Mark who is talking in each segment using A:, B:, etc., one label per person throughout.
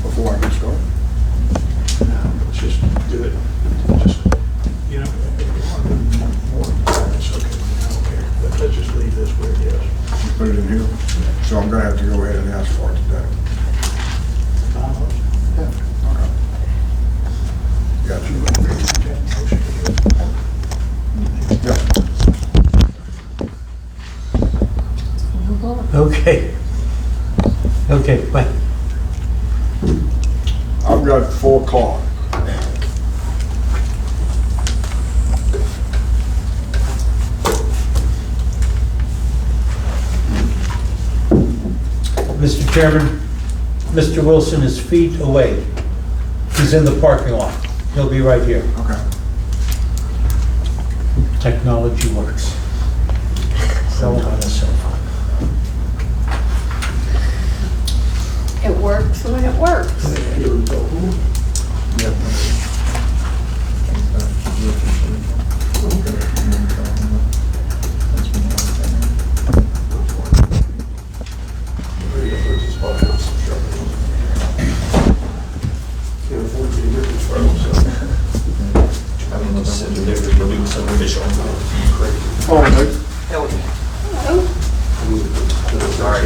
A: before I get started? Let's just do it. Just, you know, it's okay. I don't care. Let's just leave this where it is. You put it in here? So I'm gonna have to go ahead and ask for it today. Okay. Got you. Yeah.
B: Okay. Okay, bye.
A: I've got 4 o'clock.
B: Mr. Chairman, Mr. Wilson is feet away. He's in the parking lot. He'll be right here.
A: Okay.
B: Technology works. So on a cell phone.
C: It works when it works.
A: Here we go. Yep.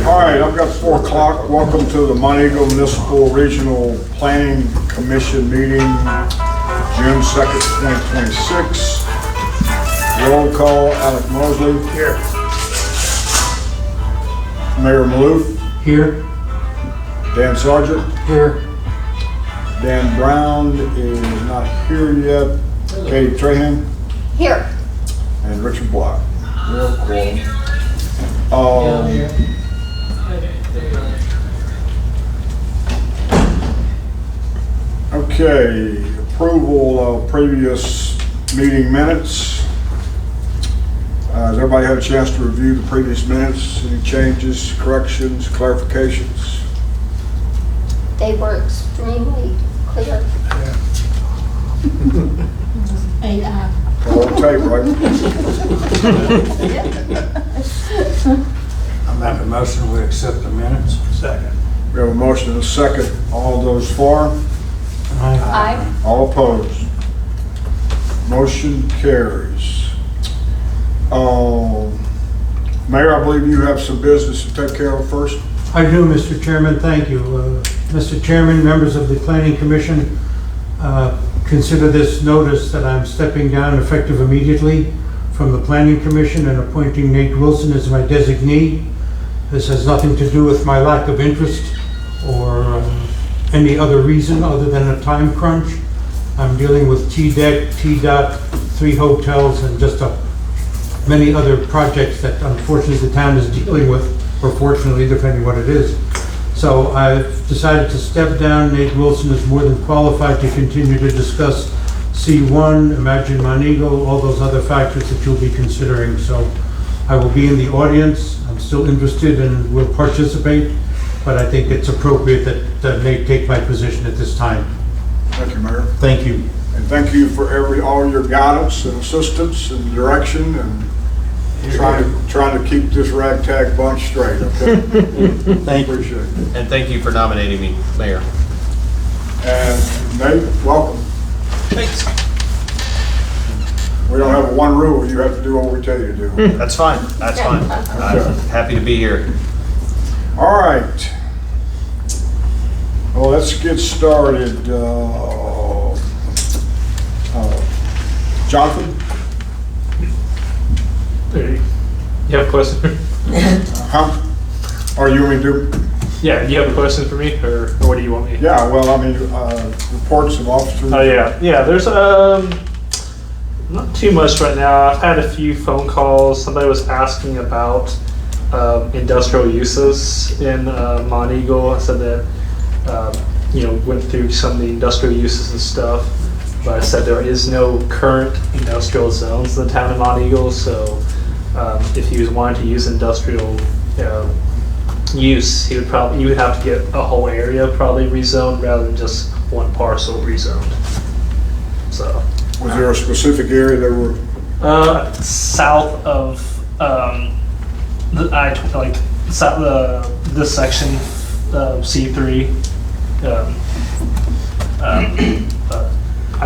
A: All right, I've got 4 o'clock. Welcome to the Montego Municipal Regional Planning Commission meeting, June 2nd, 2026. Roll call, Alec Mosley. Here. Mayor Maloof.
B: Here?
A: Dan Sargent.
B: Here.
A: Dan Brown is not here yet. Katie Trahan
C: Here.
A: and Richard Block. Real cool. Okay, approval of previous meeting minutes. Has everybody had a chance to review the previous minutes? Any changes, corrections, clarifications?
C: They were extremely clear.
A: All tape, right?
B: I make a motion, we accept the minutes.
D: Second.
A: We have a motion and a second. All those for?
C: Aye.
A: All opposed? Motion carries. Mayor, I believe you have some business to take care of first.
B: I do, Mr. Chairman, thank you. Mr. Chairman, members of the Planning Commission, consider this notice that I'm stepping down effective immediately from the Planning Commission and appointing Nate Wilson as my designee. This has nothing to do with my lack of interest or any other reason other than a time crunch. I'm dealing with T-Deck, T-Dot, 3 hotels, and just many other projects that unfortunately the town is dealing with, or fortunately, depending what it is. So I've decided to step down. Nate Wilson is more than qualified to continue to discuss C1, Imagine Montego, all those other factors that you'll be considering. So I will be in the audience. I'm still interested and will participate, but I think it's appropriate that Nate take my position at this time.
A: Thank you, Mayor.
B: Thank you.
A: And thank you for all your guidance and assistance and direction and trying to keep this ragtag bunch straight, okay?
B: Thank you.
A: Appreciate it.
E: And thank you for nominating me, Mayor.
A: And Nate, welcome.
E: Thanks.
A: We don't have one rule, you have to do what we tell you to do.
E: That's fine. That's fine. I'm happy to be here.
A: All right. Well, let's get started. Jonathan?
D: You have a question?
A: Huh? Or you want me to do?
D: Yeah, do you have a question for me, or what do you want me?
A: Yeah, well, I mean, reports of officers.
D: Oh yeah. There's not too much right now. I've had a few phone calls. Somebody was asking about industrial uses in Montego. I said that went through some of the industrial uses and stuff, but I said there is no current industrial zones in the town of Montego. So if he was wanting to use industrial use, you would have to get a whole area probably rezoned rather than just one parcel rezoned. So.
A: Was there a specific area that were?
D: South of this section, C3,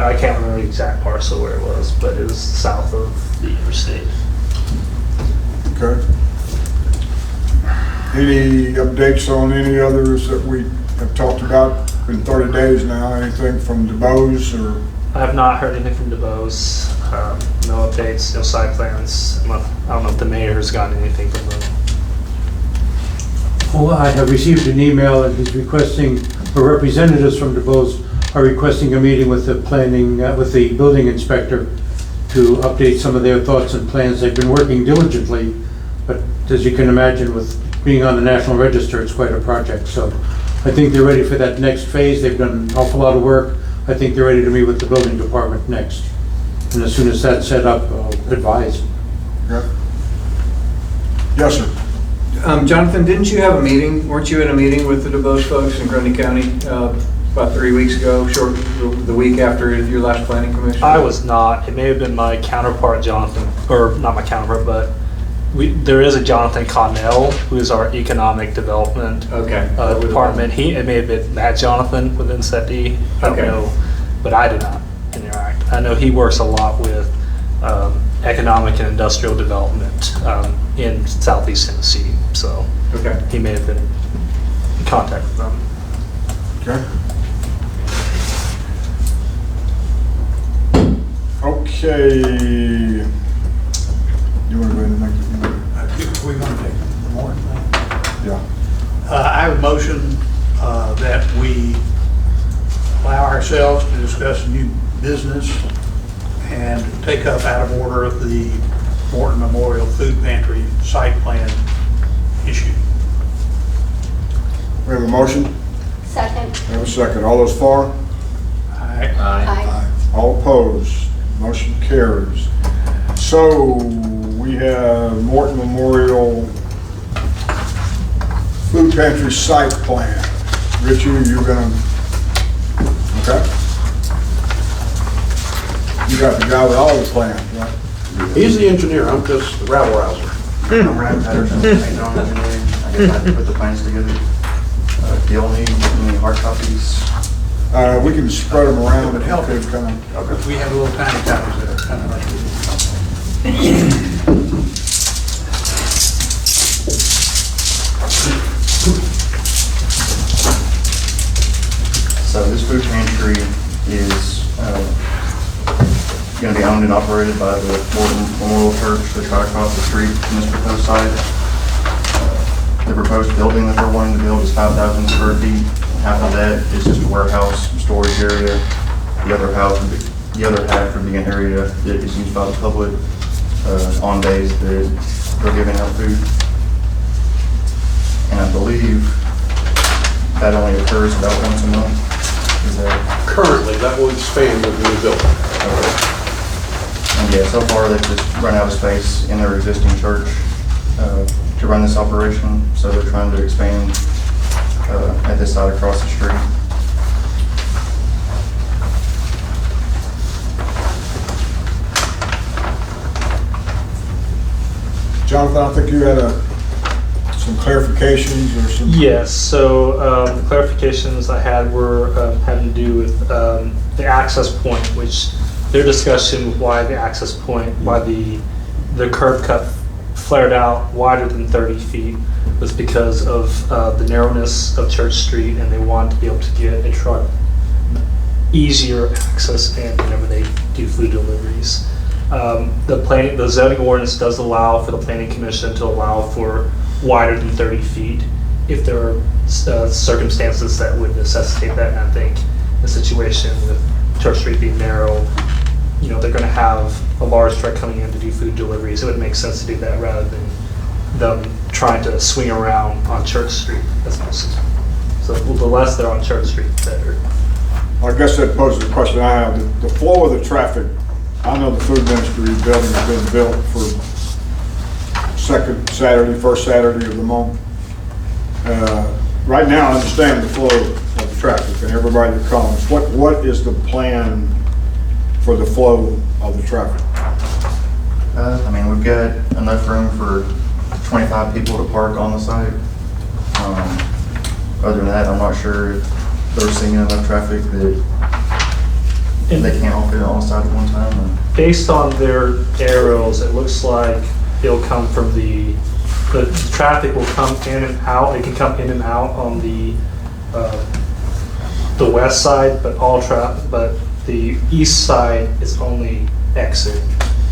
D: I can't remember the exact parcel where it was, but it was south of the interstate.
A: Okay. Any updates on any others that we have talked about? Been 30 days now. Anything from DeBose or?
D: I have not heard anything from DeBose. No updates, no site plans. I don't know if the mayor has gotten anything from them.
B: Well, I have received an email that he's requesting, or representatives from DeBose are requesting a meeting with the with the building inspector to update some of their thoughts and plans. They've been working diligently, but as you can imagine, with being on the National Register, it's quite a project. So I think they're ready for that next phase. They've done an awful lot of work. I think they're ready to meet with the building department next. And as soon as that's set up, I'll advise.
A: Yeah. Yes, sir.
F: Jonathan, didn't you have a meeting, weren't you in a meeting with the DuBois folks in Grundy County about 3 weeks ago, the week after your last planning commission?
D: I was not. It may have been my counterpart, Jonathan, or not my counterpart, but there is a Jonathan Connell, who is our economic development department. It may have been that Jonathan within SETD. I don't know, but I did not interact. I know he works a lot with economic and industrial development in Southeast Tennessee, so he may have been in contact with them.
A: Okay. You want to go ahead and make it?
G: We want to take the morning thing.
A: Yeah.
G: I have a motion that we allow ourselves to discuss new business and take up out of order the Morton Memorial Food Pantry site plan issue.
A: We have a motion.
C: Second.
A: We have a second. All those for?
G: Aye.
C: Aye.
A: All opposed? Motion carries. So we have Morton Memorial Food Pantry site plan. Richie, you're gonna, okay? You got the guy with all the plans, right?
H: He's the engineer, I'm just the rabble rouser.
I: I'm Ryan Patterson, Techno Engineering. I guess I have to put the plans together. Do y'all need any hard copies?
A: We can spread them around.
G: It would help
A: if kind of.
G: if we have little tiny copies that are kind of like.
I: So this food pantry is going to be owned and operated by the Morton Memorial Church that's right across the street from this proposed site. The proposed building that they're wanting to build is 5,000 square feet. Half of that is just a warehouse storage area. The other half would be an area that is used by the public on days that they're giving out food. And I believe that only occurs about once a month. Is that
H: Currently, that will expand with the new building.
I: okay? And yeah, so far they've just run out of space in their existing church to run this operation, so they're trying to expand at this side across the street.
A: Jonathan, I think you had some clarifications or some.
D: Yes, so the clarifications I had were having to do with the access point, which their discussion why the access point, why the curb cut flared out wider than 30 feet was because of the narrowness of Church Street, and they wanted to be able to get a truck easier access in whenever they do food deliveries. The zoning ordinance does allow for the planning commission to allow for wider than 30 feet if there are circumstances that would necessitate that. And I think the situation with Church Street being narrow, you know, they're going to have a large truck coming in to do food deliveries. It would make sense to do that rather than them trying to swing around on Church Street as much. So the less they're on Church Street, the better.
A: I guess that poses the question I have. The flow of the traffic, I know the food ministry building has been built for first Saturday of the month. Right now, I understand the flow of the traffic and everybody that comes. What is the plan for the flow of the traffic?
I: I mean, we've got enough room for 25 people to park on the site. Other than that, I'm not sure if they're seeing enough traffic that They can't all fit on the side at one time, or?
D: Based on their arrows, it looks like it'll come from the traffic will come in and out. It can come in and out on the west side, but the east side is only exit.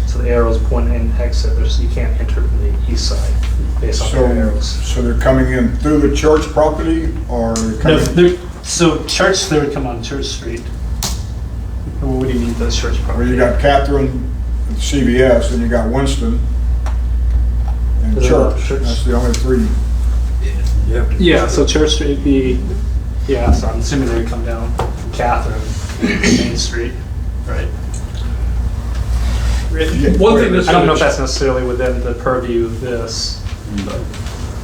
D: So the arrows point in exit. You can't enter from the east side based on their arrows.
A: So they're coming in through the church property, or they're coming?
D: So church, they would come on Church Street. What do you mean by church
A: Well,
D: property?
A: you got Catherine, CVS, and you got Winston, and Church. That's the only three.
D: Yeah, so Church Street would be, yeah, so I'm assuming they would come down from Catherine, Main Street, right?
H: One thing that's
D: I don't know if
H: gonna,
D: that's necessarily within the purview of this.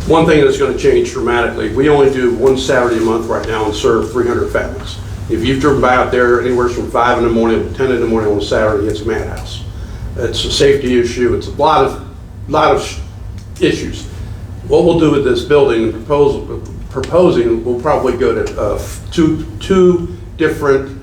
H: one thing that's gonna change dramatically, we only do one Saturday a month right now and serve 300 families. If you've driven by out there anywhere from 5 in the morning to 10 in the morning on a Saturday, it's a madhouse. It's a safety issue, it's a lot of issues. What we'll do with this building, proposing, we'll probably go to two different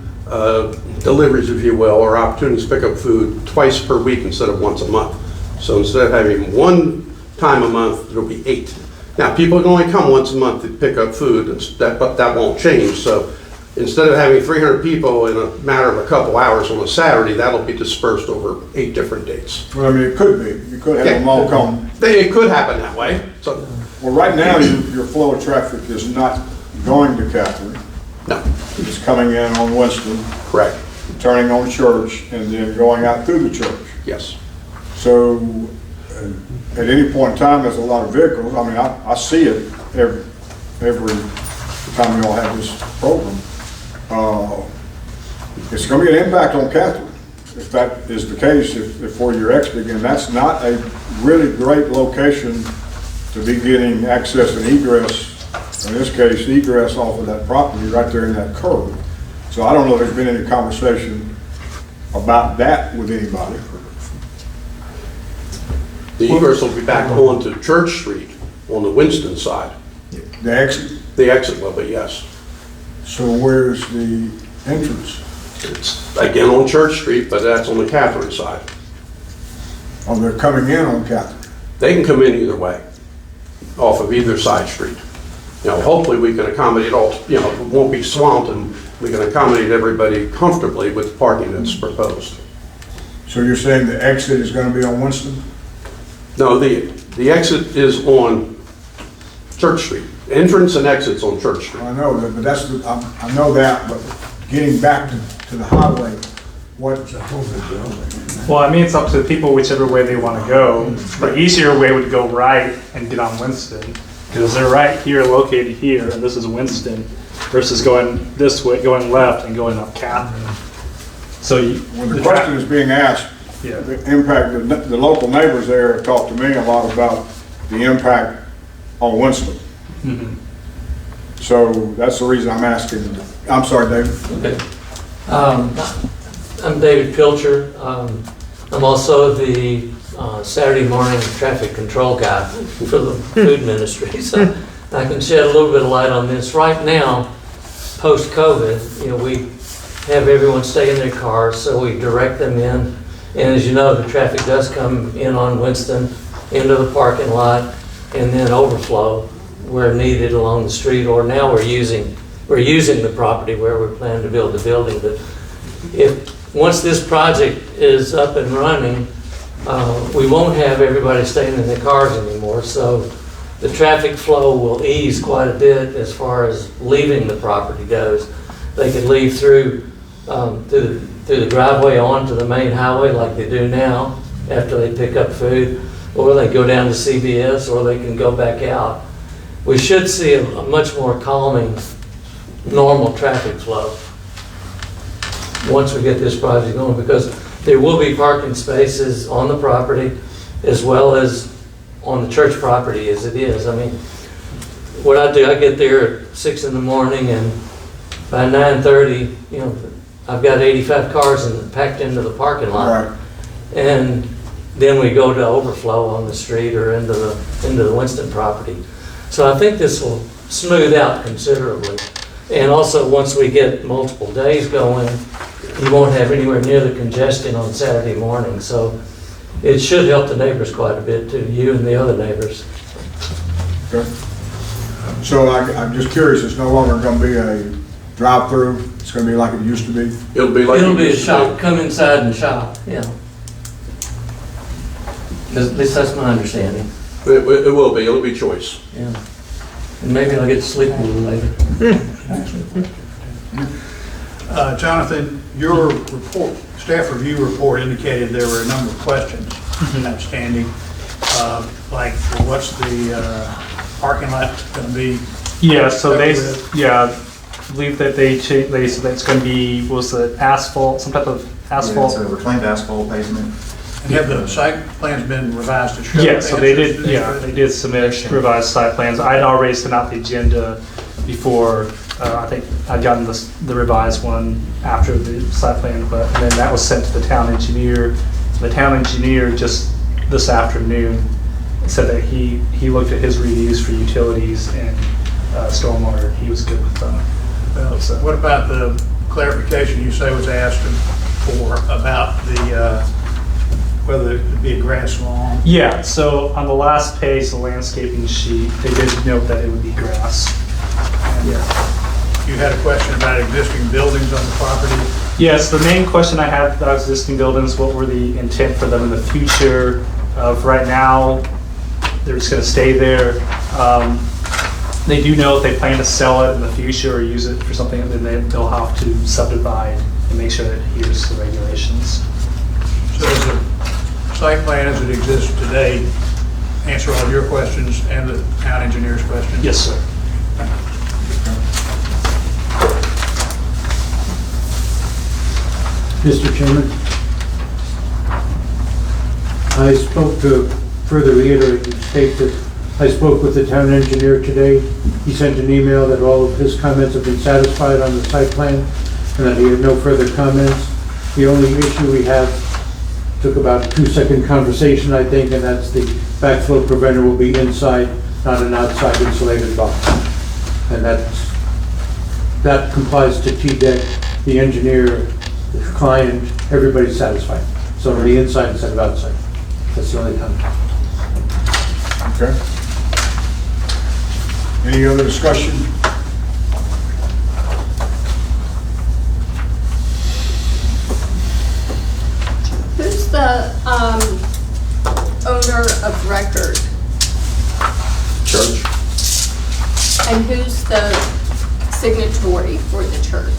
H: deliveries, if you will, or opportunities to pick up food twice per week instead of once a month. So instead of having one time a month, there'll be 8. Now, people can only come once a month to pick up food, but that won't change. So instead of having 300 people in a matter of a couple hours on a Saturday, that'll be dispersed over 8 different dates.
A: Well, I mean, it could be. You could have them all come.
H: It could happen that way. So,
A: Well, right now, your flow of traffic is not going to Catherine.
H: no,
A: It's coming in on Winston,
H: correct,
A: turning on Church, and then going out through the church.
H: yes.
A: So at any point in time, there's a lot of vehicles. I mean, I see it every time we all have this program. It's going to get an impact on Catherine. If that is the case, if for your exit again, that's not a really great location to be getting access and egress. In this case, egress off of that property right there in that curve. So I don't know if there's been any conversation about that with anybody.
H: The egress will be back onto Church Street on the Winston side.
A: The exit.
H: The exit will be, yes.
A: So where's the entrance?
H: It's again on Church Street, but that's on the Catherine side.
A: Oh, they're coming in on Catherine.
H: They can come in either way, off of either side street. You know, hopefully we can accommodate all, you know, it won't be swamped and we can accommodate everybody comfortably with the parking that's proposed.
A: So you're saying the exit is going to be on Winston?
H: No, the exit is on Church Street. Entrance and exits on Church Street.
A: I know that, but that's, I know that, but getting back to the highway, what's a whole building?
D: Well, I mean, it's up to the people whichever way they want to go. The easier way would go right and get on Winston, because they're right here, located here, and this is Winston, versus going this way, going left and going up Catherine. So
A: When the question is being asked,
D: yeah.
A: the impact, the local neighbors there have talked to me a lot about the impact on Winston.
D: Mhm.
A: So that's the reason I'm asking. I'm sorry, David.
J: Okay. I'm David Pilcher. I'm also the Saturday morning traffic control guy for the food ministry. So I can shed a little bit of light on this. Right now, post-COVID, you know, we have everyone stay in their cars, so we direct them in. And as you know, the traffic does come in on Winston, into the parking lot, and then overflow where needed along the street, or now we're using the property where we plan to build the building. But once this project is up and running, we won't have everybody staying in their cars anymore. So the traffic flow will ease quite a bit as far as leaving the property goes. They could leave through the driveway onto the main highway like they do now after they pick up food, or they go down to CVS, or they can go back out. We should see a much more calming, normal traffic flow once we get this project going, because there will be parking spaces on the property as well as on the church property as it is. I mean, what I do, I get there at 6 in the morning, and by 9:30, you know, I've got 85 cars packed into the parking lot.
A: Right.
J: And then we go to overflow on the street or into the Winston property. So I think this will smooth out considerably. And also, once we get multiple days going, you won't have anywhere near the congestion on Saturday morning. So it should help the neighbors quite a bit too, you and the other neighbors.
A: Okay. So I'm just curious, it's no longer gonna be a drive-through, it's gonna be like it used to be?
H: It'll be like.
J: It'll be a shop, come inside and shop, yeah. At least that's my understanding,
H: It will be, it'll be choice.
J: yeah. And maybe I'll get to sleep a little later.
G: Jonathan, your report, staff review report indicated there were a number of questions outstanding. Like, what's the parking lot going to be?
D: Yeah, so they,
G: With-
D: yeah, I believe that they said that it's going to be, was it asphalt, some type of
I: Yeah, it's
D: asphalt?
I: a reclaimed asphalt pavement.
G: And have the site plans been revised to show?
D: Yeah, so they
G: answers
D: did,
G: to
D: yeah,
G: these
D: they did submit revised site plans. I'd already sent out the agenda before, I think I'd gotten the revised one after the site plan, but and then that was sent to the town engineer. The town engineer just this afternoon said that he looked at his reviews for utilities and stormwater. He was good with them.
G: So what about the clarification you say was asked for about the, whether it would be a grass lawn?
D: Yeah, so on the last page, the landscaping sheet, they did note that it would be grass.
G: And you had a question about existing buildings on the property?
D: Yes, the main question I had about existing buildings, what were the intent for them in the future? Right now, they're just going to stay there. They do know if they plan to sell it in the future or use it for something, then they'll have to subdivide and make sure that it adheres to the regulations.
G: So does the site plan as it exists today answer all of your questions and the town engineer's questions?
D: Yes, sir.
B: Mr. Chairman, I spoke to further reiterate and state that I spoke with the town engineer today. He sent an email that all of his comments have been satisfied on the site plan and that he had no further comments. The only issue we have took about a 2-second conversation, I think, and that's the backflow preventer will be inside, not an outside insulated box. And that complies to TDEC, the engineer, the client, everybody's satisfied. So it'll be inside instead of outside. That's the only comment.
A: Okay. Any other discussion?
C: Who's the owner of record?
H: Church?
C: And who's the signatory for the church?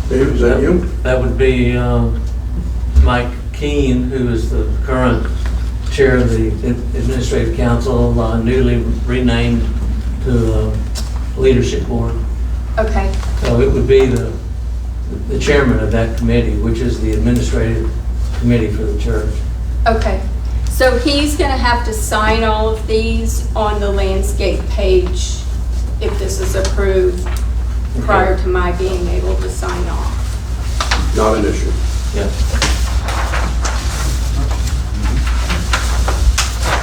H: Dave, is that you?
J: That would be Mike Keene, who is the current chair of the administrative council, newly renamed to leadership board.
C: Okay,
J: So it would be the chairman of that committee, which is the administrative committee for the church.
C: okay. So he's gonna have to sign all of these on the landscape page if this is approved prior to my being able to sign off.
H: Not an issue.
J: Yeah.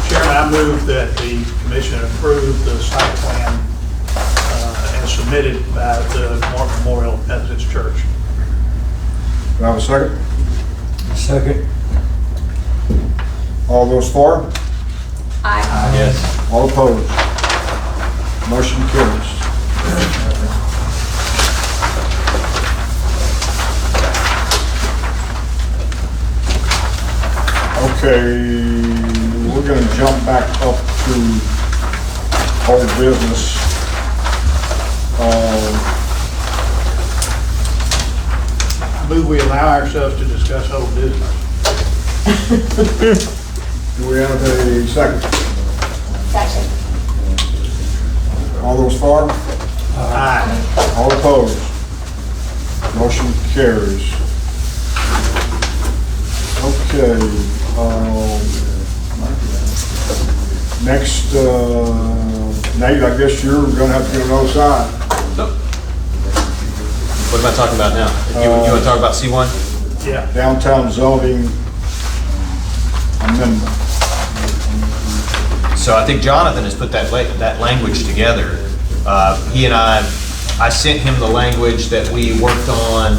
G: Chairman, I move that the commission approve the site plan as submitted by the Mark Memorial Methodist Church.
A: Do I have a second?
B: Second.
A: All those for?
C: I,
E: Yes.
A: All opposed? Motion carries. Okay, we're gonna jump back up to old business.
G: I move we allow ourselves to discuss old business.
A: Do we have a second?
C: second.
A: All those for?
G: Aye.
A: All opposed? Motion carries. Okay, next, Nate, I guess you're gonna have to get on the other side.
E: What am I talking about now? You want to talk about C1?
G: Yeah.
A: Downtown zoning amendment.
E: So I think Jonathan has put that language together. He and I I sent him the language that we worked on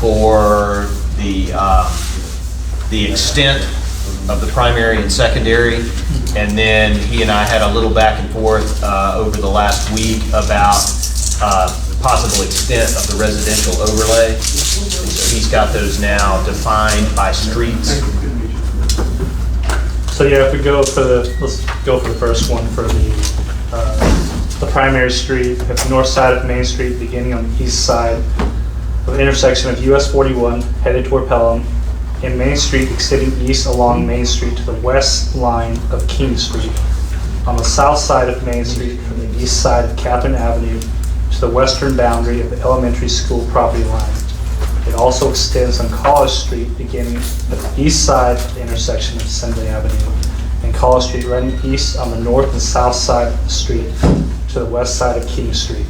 E: for the extent of the primary and secondary, and then he and I had a little back and forth over the last week about possible extent of the residential overlay. So he's got those now defined by streets.
D: So yeah, if we go for let's go for the first one for the primary street, at the north side of Main Street, beginning on the east side of the intersection of US 41 headed toward Pelham, and Main Street extending east along Main Street to the west line of King Street. On the south side of Main Street, from the east side of Catherine Avenue to the western boundary of the elementary school property line. It also extends on College Street, beginning at the east side of the intersection of Assembly Avenue and College Street, running east on the north and south side of the street to the west side of King Street.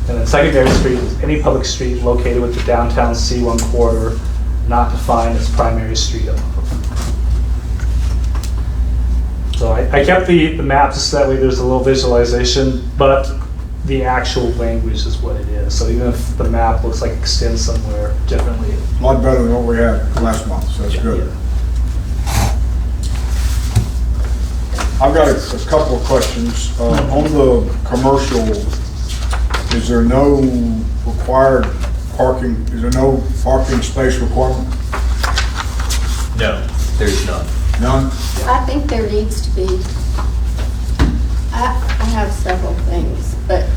D: And then secondary street is any public street located with the downtown C1 corridor not defined as primary street. So I kept the map just that way there's a little visualization, but the actual language is what it is. So even if the map looks like it extends somewhere differently.
A: A lot better than what we had last month, so that's good. I've got a couple of questions. On the commercial, is there no required parking, is there no parking space requirement?
E: No, there's none.
A: None?
C: I think there needs to be. I have several things, but,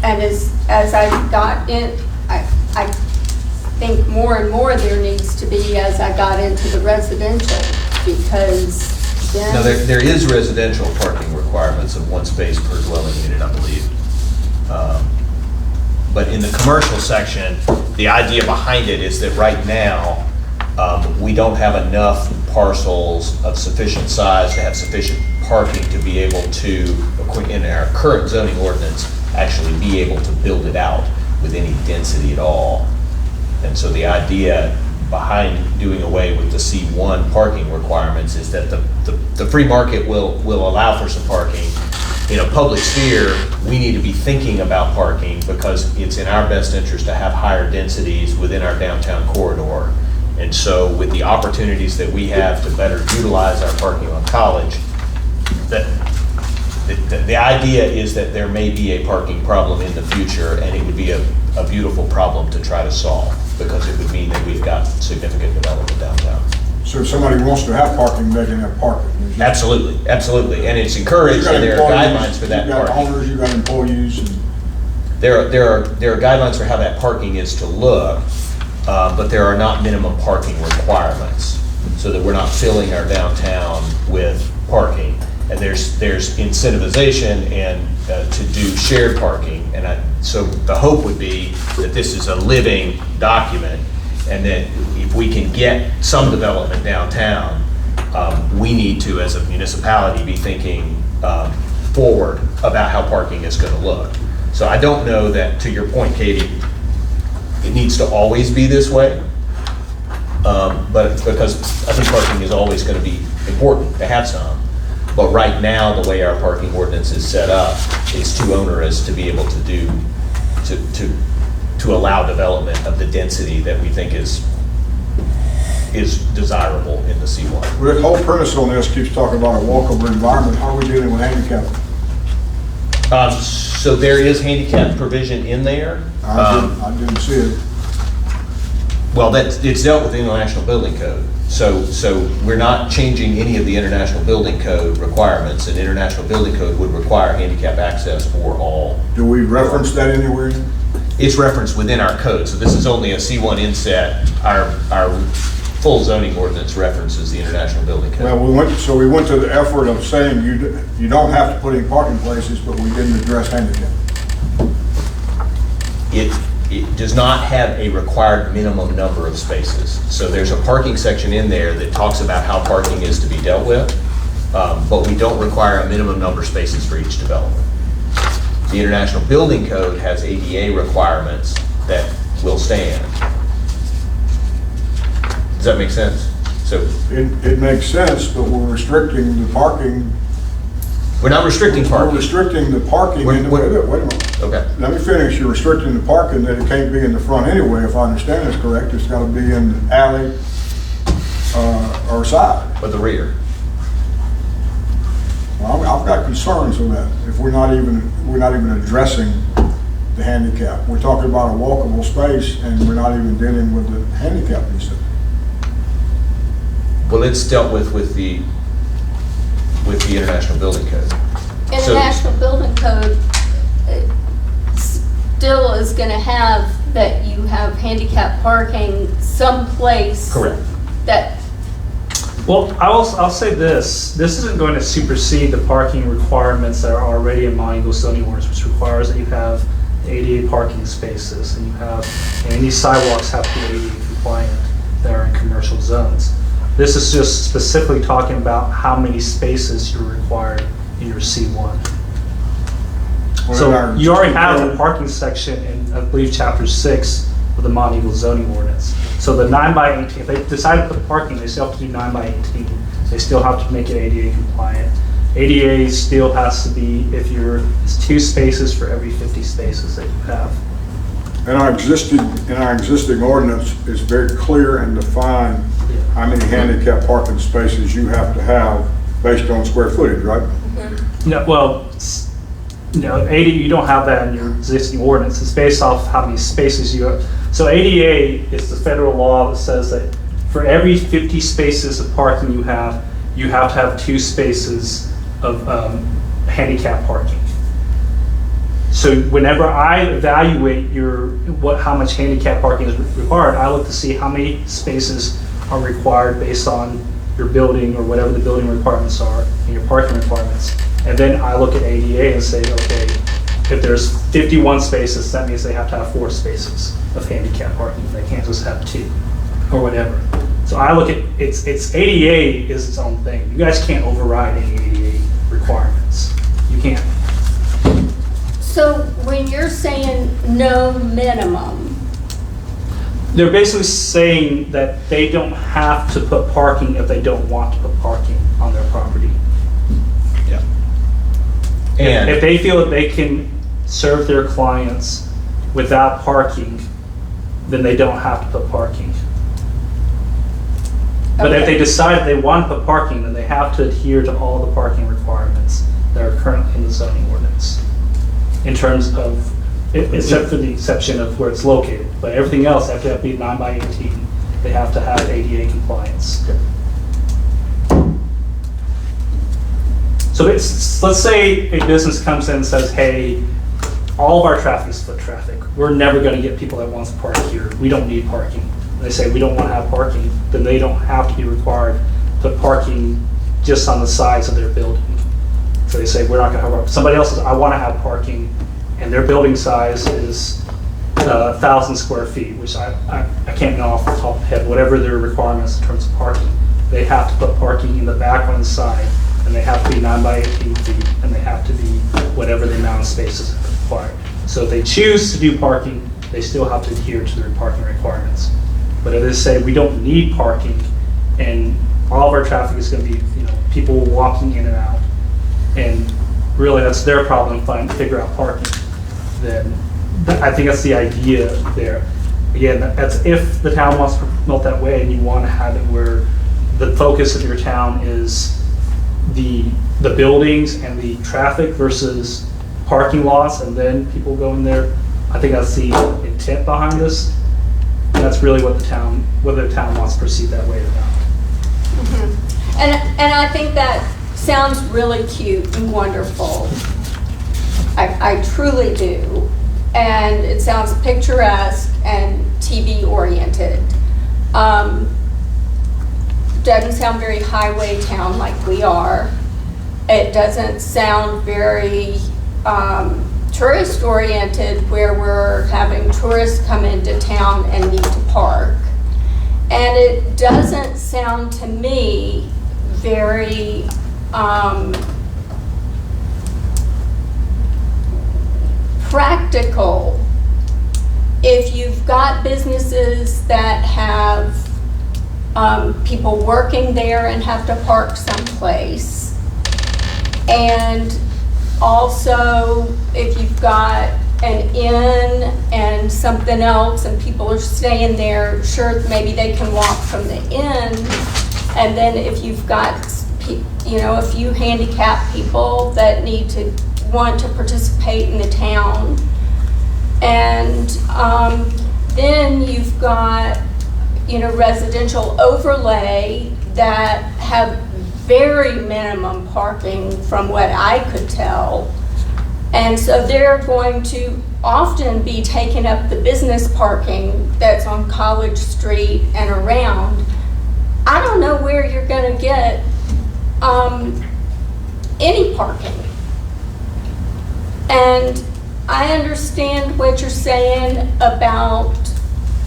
C: and as I got in, I think more and more there needs to be as I got into the residential, because then.
E: No, there is residential parking requirements of one space per dwelling unit, I believe. But in the commercial section, the idea behind it is that right now, we don't have enough parcels of sufficient size to have sufficient parking to be able to, in our current zoning ordinance, actually be able to build it out with any density at all. And so the idea behind doing away with the C1 parking requirements is that the free market will allow for some parking. In a public sphere, we need to be thinking about parking because it's in our best interest to have higher densities within our downtown corridor. And so with the opportunities that we have to better utilize our parking on College, the idea is that there may be a parking problem in the future, and it would be a beautiful problem to try to solve because it would mean that we've got significant development downtown.
A: So if somebody wants to have parking, they can have parking.
E: Absolutely, absolutely, and it's encouraged, and there are guidelines for that parking.
A: You've got owners, you've got employees. And
E: There are guidelines for how that parking is to look, but there are not minimum parking requirements, so that we're not filling our downtown with parking. And there's incentivization and to do shared parking, and so the hope would be that this is a living document, and that if we can get some development downtown, we need to, as a municipality, be thinking forward about how parking is going to look. So I don't know that, to your point, Katie, it needs to always be this way, but because I think parking is always going to be important to have some. But right now, the way our parking ordinance is set up, it's too onerous to be able to do, to allow development of the density that we think is desirable in the C1.
A: well, the whole premise on this keeps talking about a walkable environment. How are we dealing with handicap?
E: So there is handicap provision in there.
A: I didn't see it.
E: Well, it's dealt with the International Building Code. So we're not changing any of the International Building Code requirements. An International Building Code would require handicap access for all.
A: Do we reference that anywhere?
E: It's referenced within our code, so this is only a C1 inset. Our full zoning ordinance references the International Building Code.
A: Well, we went to the effort of saying you don't have to put in parking places, but we didn't address handicap.
E: It does not have a required minimum number of spaces. So there's a parking section in there that talks about how parking is to be dealt with, but we don't require a minimum number of spaces for each development. The International Building Code has ADA requirements that will stand. Does that make sense? So
A: It makes sense, but we're restricting the parking.
E: we're not restricting
A: We're
E: parking.
A: restricting the parking. Wait a minute.
E: Okay.
A: Let me finish. You're restricting the parking that it can't be in the front anyway, if I understand this correct. It's gotta be in the alley, or side.
E: But the rear.
A: Well, I've got concerns with that, if we're not even addressing the handicap. We're talking about a walkable space, and we're not even dealing with the handicap piece of it.
E: Well, it's dealt with the International Building Code. So-
C: International Building Code still is gonna have that you have handicap parking someplace.
E: Correct.
C: That,
D: Well, I'll say this isn't going to supersede the parking requirements that are already in Monteagle zoning ordinance, which requires that you have ADA parking spaces, and and these sidewalks have to be ADA compliant that are in commercial zones. This is just specifically talking about how many spaces you're required in your C1. So you already have a parking section in, I believe, chapter 6 of the Monteagle zoning ordinance. So the 9x18, if they decide to put parking, they still have to do 9x18. They still have to make it ADA compliant. ADA still has to be, it's 2 spaces for every 50 spaces that you have.
A: In our existing ordinance, it's very clear and defined how many handicap parking spaces you have to have based on square footage, right?
D: No, well, ADA, you don't have that in your existing ordinance. It's based off how many spaces you have. So ADA is the federal law that says that for every 50 spaces of parking you have to have 2 spaces of handicap parking. So whenever I evaluate how much handicap parking is required, I look to see how many spaces are required based on your building or whatever the building requirements are and your parking requirements. And then I look at ADA and say, okay, if there's 51 spaces, that means they have to have 4 spaces of handicap parking. They can't just have 2 or whatever. So I look at, it's ADA is its own thing. You guys can't override any ADA requirements. You can't.
C: so when you're saying no minimum,
D: They're basically saying that they don't have to put parking if they don't want to put parking on their property.
E: Yeah.
D: If
E: And,
D: they feel that they can serve their clients without parking, then they don't have to put parking. But if
C: Okay.
D: they decide they want to put parking, then they have to adhere to all the parking requirements that are currently in the zoning ordinance. In terms of, except for the exception of where it's located, but everything else, they have to be 9x18. They have to have ADA compliance. So let's say a business comes in and says, hey, all of our traffic is foot traffic. We're never going to get people that want to park here. We don't need parking. They say we don't want to have parking, then they don't have to be required to put parking just on the sides of their building. So they say we're not going to have, somebody else says I want to have parking, and their building size is 1,000 square feet, which I can't know off the top of the head, whatever their requirements in terms of parking. They have to put parking in the back or on the side, and they have to be 9x18 feet, and they have to be whatever the amount of spaces required. So if they choose to do parking, they still have to adhere to their parking requirements. But if they say we don't need parking, and all of our traffic is going to be, people walking in and out, and really that's their problem, figure out parking, then I think that's the idea there. Again, that's if the town wants to promote that way, and you want to have it where the focus of your town is the buildings and the traffic versus parking lots, and then people go in there. I think that's the intent behind this. And that's really what whether the town wants to proceed that way or not.
C: and I think that sounds really cute and wonderful. I truly do. And it sounds picturesque and TV oriented. Doesn't sound very highway town like we are. It doesn't sound very tourist oriented where we're having tourists come into town and need to park. And it doesn't sound to me very practical if you've got businesses that have people working there and have to park someplace. And also, if you've got an inn and something else, and people are staying there, sure, maybe they can walk from the inn. And then if you've got, a few handicapped people that want to participate in the town. And then you've got, residential overlay that have very minimum parking from what I could tell. And so they're going to often be taking up the business parking that's on College Street and around. I don't know where you're going to get any parking. And I understand what you're saying about,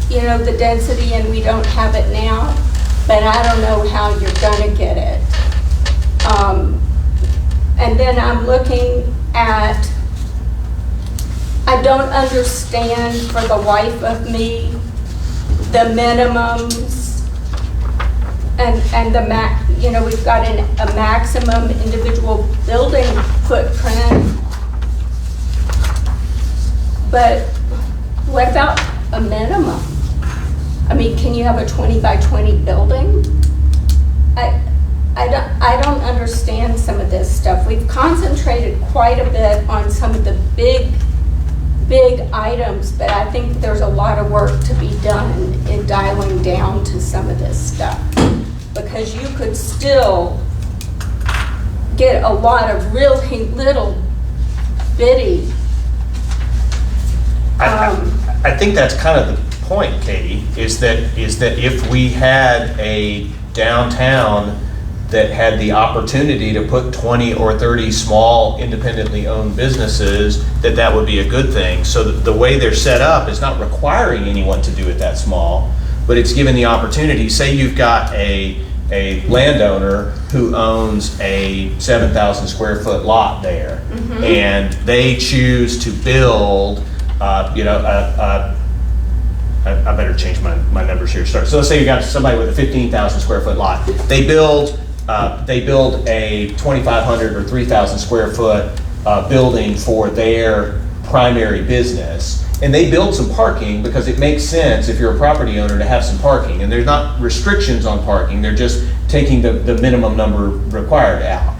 C: the density, and we don't have it now, but I don't know how you're going to get it. And then I'm looking at, I don't understand for the life of me, the minimums and the we've got a maximum individual building footprint. But what about a minimum? I mean, can you have a 20 by 20 building? I don't understand some of this stuff. We've concentrated quite a bit on some of the big items, but I think there's a lot of work to be done in dialing down to some of this stuff. Because you could still get a lot of really little bitty.
E: I think that's kind of the point, Katie, is that if we had a downtown that had the opportunity to put 20 or 30 small independently owned businesses, that would be a good thing. So the way they're set up is not requiring anyone to do it that small, but it's given the opportunity. Say you've got a landowner who owns a 7,000 square foot lot there, and they choose to build I better change my numbers here. So let's say you got somebody with a 15,000 square foot lot. They build a 2,500 or 3,000 square foot building for their primary business, and they build some parking because it makes sense if you're a property owner to have some parking. And there's not restrictions on parking; they're just taking the minimum number required out.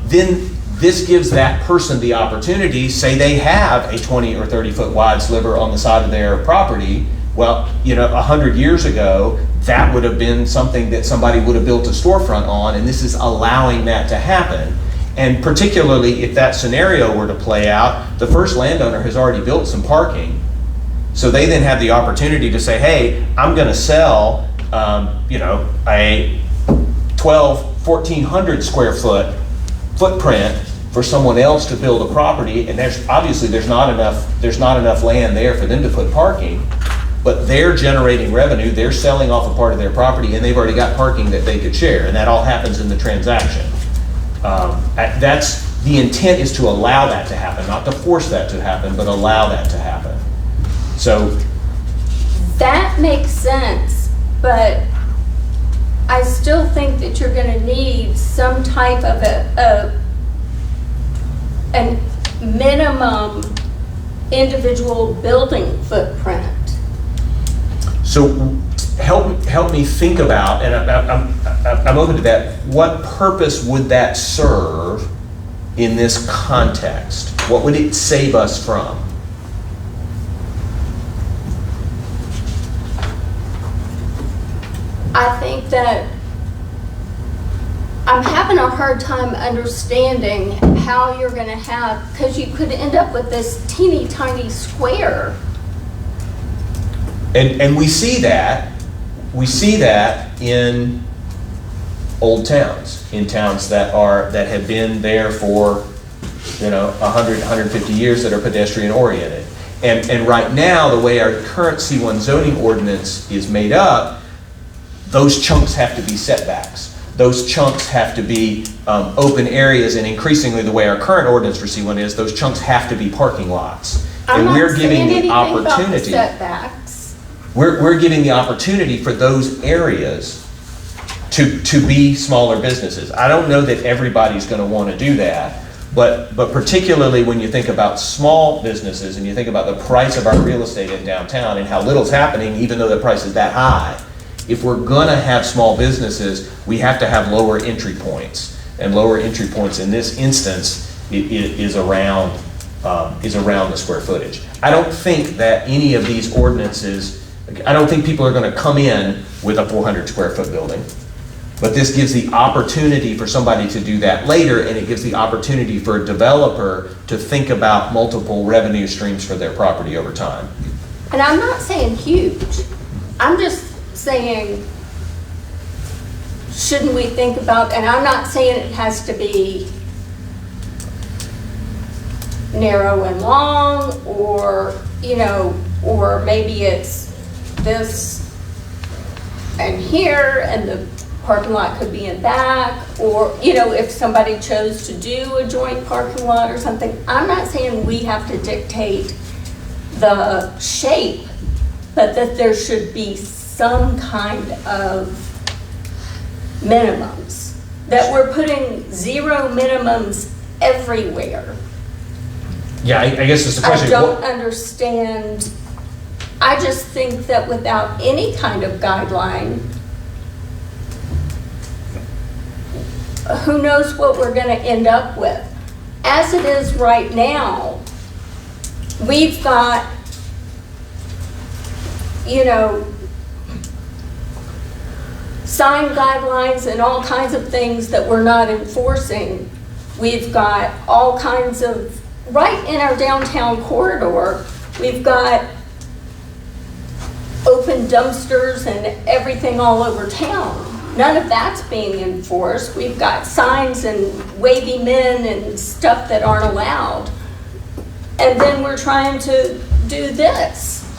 E: Then this gives that person the opportunity, say they have a 20 or 30 foot wide sliver on the side of their property. Well, 100 years ago, that would have been something that somebody would have built a storefront on, and this is allowing that to happen. And particularly if that scenario were to play out, the first landowner has already built some parking. So they then have the opportunity to say, hey, I'm gonna sell, a 1,400 square foot footprint for someone else to build a property, and there's not enough land there for them to put parking, but they're generating revenue, they're selling off a part of their property, and they've already got parking that they could share, and that all happens in the transaction. That's the intent, is to allow that to happen, not to force that to happen, but allow that to happen. So
C: that makes sense, but I still think that you're going to need some type of a minimum individual building footprint.
E: So help me think about, and I'm open to that, what purpose would that serve in this context? What would it save us from?
C: I think that I'm having a hard time understanding how you're going to have, because you could end up with this teeny tiny square.
E: And we see that in old towns, in towns that have been there for 100, 150 years, that are pedestrian oriented. And right now, the way our current C1 zoning ordinance is made up, those chunks have to be setbacks. Those chunks have to be open areas, and increasingly the way our current ordinance for C1 is, those chunks have to be parking lots. And we're giving the opportunity.
C: Setbacks.
E: We're giving the opportunity for those areas to be smaller businesses. I don't know that everybody's going to want to do that, But particularly when you think about small businesses and you think about the price of our real estate in downtown and how little's happening, even though the price is that high, if we're gonna have small businesses, we have to have lower entry points. And lower entry points in this instance is around the square footage. I don't think that any of these ordinances, I don't think people are gonna come in with a 400 square foot building. But this gives the opportunity for somebody to do that later, and it gives the opportunity for a developer to think about multiple revenue streams for their property over time.
C: And I'm not saying huge. I'm just saying, shouldn't we think about, and I'm not saying it has to be narrow and long, or, you know, or maybe it's this and here, and the parking lot could be in back, or, you know, if somebody chose to do a joint parking lot or something. I'm not saying we have to dictate the shape, but that there should be some kind of minimums, that we're putting zero minimums everywhere.
E: Yeah, I guess it's the question.
C: I don't understand. I just think that without any kind of guideline, who knows what we're going to end up with. As it is right now, we've got, you know, sign guidelines and all kinds of things that we're not enforcing. We've got all kinds of, right in our downtown corridor, we've got open dumpsters and everything all over town. None of that's being enforced. We've got signs and wavy men and stuff that aren't allowed. And then we're trying to do this.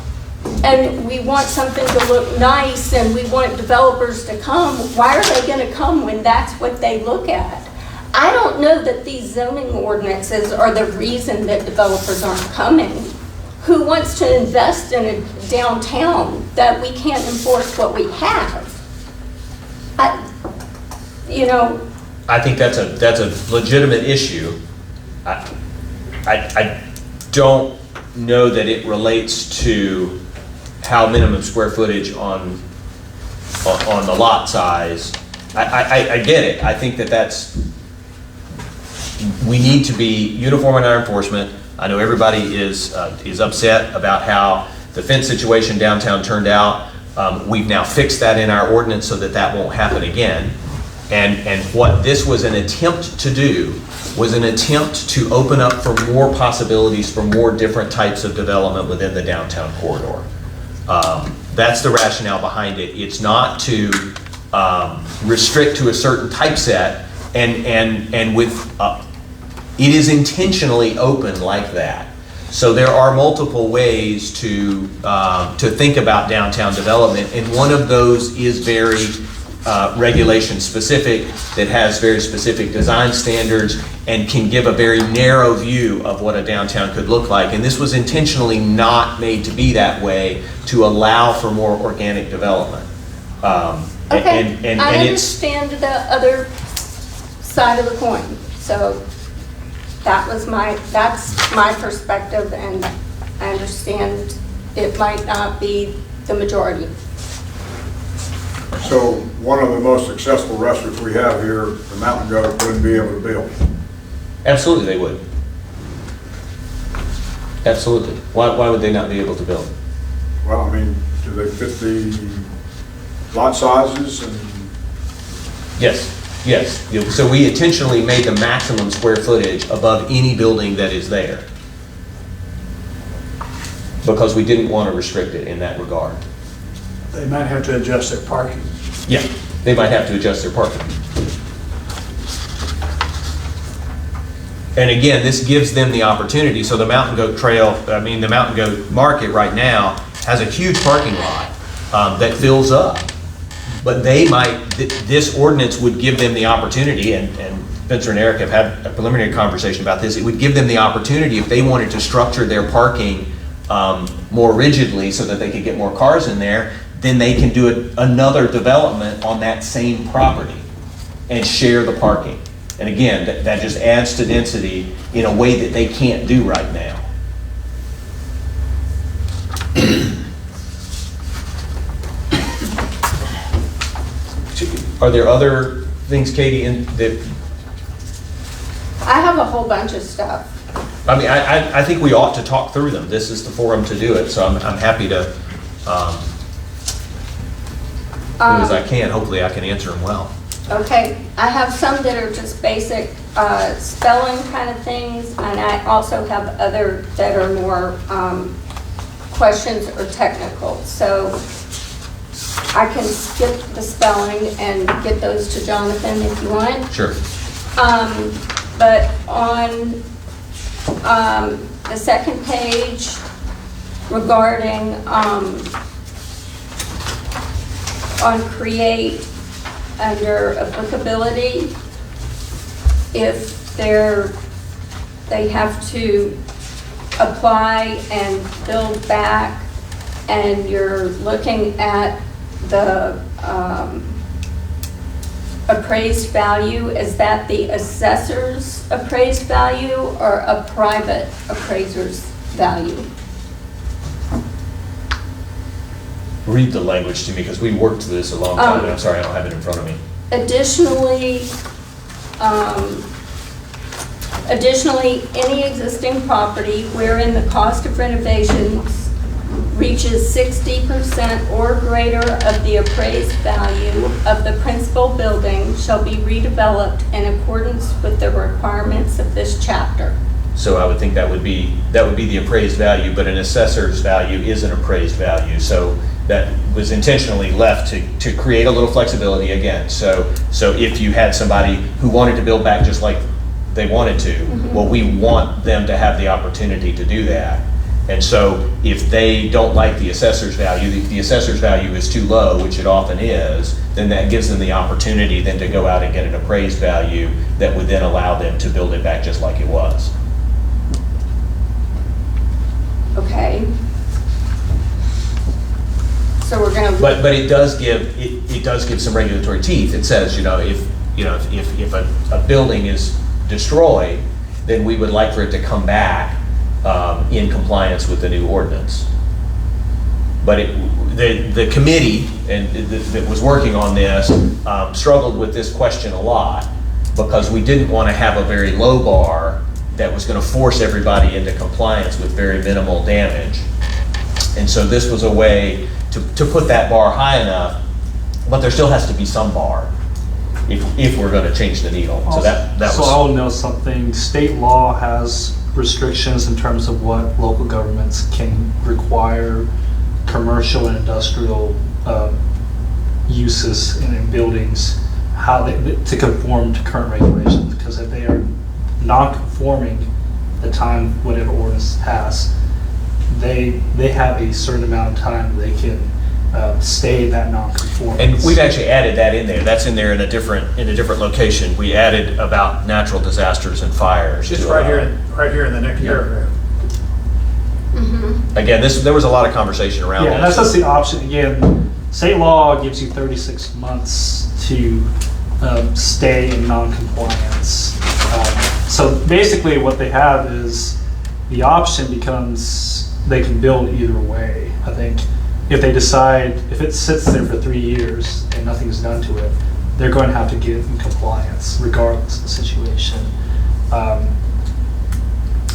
C: And we want something to look nice, and we want developers to come. Why are they going to come when that's what they look at? I don't know that these zoning ordinances are the reason that developers aren't coming. Who wants to invest in a downtown that we can't enforce what we have? You know,
E: I think that's a legitimate issue. I don't know that it relates to how minimum square footage on the lot size. I get it. I think we need to be uniform in our enforcement. I know everybody is upset about how the fence situation downtown turned out. We've now fixed that in our ordinance so that won't happen again. And what this was an attempt to do was an attempt to open up for more possibilities for more different types of development within the downtown corridor. That's the rationale behind it. It's not to restrict to a certain typeset, and with it is intentionally open like that. So there are multiple ways to think about downtown development, and one of those is very regulation specific, that has very specific design standards and can give a very narrow view of what a downtown could look like. And this was intentionally not made to be that way, to allow for more organic development.
C: okay,
E: And
C: I
E: it's,
C: understand the other side of the coin. So that's my perspective, and I understand it might not be the majority.
A: So one of the most successful restaurants we have here, the Mountain Goat, wouldn't be able to build.
E: absolutely they would. Absolutely. Why would they not be able to build?
A: Well, I mean, do they fit the lot sizes and?
E: Yes, yes. So we intentionally made the maximum square footage above any building that is there, because we didn't want to restrict it in that regard.
G: They might have to adjust their parking.
E: Yeah, they might have to adjust their parking. And again, this gives them the opportunity. So the Mountain Goat the Mountain Goat Market right now has a huge parking lot that fills up. But this ordinance would give them the opportunity, and Spencer and Eric have had a preliminary conversation about this, it would give them the opportunity, if they wanted to structure their parking more rigidly so that they could get more cars in there, then they can do another development on that same property and share the parking. And again, that just adds to density in a way that they can't do right now. Are there other things, Katie, that,
C: I have a whole bunch of stuff.
E: I mean, I think we ought to talk through them. This is the forum to do it, so I'm happy to do as I can. Hopefully I can answer them well.
C: Okay, I have some that are just basic spelling kind of things, and I also have other that are more questions or technical. So I can skip the spelling and get those to Jonathan if you want.
E: Sure.
C: But on the second page regarding on create, under applicability, if they have to apply and build back, and you're looking at the appraised value, is that the assessor's appraised value or a private appraiser's value?
E: Read the language to me, because we worked through this a long time, and I'm sorry I don't have it in front of me.
C: Additionally, any existing property wherein the cost of renovations reaches 60% or greater of the appraised value of the principal building shall be redeveloped in accordance with the requirements of this chapter.
E: So I would think that would be the appraised value, but an assessor's value is an appraised value. So that was intentionally left to create a little flexibility again. So if you had somebody who wanted to build back just like they wanted to, well, we want them to have the opportunity to do that. And so if they don't like the assessor's value, the assessor's value is too low, which it often is, then that gives them the opportunity then to go out and get an appraised value that would then allow them to build it back just like it was.
C: Okay. So we're gonna.
E: But it does give some regulatory teeth. It says, if a building is destroyed, then we would like for it to come back in compliance with the new ordinance. But the committee that was working on this struggled with this question a lot, because we didn't want to have a very low bar that was going to force everybody into compliance with very minimal damage. And so this was a way to put that bar high enough, but there still has to be some bar if we're going to change the needle. So that was.
D: So I'll know something. State law has restrictions in terms of what local governments can require commercial and industrial uses in buildings, how to conform to current regulations. Because if they are non-conforming the time whatever ordinance passed, they have a certain amount of time they can stay that non-conformance.
E: And we've actually added that in there. That's in there in a different location. We added about natural disasters and fires.
G: Just right here in the next paragraph.
E: Again, there was a lot of conversation around
D: Yeah,
E: this.
D: that's the option. Again, state law gives you 36 months to stay in non-compliance. So basically what they have is the option becomes they can build either way. I think if they decide, if it sits there for 3 years and nothing's done to it, they're going to have to get in compliance regardless of the situation.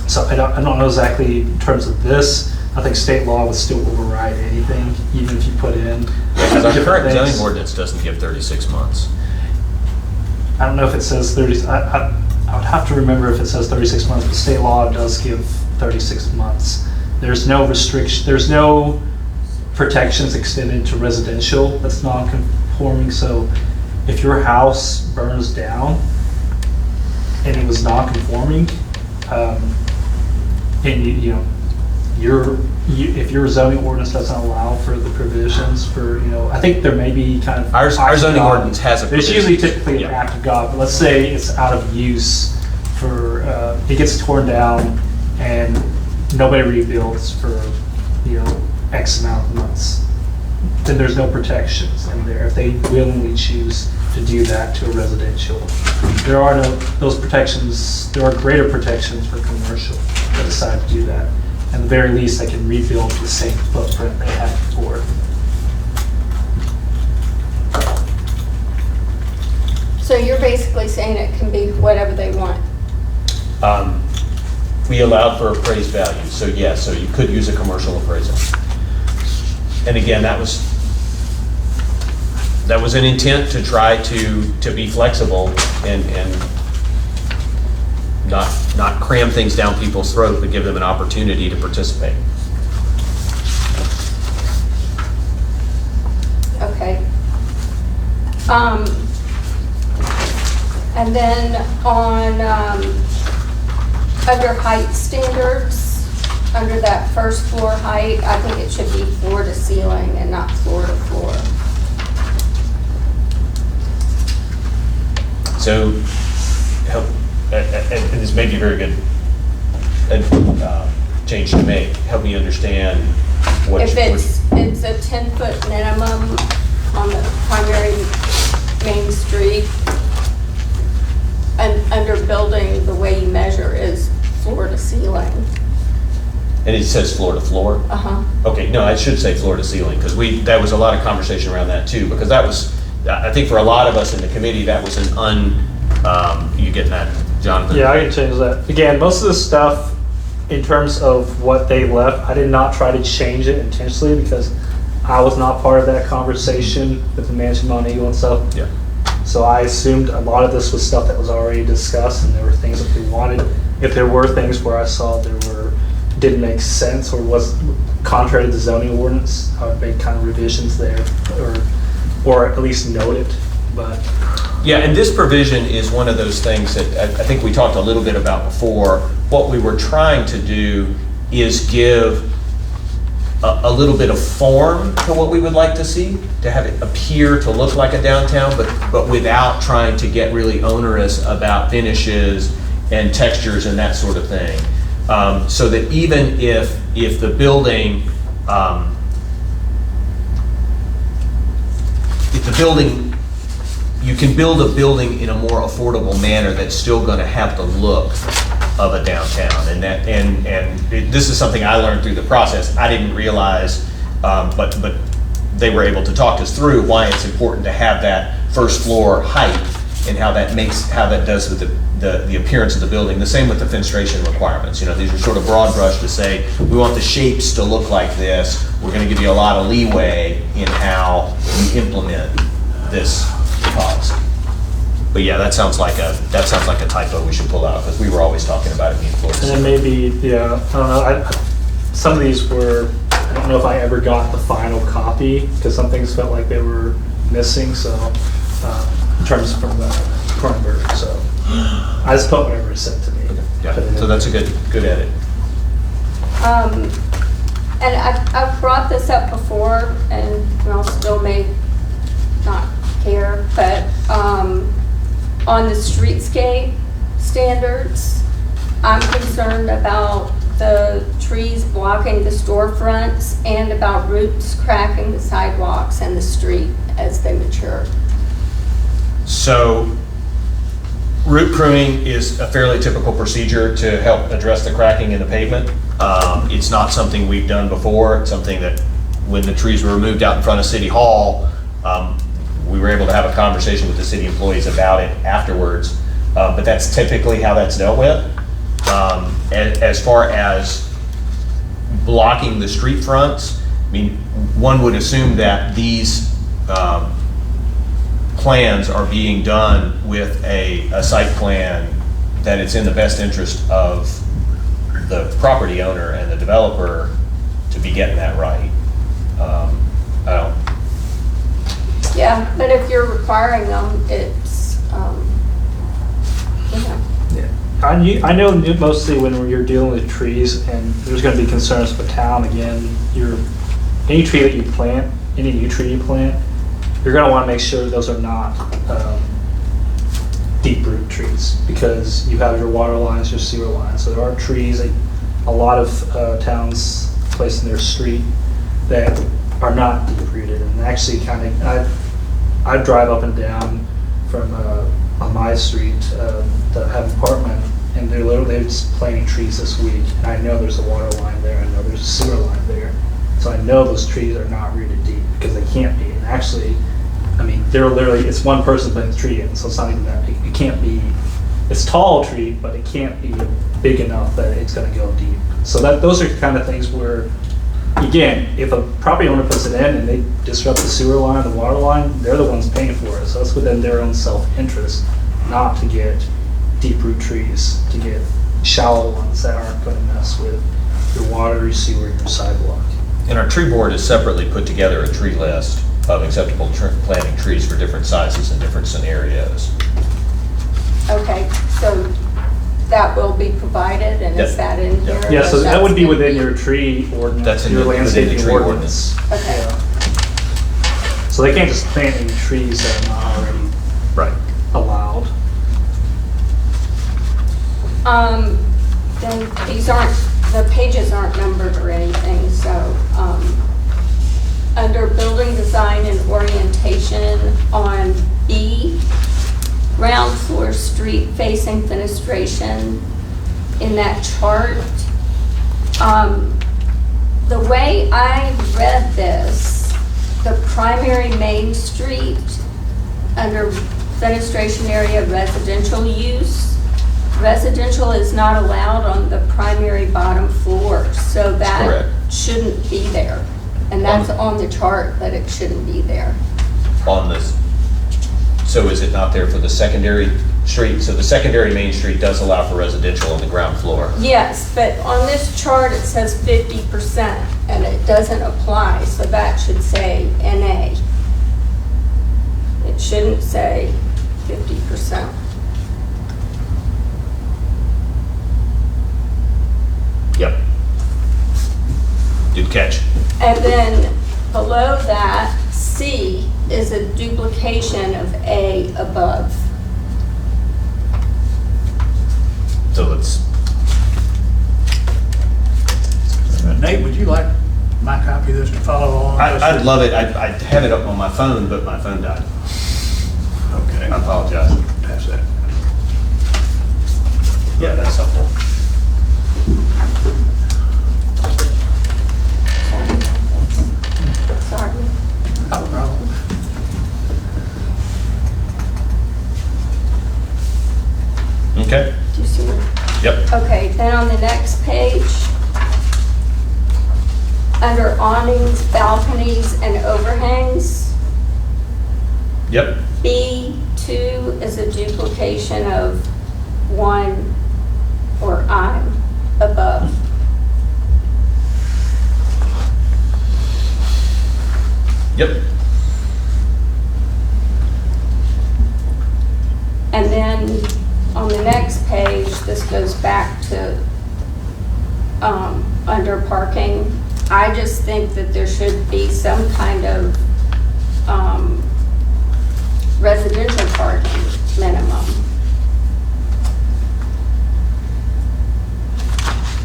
D: So I don't know exactly in terms of this. I think state law would still override anything, even if you put in.
E: Because our current
D: things.
E: zoning ordinance doesn't give 36 months.
D: I don't know if it says 30, I would have to remember if it says 36 months, but state law does give 36 months. There's no restriction, there's no protections extended to residential that's non-conforming. So if your house burns down and it was non-conforming, and if your zoning ordinance doesn't allow for the provisions for, I think there may be kind of.
E: Our zoning ordinance has a
D: There's
E: provision.
D: usually typically an act of God, but let's say it's out of use for, it gets torn down and nobody rebuilds for, X amount of months. Then there's no protections in there if they willingly choose to do that to a residential. There are no, those protections, there are greater protections for commercial that decide to do that. At the very least, they can rebuild the same footprint they had before.
C: So you're basically saying it can be whatever they want?
E: We allowed for appraised value, so yes, so you could use a commercial appraisal. And again, that was an intent to try to be flexible and not cram things down people's throat, but give them an opportunity to participate.
C: Okay. And then on, under height standards, under that first floor height, I think it should be floor to ceiling and not floor to floor.
E: So, and this may be a very good change to make. Help me understand what.
C: If it's a 10-foot minimum on the primary main street, and under building, the way you measure is floor to ceiling.
E: And it says floor to floor?
C: Uh-huh.
E: Okay, no, I should say floor to ceiling, because that was a lot of conversation around that too, because that was, I think for a lot of us in the committee, that was you getting that, Jonathan?
D: Yeah, I can change that. Again, most of the stuff in terms of what they left, I did not try to change it intentionally because I was not part of that conversation with the Mansion Mount Eagle and stuff.
E: Yeah.
D: So I assumed a lot of this was stuff that was already discussed and there were things that they wanted. If there were things where I saw didn't make sense or was contrary to the zoning ordinance, I would make kind of revisions there or at least note it, but.
E: Yeah, and this provision is one of those things that I think we talked a little bit about before. What we were trying to do is give a little bit of form to what we would like to see, to have it appear to look like a downtown, but without trying to get really onerous about finishes and textures and that sort of thing. So that even if the building, you can build a building in a more affordable manner that's still going to have the look of a downtown, this is something I learned through the process. I didn't realize, but they were able to talk us through why it's important to have that first floor height and how that does with the appearance of the building. The same with the fenestration requirements. You know, these are sort of broad brush to say we want the shapes to look like this. We're going to give you a lot of leeway in how you implement this policy. But yeah, that sounds like a typo we should pull out, because we were always talking about it being floor to
D: And then
E: ceiling.
D: maybe, yeah, I don't know, some of these were, I don't know if I ever got the final copy, because some things felt like they were missing, so, in terms from the current version, so. I just put whatever it said to me.
E: Yeah, so that's a good edit.
C: And I've brought this up before, and y'all still may not care, but on the streetscape standards, I'm concerned about the trees blocking the storefronts and about roots cracking the sidewalks and the street as they mature.
E: So root pruning is a fairly typical procedure to help address the cracking in the pavement. It's not something we've done before. It's something that when the trees were removed out in front of City Hall, we were able to have a conversation with the city employees about it afterwards. But that's typically how that's dealt with. As far as blocking the street fronts, I mean, one would assume that these plans are being done with a site plan that it's in the best interest of the property owner and the developer to be getting that right.
C: Yeah, but if you're requiring them, it's,
D: I know mostly when you're dealing with trees and there's going to be concerns for town, again, any tree that you plant, any new tree you plant, you're going to want to make sure those are not deep root trees, because you have your water lines, your sewer lines. So there are trees that a lot of towns place in their street that are not deep rooted, and actually kind of, I drive up and down from on my street that have an apartment, and they're just planting trees this week. And I know there's a water line there. I know there's a sewer line there. So I know those trees are not rooted deep because they can't be. And actually, I mean, they're literally, it's one person putting the tree in, so it's not even that, it can't be, it's tall tree, but it can't be big enough that it's gonna go deep. So those are kind of things where, again, if a property owner puts it in and they disrupt the sewer line, the water line, they're the ones paying for it. So that's within their own self-interest, not to get deep root trees, to get shallow ones that aren't gonna mess with your water, your sewer, your sidewalk.
E: And our tree board has separately put together a tree list of acceptable planting trees for different sizes and different scenarios.
C: Okay, so that will be provided, and is
E: Yep.
C: that in here?
D: Yeah, so that
C: That's
D: would be
C: gonna
D: within your tree ordinance,
E: That's in
D: your
E: within the
D: landscaping
E: tree
D: ordinance.
C: Okay.
D: Yeah. So they can't just plant any trees that are not already
E: Right.
D: allowed.
C: Then these aren't, the pages aren't numbered or anything, so, under building design and orientation on B, ground floor street facing fenestration in that chart, the way I read this, the primary main street under fenestration area residential use, residential is not allowed on the primary bottom floor, so that
E: Correct.
C: shouldn't be there. And that's on the chart, but it shouldn't be there.
E: On this, so is it not there for the secondary street? So the secondary main street does allow for residential on the ground floor.
C: Yes, but on this chart, it says 50%, and it doesn't apply, so that should say NA. It shouldn't say 50%.
E: Yep. Good catch.
C: And then below that, C is a duplication of A above.
E: So let's,
G: Nate, would you like my copy of this to follow along?
E: I'd love it. I have it up on my phone, but my phone died.
G: Okay.
E: I apologize.
G: Pass that.
E: Yeah, that's helpful.
C: Sorry.
G: No problem.
E: Okay.
C: Do you see what?
E: Yep.
C: Okay, then on the next page, under awnings, balconies, and overhangs,
E: Yep.
C: B2 is a duplication of 1 or I'm above.
E: Yep.
C: And then on the next page, this goes back to under parking. I just think that there should be some kind of residential parking minimum.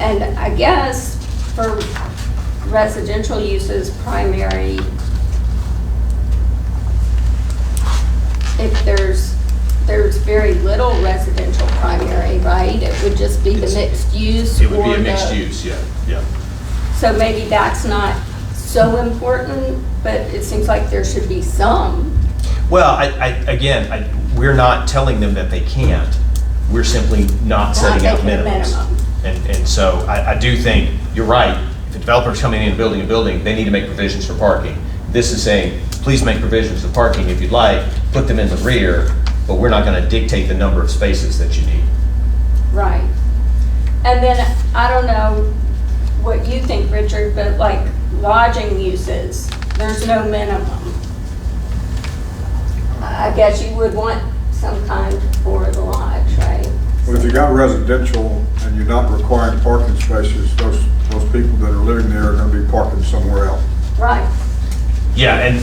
C: And I guess for residential uses, primary, if there's very little residential primary, right? It would just be the mixed use.
E: It would be
C: or
E: a mixed
C: the-
E: use, yeah.
C: So maybe that's not so important, but it seems like there should be some.
E: Well, we're not telling them that they can't. We're simply not setting out
C: making a
E: minimums.
C: minimum.
E: And so I do think, you're right, if a developer's coming in and building a building, they need to make provisions for parking. This is saying, please make provisions for parking if you'd like, put them in the rear, but we're not gonna dictate the number of spaces that you need.
C: Right. And then, I don't know what you think, Richard, but like lodging uses, there's no minimum. I guess you would want some kind for the lodge, right?
A: Well, if you got residential and you're not requiring parking spaces, those people that are living there are gonna be parking somewhere else.
C: Right.
E: Yeah,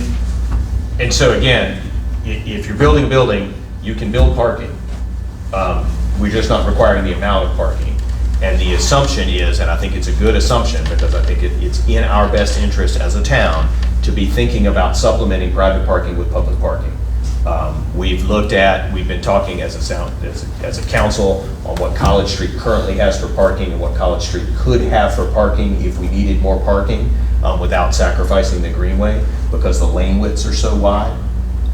E: and so again, if you're building a building, you can build parking. We're just not requiring the amount of parking. And the assumption is, and I think it's a good assumption, because I think it's in our best interest as a town to be thinking about supplementing private parking with public parking. We've been talking as a council on what College Street currently has for parking and what College Street could have for parking if we needed more parking without sacrificing the greenway, because the lane widths are so wide.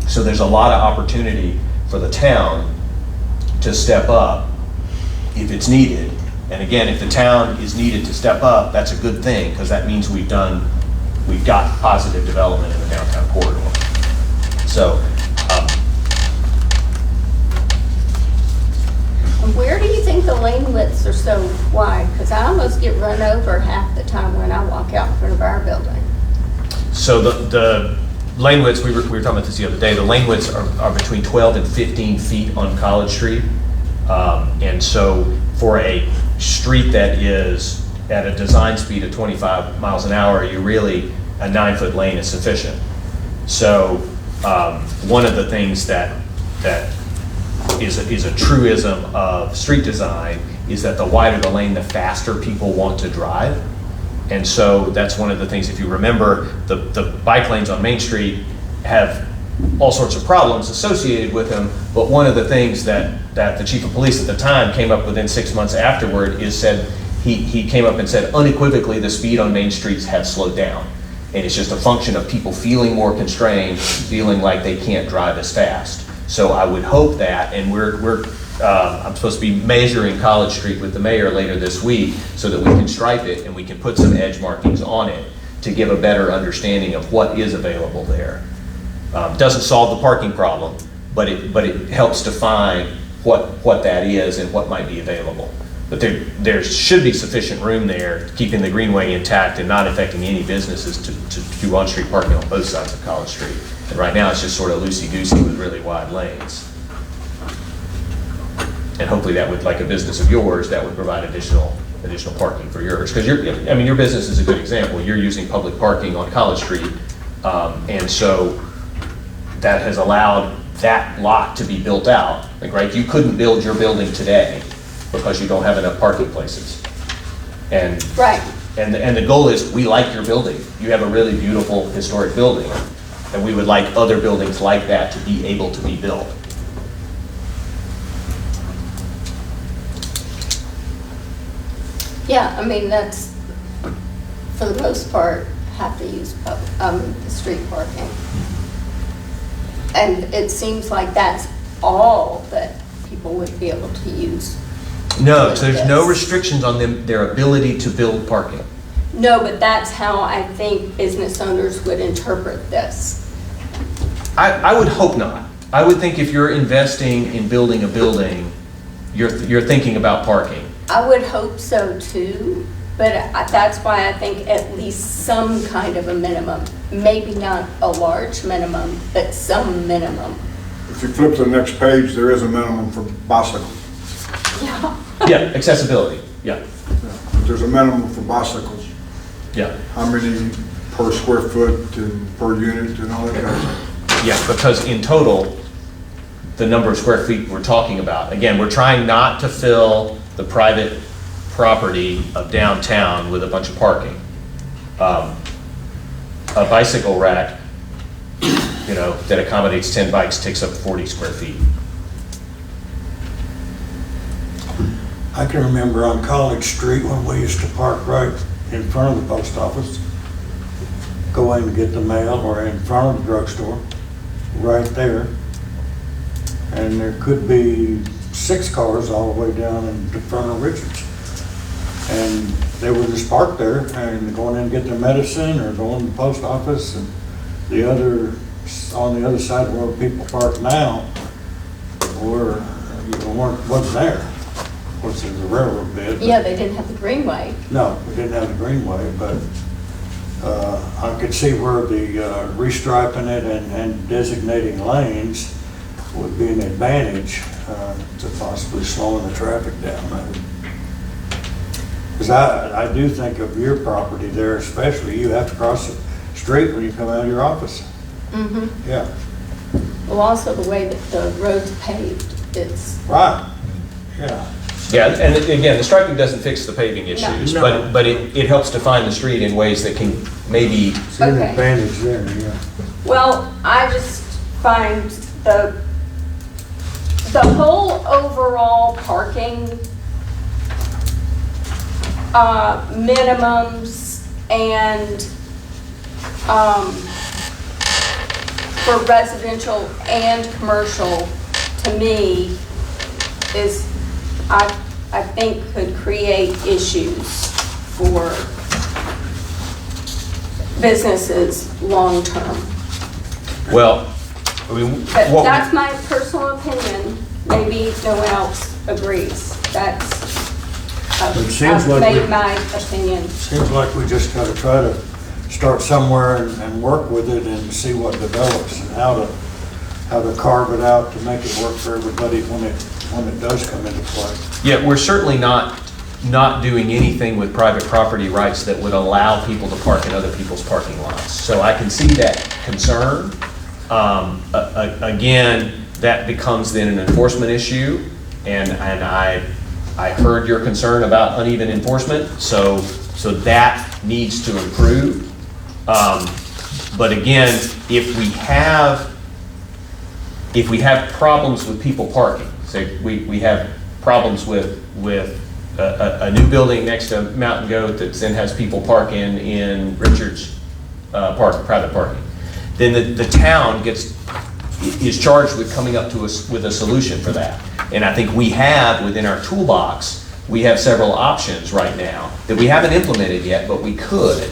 E: So there's a lot of opportunity for the town to step up if it's needed. And again, if the town is needed to step up, that's a good thing, because that means we've got positive development in the downtown corridor. So,
C: And where do you think the lane widths are so wide? Because I almost get run over half the time when I walk out in front of our building.
E: so the lane widths, we were talking about this the other day, the lane widths are between 12 and 15 feet on College Street. And so for a street that is at a design speed of 25 miles an hour, a 9-foot lane is sufficient. So one of the things that is a truism of street design is that the wider the lane, the faster people want to drive. And so that's one of the things, if you remember, the bike lanes on Main Street have all sorts of problems associated with them, but one of the things that the chief of police at the time came up within 6 months afterward is he came up and said unequivocally the speed on Main Streets have slowed down. And it's just a function of people feeling more constrained, feeling like they can't drive as fast. So I would hope that, and I'm supposed to be measuring College Street with the mayor later this week so that we can stripe it and we can put some edge markings on it to give a better understanding of what is available there. Doesn't solve the parking problem, but it helps define what that is and what might be available. But there should be sufficient room there, keeping the greenway intact and not affecting any businesses to do on-street parking on both sides of College Street. And right now, it's just sort of loosey-goosey with really wide lanes. And hopefully that would, like a business of yours, that would provide additional parking for yours. Because your business is a good example. You're using public parking on College Street. And so that has allowed that lot to be built out. Like, right, you couldn't build your building today because you don't have enough parking places. And
C: Right.
E: And the goal is, we like your building. You have a really beautiful historic building, and we would like other buildings like that to be able to be built.
C: Yeah, I mean, that's, for the most part, have to use the street parking. And it seems like that's all that people would be able to use.
E: No, so there's no restrictions on their ability to build parking.
C: No, but that's how I think business owners would interpret this.
E: I would hope not. I would think if you're investing in building a building, you're thinking about parking.
C: I would hope so too, but that's why I think at least some kind of a minimum, maybe not a large minimum, but some minimum.
A: If you flip to the next page, there is a minimum for bicycles.
C: Yeah.
E: Yeah, accessibility, yeah.
A: But there's a minimum for bicycles.
E: Yeah.
A: How many per square foot and per unit and all that kind of stuff.
E: Yeah, because in total, the number of square feet we're talking about, again, we're trying not to fill the private property of downtown with a bunch of parking. A bicycle rack, that accommodates 10 bikes takes up 40 square feet.
K: I can remember on College Street when we used to park right in front of the post office, go in to get the mail, or in front of the drugstore, right there. And there could be 6 cars all the way down in the front of Richards. And they would just park there and going in to get their medicine or going to the post office. And on the other side of where people park now, wasn't there. Of course, there's a railroad bed.
C: Yeah, they didn't have the greenway.
K: No, we didn't have the greenway, but I could see where the restriping it and designating lanes would be an advantage to possibly slowing the traffic down. Because I do think of your property there especially, you have to cross the street when you come out of your office.
C: Mm-hmm.
K: Yeah.
C: Well, also the way that the road's paved, it's,
K: Right, yeah.
E: Yeah, and again, the striping doesn't fix the paving issues,
K: No.
E: but it helps define the street in ways that can maybe.
K: It's an
C: Okay.
K: advantage there, yeah.
C: well, I just find the whole overall parking minimums and for residential and commercial, to me, is, I think could create issues for businesses long-term.
E: Well, I mean,
C: But
E: what-
C: that's my personal opinion. Maybe no one else agrees.
K: It seems
C: I've
K: like
C: made
K: we-
C: my opinion.
K: Seems like we just gotta try to start somewhere and work with it and see what develops and how to carve it out to make it work for everybody when it does come into play.
E: yeah, we're certainly not doing anything with private property rights that would allow people to park in other people's parking lots. So I can see that concern. Again, that becomes then an enforcement issue, and I heard your concern about uneven enforcement, so that needs to improve. But again, if we have problems with people parking, say we have problems with a new building next to Mountain Goat that then has people parking in Richards Park, private parking, then the town is charged with coming up to us with a solution for that. And I think we have, within our toolbox, we have several options right now that we haven't implemented yet, but we could.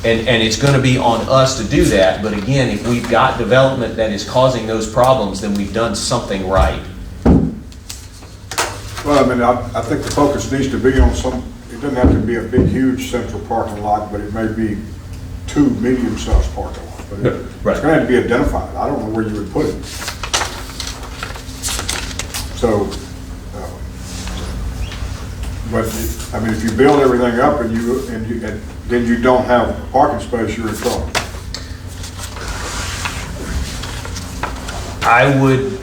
E: And it's going to be on us to do that. But again, if we've got development that is causing those problems, then we've done something right.
A: Well, I mean, I think the focus needs to be on it doesn't have to be a big, huge central parking lot, but it may be 2 medium-sized parking lots. But
E: Right.
A: it's going to have to be identified. I don't know where you would put it. So, but, I mean, if you build everything up and then you don't have parking space, you're in trouble.
E: I would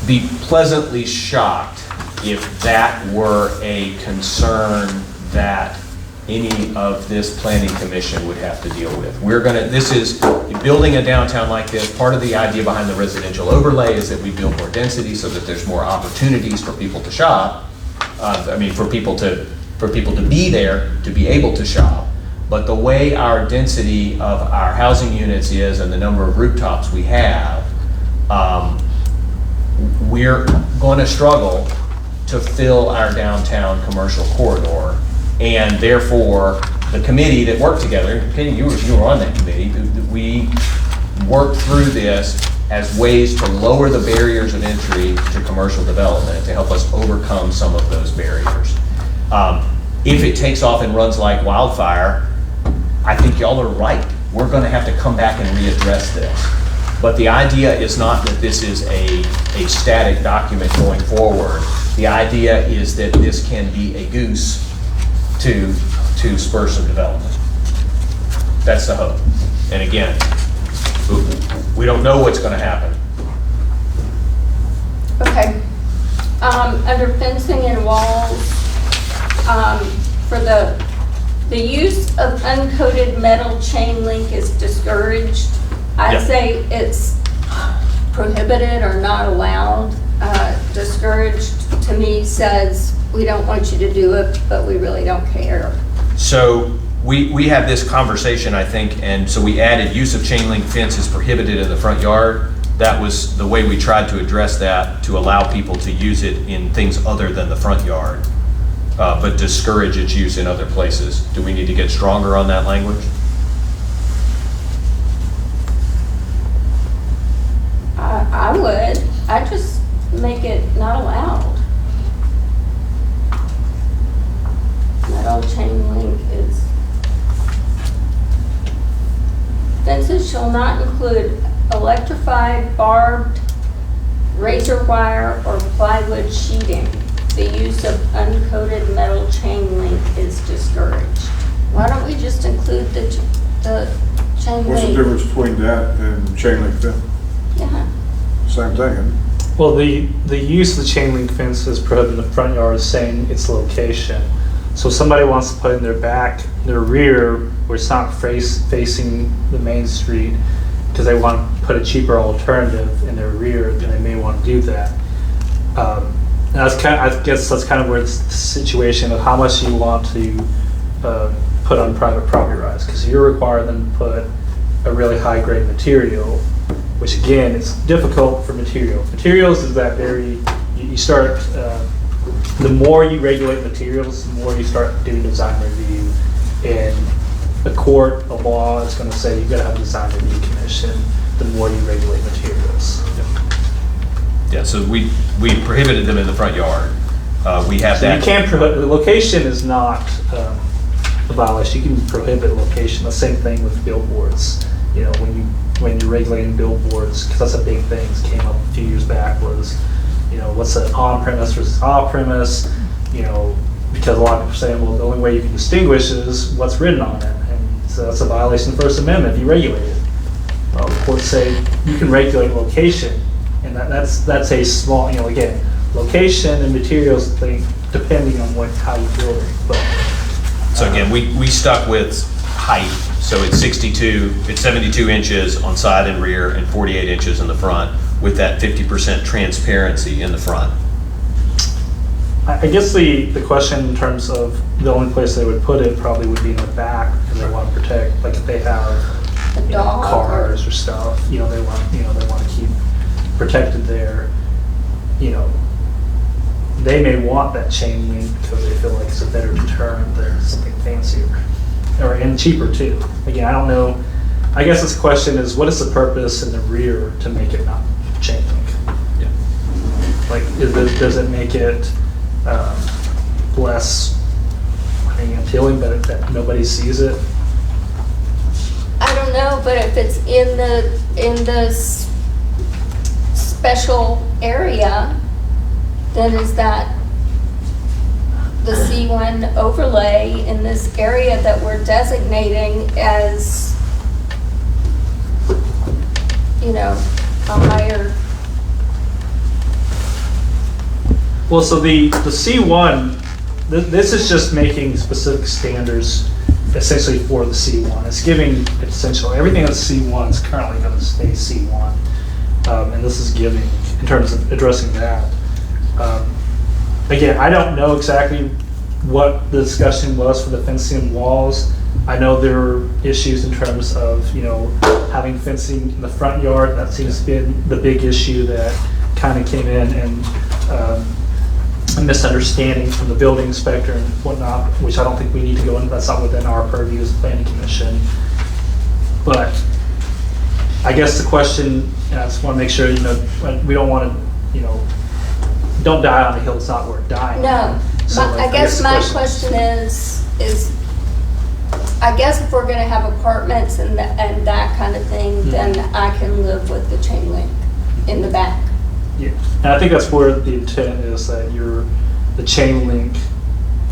E: be pleasantly shocked if that were a concern that any of this planning commission would have to deal with. This is, building a downtown like this, part of the idea behind the residential overlay is that we build more density so that there's more opportunities for people to shop. For people to be there, to be able to shop. But the way our density of our housing units is and the number of rooftops we have, we're going to struggle to fill our downtown commercial corridor. And therefore, the committee that worked together, Kenny, you were on that committee, we worked through this as ways to lower the barriers of entry to commercial development to help us overcome some of those barriers. If it takes off and runs like wildfire, I think y'all are right. We're going to have to come back and readdress this. But the idea is not that this is a static document going forward. The idea is that this can be a goose to spur some development. That's the hope. And again, we don't know what's going to happen.
C: Okay. Under fencing and walls, for the use of uncoated metal chain link is discouraged. I'd
E: Yeah.
C: say it's prohibited or not allowed. Discouraged, to me, says we don't want you to do it, but we really don't care.
E: So we had this conversation, I think, and so we added use of chain link fence is prohibited in the front yard. That was the way we tried to address that, to allow people to use it in things other than the front yard, but discourage its use in other places. Do we need to get stronger on that language?
C: I would. I'd just make it not allowed. Metal chain link is. Fences shall not include electrified, barbed, razor wire, or plywood sheeting. The use of uncoated metal chain link is discouraged. Why don't we just include the chain link?
A: What's the difference between that and chain link fence?
C: Yeah.
A: Same thing, isn't it?
D: Well, the use of the chain link fence is prohibited in the front yard, saying its location. So if somebody wants to put it in their back, their rear, where it's not facing the main street, because they want to put a cheaper alternative in their rear, then they may want to do that. And I guess that's kind of where it's the situation of how much you want to put on private property rights, because you're required them to put a really high grade material, which again, is difficult for materials. Materials is that you start, the more you regulate materials, the more you start doing design review. And a court of law is going to say you've got to have a design review commission the more you regulate materials.
E: Yeah, so we prohibited them in the front yard. We have
D: So
E: that.
D: you can't prohibit, the location is not a violation. You can prohibit location. The same thing with billboards. You know, when you're regulating billboards, because that's a big thing that came up a few years back was, you know, what's an on-premise versus off-premise, you know, because a lot of people are saying, well, the only way you can distinguish is what's written on it. And so that's a violation of the First Amendment if you regulate it. Well, the courts say you can regulate location, and that's a small, you know, again, location and materials thing, depending on how you build it. But
E: So again, we stuck with height, so it's 72 inches on side and rear and 48 inches in the front with that 50% transparency in the front.
D: I guess the question in terms of the only place they would put it probably would be in the back, because they want to protect, like if they have, you know, cars or stuff, you know, they want to keep protected there. You know, they may want that chain link because they feel like it's a better deterrent than something fancier, and cheaper too. Again, I don't know. I guess this question is, what is the purpose in the rear to make it not chain link?
E: Yeah.
D: Like, does it make it less appealing, but that nobody sees it?
C: I don't know, but if it's in the special area, then is that the C1 overlay in this area that we're designating as, you know, a higher?
D: Well, so the C1, this is just making specific standards essentially for the C1. It's giving essentially everything that's C1 is currently going to stay C1. And this is giving, in terms of addressing that. Again, I don't know exactly what the discussion was for the fencing walls. I know there were issues in terms of, you know, having fencing in the front yard. That seems to be the big issue that kind of came in, and a misunderstanding from the building inspector and whatnot, which I don't think we need to go into. That's not within our purview as a planning commission. But I guess the question, and I just want to make sure, you know, we don't want to, you know, don't die on the hill. It's not worth dying.
C: No,
D: So,
C: I guess
D: the
C: my question is, I guess if we're going to have apartments and that kind of thing, then I can live with the chain link in the back.
D: Yeah, and I think that's where the intent is, that the chain link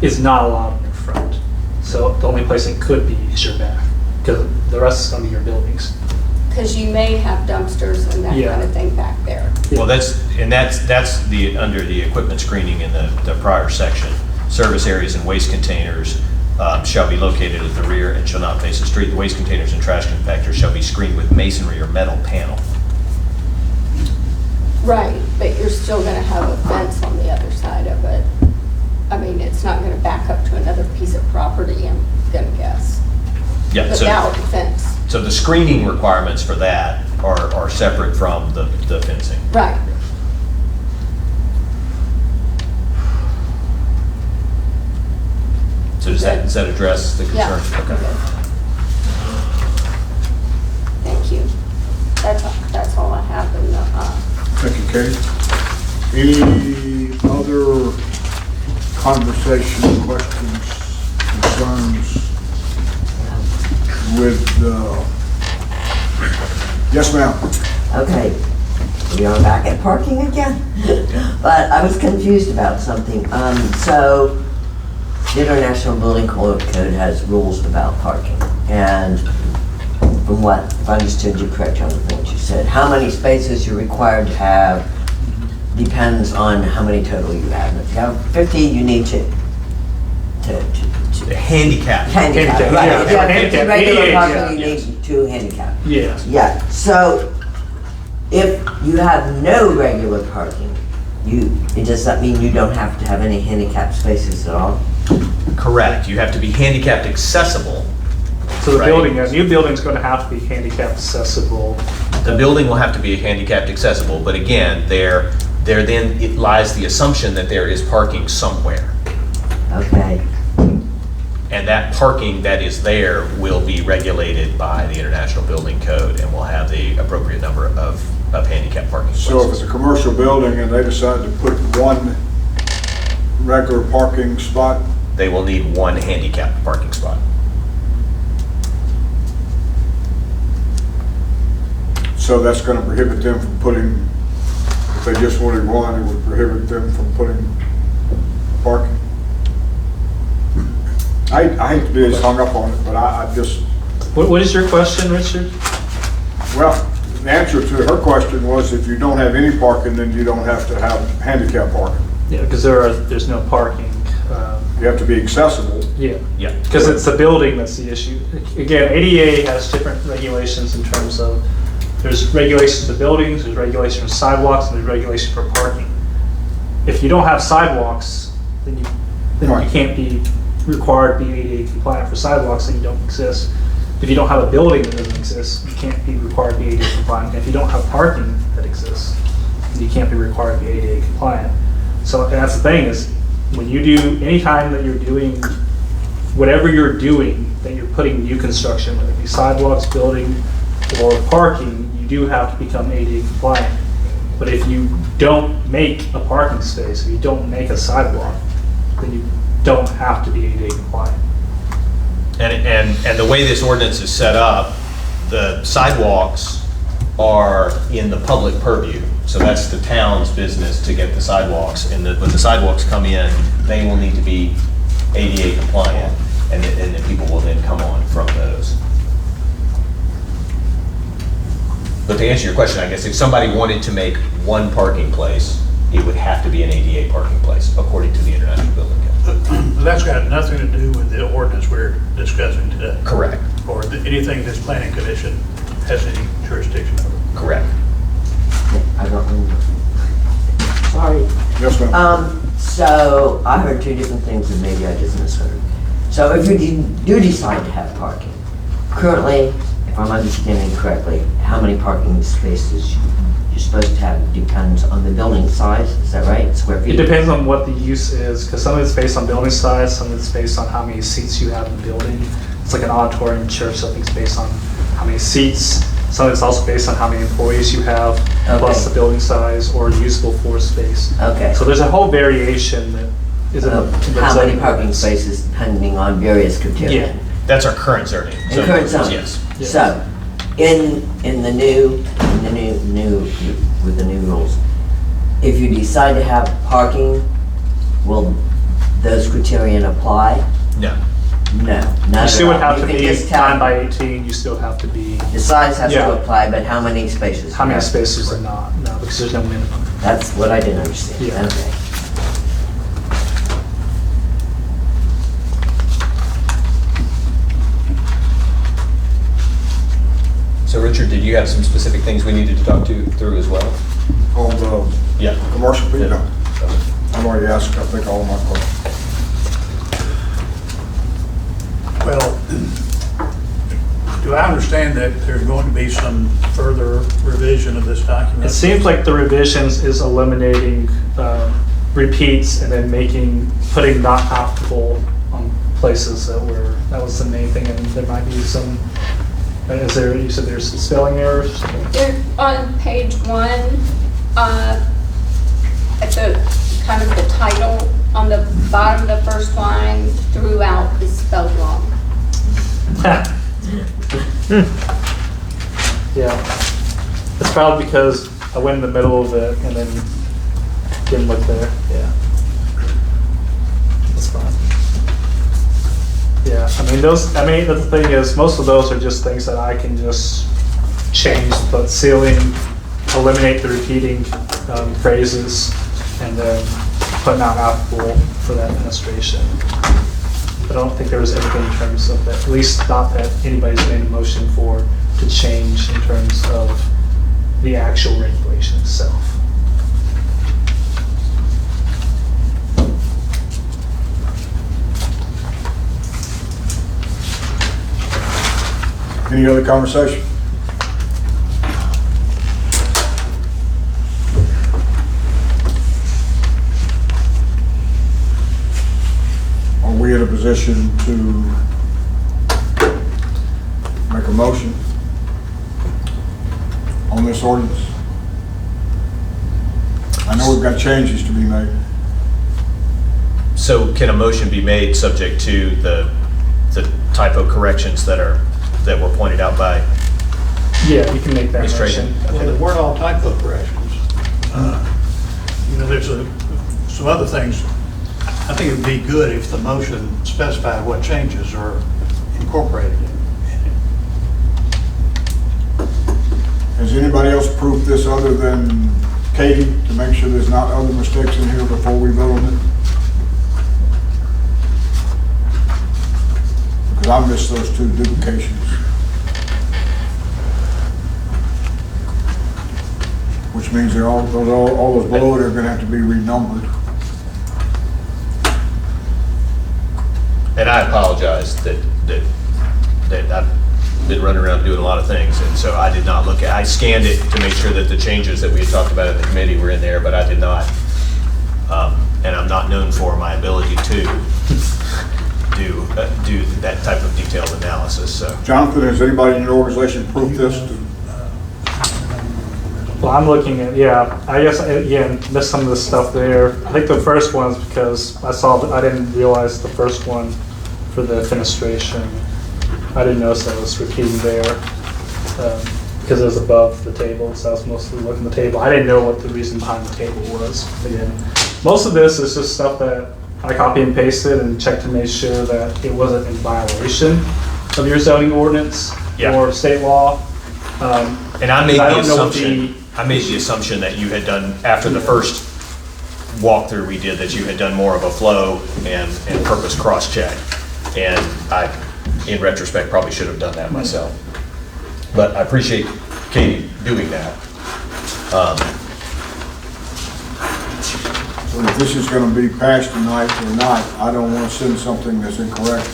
D: is not allowed in your front. So the only place it could be is your back, because the rest is going to be your buildings.
C: Because you may have dumpsters and that
D: Yeah.
C: kind of thing back there.
E: Well, that's under the equipment screening in the prior section. Service areas and waste containers shall be located at the rear and shall not face the street. The waste containers and trash compactors shall be screened with masonry or metal panel.
C: Right, but you're still going to have a fence on the other side of it. I mean, it's not going to back up to another piece of property, I'm going to guess,
E: Yeah.
C: without the fence.
E: So the screening requirements for that are separate from the fencing.
C: Right.
E: So does that address the
C: Yeah.
E: concerns? Okay.
C: Thank you. That's all I have in the,
A: Thank you, Katie. Any other conversation, questions, concerns with, yes, ma'am.
L: Okay, we are back at parking again. But I was confused about something. So the International Building Code has rules about parking. And from what, if I understood you correctly on what you said, how many spaces you're required to have depends on how many total you have. And if you have 50, you need to
E: The handicap.
L: Handicap,
D: Handicap,
L: right.
D: yeah,
L: If you have 50
D: handicap,
L: regular
D: 88,
L: parking,
D: yeah,
L: you
D: yes.
L: need 2 handicap.
D: Yeah.
L: Yeah, so if you have no regular parking, does that mean you don't have to have any handicap spaces at all?
E: Correct. You have to be handicapped accessible.
D: So the
E: Right.
D: building, a new building's going to have to be handicap accessible.
E: The building will have to be handicapped accessible, but again, there then it lies the assumption that there is parking somewhere.
L: Okay,
E: And that parking that is there will be regulated by the International Building Code and will have the appropriate number of handicap parking
A: So if it's
E: places.
A: a commercial building and they decide to put one regular parking spot,
E: They will need one handicapped parking spot.
A: so that's going to prohibit them from putting, if they just wanted one, it would prohibit them from putting parking. I hate to be as hung up on it, but I just,
D: What is your question, Richard?
A: well, the answer to her question was if you don't have any parking, then you don't have to have handicap parking.
D: Yeah, because there's no parking.
A: You have to be accessible.
D: Yeah.
E: Yeah.
D: Because it's the building that's the issue. Again, ADA has different regulations in terms of, there's regulations for buildings, there's regulations for sidewalks, and there's regulations for parking. If you don't have sidewalks, then you
A: Right.
D: can't be required to be ADA compliant for sidewalks, and you don't exist. If you don't have a building that doesn't exist, you can't be required to be ADA compliant. If you don't have parking that exists, you can't be required to be ADA compliant. So that's the thing is, when you do, anytime that you're doing, whatever you're doing, that you're putting new construction, whether it be sidewalks, building, or parking, you do have to become ADA compliant. But if you don't make a parking space, if you don't make a sidewalk, then you don't have to be ADA compliant.
E: And the way this ordinance is set up, the sidewalks are in the public purview. So that's the town's business to get the sidewalks. And when the sidewalks come in, they will need to be ADA compliant, and the people will then come on from those. But to answer your question, I guess if somebody wanted to make one parking place, it would have to be an ADA parking place, according to the International Building Code.
G: That's got nothing to do with the ordinance we're discussing today,
E: Correct.
G: or anything this planning commission has any jurisdiction over.
E: Correct.
L: I don't remember. Sorry.
A: Yes, ma'am.
L: So I heard 2 different things and maybe I just misheard. So if you do decide to have parking, currently, if I'm understanding correctly, how many parking spaces you're supposed to have depends on the building size, is that right? Square feet?
D: It depends on what the use is, because some of it's based on building size, some of it's based on how many seats you have in the building. It's like an auditorium church, something's based on how many seats. Some of it's also based on how many employees you have, plus
L: Okay.
D: the building size or usable floor space.
L: Okay.
D: So there's a whole variation that is in the. in the
L: How many
D: zoning
L: parking
D: ordinance.
L: spaces depending on various criteria?
D: Yeah.
E: That's our current zoning.
L: In current zoning?
E: Yes.
D: Yes.
L: So, in the new, with the new rules, if you decide to have parking, will those criteria apply?
E: No.
L: No,
D: You
L: none
D: still would
L: at all.
D: have
L: You
D: to
L: think
D: be
L: this
D: 9
L: town-
D: by 18, you still have to be,
L: The size has
D: Yeah.
L: to apply, but how many spaces?
D: how many spaces are not? No, because there's no minimum.
L: That's what I didn't understand,
D: Yeah.
L: okay.
E: So Richard, did you have some specific things we needed to talk through as well?
A: On the
E: Yeah.
A: commercial people, no. I've already asked, I think, all of my questions.
G: Well, do I understand that there's going to be some further revision of this document?
D: It seems like the revisions is eliminating repeats and then putting not applicable on places that was the main thing, and there might be some, you said there's some spelling errors or something?
C: There, on page 1, at the, kind of the title, on the bottom of the first line, throughout is spelled wrong.
D: Yeah. It's probably because I went in the middle of it and then didn't look there. Yeah. That's fine. Yeah, the thing is, most of those are just things that I can just change, but ceiling, eliminate the repeating phrases, and then put not applicable for that administration. But I don't think there was anything in terms of that, at least not that anybody's made a motion for to change in terms of the actual regulation itself.
A: Any other conversation? Are we in a position to make a motion on this ordinance? I know we've got changes to be made.
E: So can a motion be made subject to the typo corrections that were pointed out by
D: Yeah, you can make that
E: Ms.
D: motion.
E: Trahan?
G: Well, there weren't all typo corrections. You know, there's some other things. I think it would be good if the motion specified what changes are incorporated in it.
A: Has anybody else approved this other than Katie, to make sure there's not other mistakes in here before we vote on it? Because I missed those two duplications. Which means all those below it are gonna have to be renumbered.
E: And I apologize that I've been running around doing a lot of things, and so I did not look at, I scanned it to make sure that the changes that we had talked about in the committee were in there, but I did not. And I'm not known for my ability to do that type of detailed analysis, so.
A: Jonathan, has anybody in your organization approved this?
D: Well, I'm looking at, yeah, I guess, again, missed some of the stuff there. I think the first one's because I didn't realize the first one for the fenestration. I didn't notice that it was repeating there because it was above the table, so I was mostly looking at the table. I didn't know what the reason behind the table was. Again, most of this is just stuff that I copy and pasted and checked to make sure that it wasn't in violation of your zoning ordinance or state law.
E: And I made the assumption that you had done, after the first walkthrough we did, that you had done more of a flow and purpose cross-check. And I, in retrospect, probably should have done that myself. But I appreciate Katie doing that.
A: So if this is gonna be passed tonight or not, I don't wanna send something that's incorrect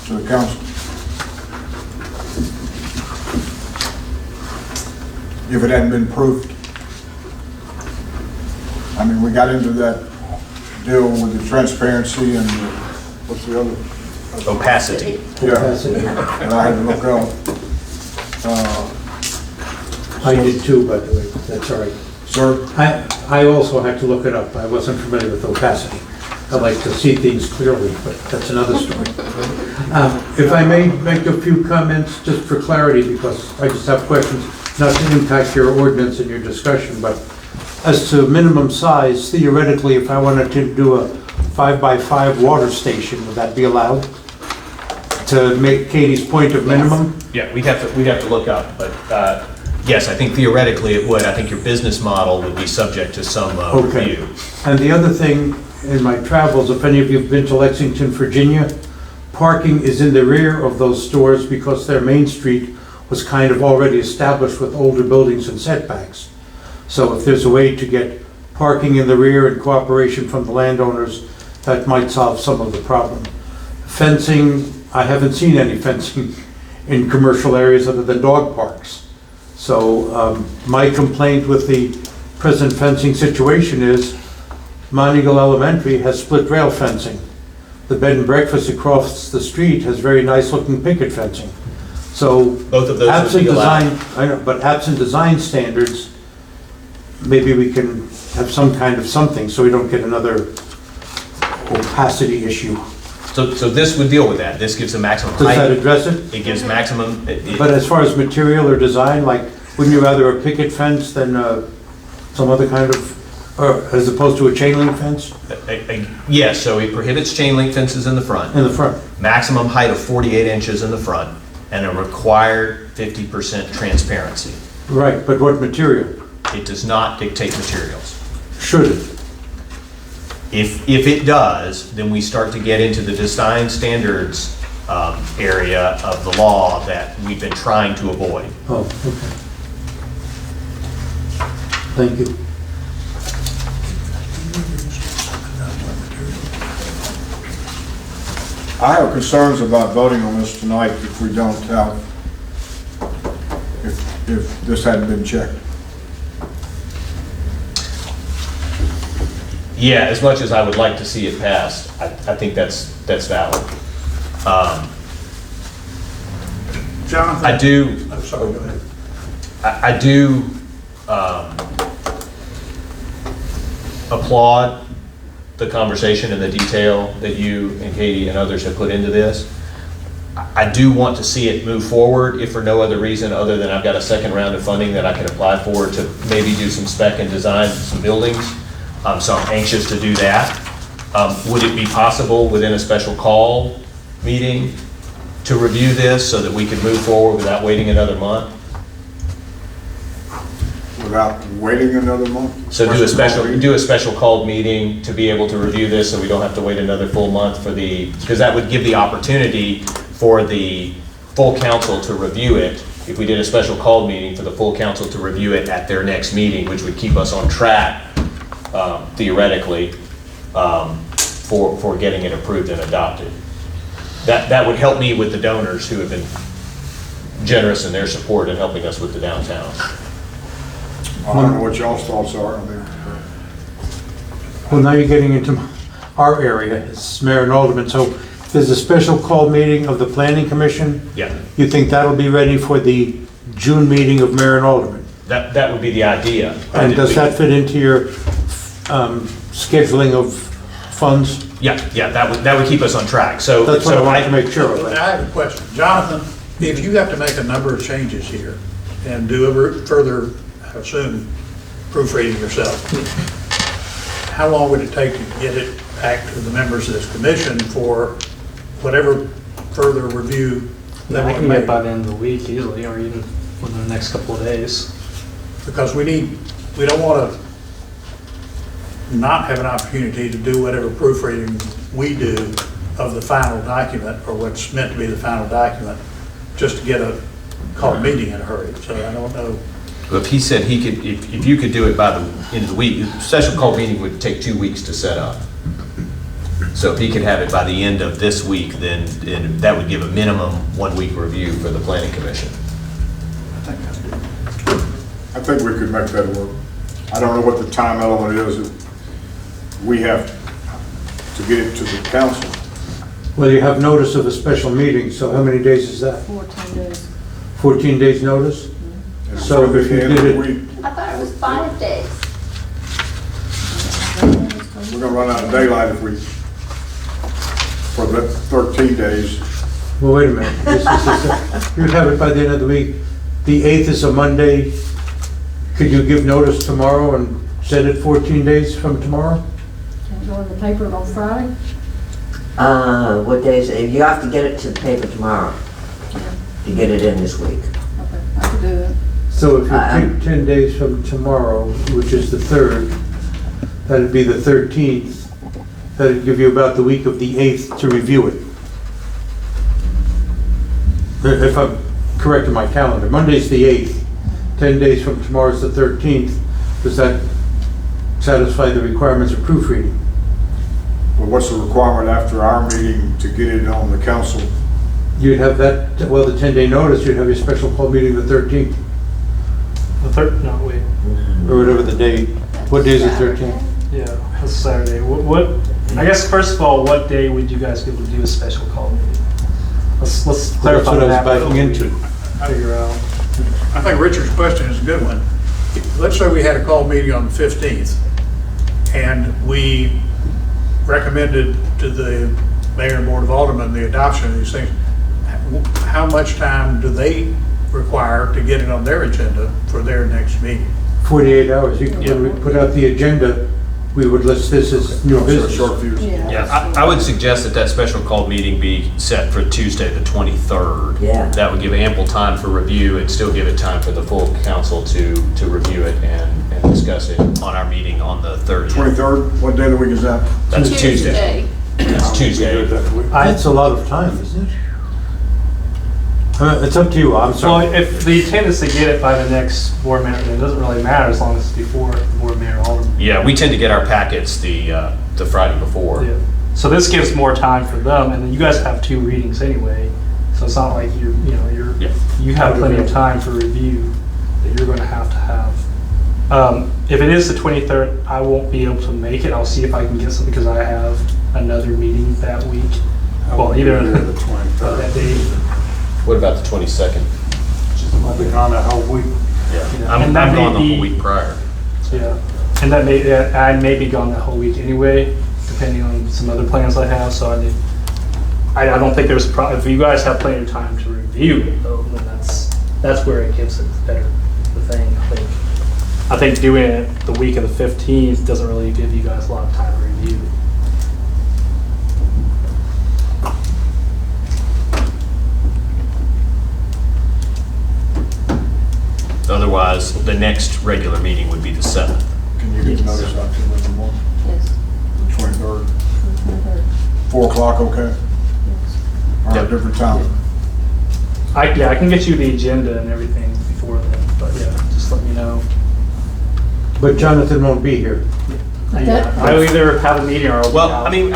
A: to the council. If it hadn't been proved. I mean, we got into that deal with the transparency and the, what's the other?
E: Opacity.
A: Yeah, and I had to look up.
B: I did too, by the way, that's all right.
A: Sir?
B: I also had to look it up. I wasn't familiar with opacity. I like to see things clearly, but that's another story. If I may make a few comments just for clarity, because I just have questions, not to impact your ordinance and your discussion, but as to minimum size, theoretically, if I wanted to do a 5x5 water station, would that be allowed? To make Katie's point of minimum?
E: Yeah, we'd have to look up, but yes, I think theoretically it would. I think your business model would be subject to some review.
B: And the other thing, in my travels, if any of you have been to Lexington, Virginia, parking is in the rear of those stores because their main street was kind of already established with older buildings and setbacks. So if there's a way to get parking in the rear and cooperation from the landowners, that might solve some of the problem. Fencing, I haven't seen any fencing in commercial areas other than dog parks. So my complaint with the present fencing situation is Montego Elementary has split rail fencing. The bed and breakfast across the street has very nice looking picket fencing. So
E: both of those
B: absent
E: would be allowed.
B: design, I know, but absent design standards, maybe we can have some kind of something so we don't get another opacity issue.
E: So this would deal with that. This gives a maximum
B: Does
E: height.
B: that address it?
E: It gives maximum.
B: But as far as material or design, like, wouldn't you rather a picket fence than some other kind of, or as opposed to a chain link fence
E: Yes, so it prohibits chain link fences in the front.
B: in the front?
E: Maximum height of 48 inches in the front, and a required 50% transparency.
B: Right, but what material?
E: It does not dictate materials.
B: Should it?
E: If it does, then we start to get into the design standards area of the law that we've been trying to avoid.
B: Oh, okay. Thank you.
A: I have concerns about voting on this tonight if we don't have, if this hadn't been checked.
E: Yeah, as much as I would like to see it passed, I think that's valid.
G: Jonathan?
E: I do.
G: I'm sorry, go ahead.
E: I do applaud the conversation and the detail that you and Katie and others have put into this. I do want to see it move forward, if for no other reason other than I've got a second round of funding that I can apply for to maybe do some spec and design some buildings. So I'm anxious to do that. Would it be possible within a special call meeting to review this so that we could move forward without waiting another month?
A: Without waiting another month?
E: So do a special called meeting to be able to review this so we don't have to wait another full month for because that would give the opportunity for the full council to review it. If we did a special called meeting for the full council to review it at their next meeting, which would keep us on track theoretically for getting it approved and adopted. That would help me with the donors who have been generous in their support in helping us with the downtown.
A: I don't know what y'all's thoughts are on there.
B: Well, now you're getting into our area, it's mayor and alderman, so if there's a special call meeting of the planning commission,
E: Yeah,
B: you think that'll be ready for the June meeting of mayor and alderman?
E: that would be the idea.
B: And does that fit into your scheduling of funds?
E: Yeah, that would keep us on track. So
B: That's what I wanted to make sure of.
G: I have a question. Jonathan, if you have to make a number of changes here and do a further, I assume, proofreading yourself, how long would it take to get it back to the members of this commission for whatever further review they
D: I
G: want
D: can
G: to
D: get
G: make?
D: by the end of the week easily, or even within the next couple of days.
G: Because we don't want to not have an opportunity to do whatever proofreading we do of the final document, or what's meant to be the final document, just to get a call meeting in a hurry. So I don't know.
E: If he said he could, if you could do it by the end of the week, the special call meeting would take 2 weeks to set up. So if he could have it by the end of this week, then that would give a minimum 1 week review for the planning commission.
A: I think we could make that work. I don't know what the time element is that we have to get it to the council.
B: Well, you have notice of a special meeting, so how many days is that?
M: 14 days.
B: 14 days notice?
A: And
B: So
A: for
B: if you
A: the end
B: did
A: of
B: it-
A: the week,
C: I thought it was 5 days.
A: we're gonna run out of daylight if we, for the 13 days.
B: Well, wait a minute. You'd have it by the end of the week. The 8th is a Monday. Could you give notice tomorrow and send it 14 days from tomorrow?
M: Can it go in the paper on Friday?
L: What days, you have to get it to the paper tomorrow to get it in this week.
M: Okay, I could do that.
B: So if you take 10 days from tomorrow, which is the 3rd, that'd be the 13th. That'd give you about the week of the 8th to review it. If I'm correct in my calendar, Monday's the 8th. 10 days from tomorrow is the 13th. Does that satisfy the requirements of proofreading?
A: But what's the requirement after our meeting to get it on the council?
B: You'd have that, well, the 10-day notice, you'd have your special call meeting the 13th,
D: The third, no, wait,
B: or whatever the date. What day is the 13th?
D: yeah, that's Saturday. What, I guess first of all, what day would you guys be able to do a special call meeting? Let's
B: That's
D: clarify
B: what I was
D: that.
B: backing into.
D: Figure out.
G: I think Richard's question is a good one. Let's say we had a call meeting on the 15th, and we recommended to the mayor and board of aldermen the adoption of these things. How much time do they require to get it on their agenda for their next meeting?
B: 48 hours. When we put out the agenda, we would list this as new business.
A: Short fuse.
E: Yeah, I would suggest that special call meeting be set for Tuesday, the 23rd.
L: Yeah.
E: That would give ample time for review and still give it time for the full council to review it and discuss it on our meeting on the 30th.
A: 23rd, what day of the week is that?
E: That's Tuesday. It's Tuesday.
B: That's a lot of time, isn't it? It's up to you, I'm
D: Well,
B: sorry.
D: if the intent is to get it by the next board meeting, it doesn't really matter as long as it's before the board meeting or alderman.
E: Yeah, we tend to get our packets the Friday before.
D: Yeah. So this gives more time for them, and then you guys have 2 readings anyway. So it's not like
E: Yeah.
D: you have plenty of time for review that you're going to have. If it is the 23rd, I won't be able to make it. I'll see if I can get some because I have another meeting that week. Well, either
K: the 23rd.
D: that day.
E: What about the 22nd?
K: I'll be gone that whole week.
E: Yeah,
D: And
E: I'm
D: that may
E: gone the
D: be-
E: whole week prior.
D: Yeah, and I may be gone that whole week anyway, depending on some other plans I have. So I don't think there's a problem. If you guys have plenty of time to review it, though, then that's where it gives it better. The thing I think doing it the week of the 15th doesn't really give you guys a lot of time to review.
E: Otherwise, the next regular meeting would be the 7th.
A: Can you get the notice out to them in the morning?
M: Yes.
A: The 23rd,
M: 23rd.
A: 4 o'clock, okay?
M: Yes.
A: All right,
E: Yep.
A: different time.
D: I can get you the agenda and everything before then, but yeah, just let me know.
B: But Jonathan won't be here.
D: Yeah, I'll either have a meeting or I'll be
E: Well,
D: out.
E: I mean,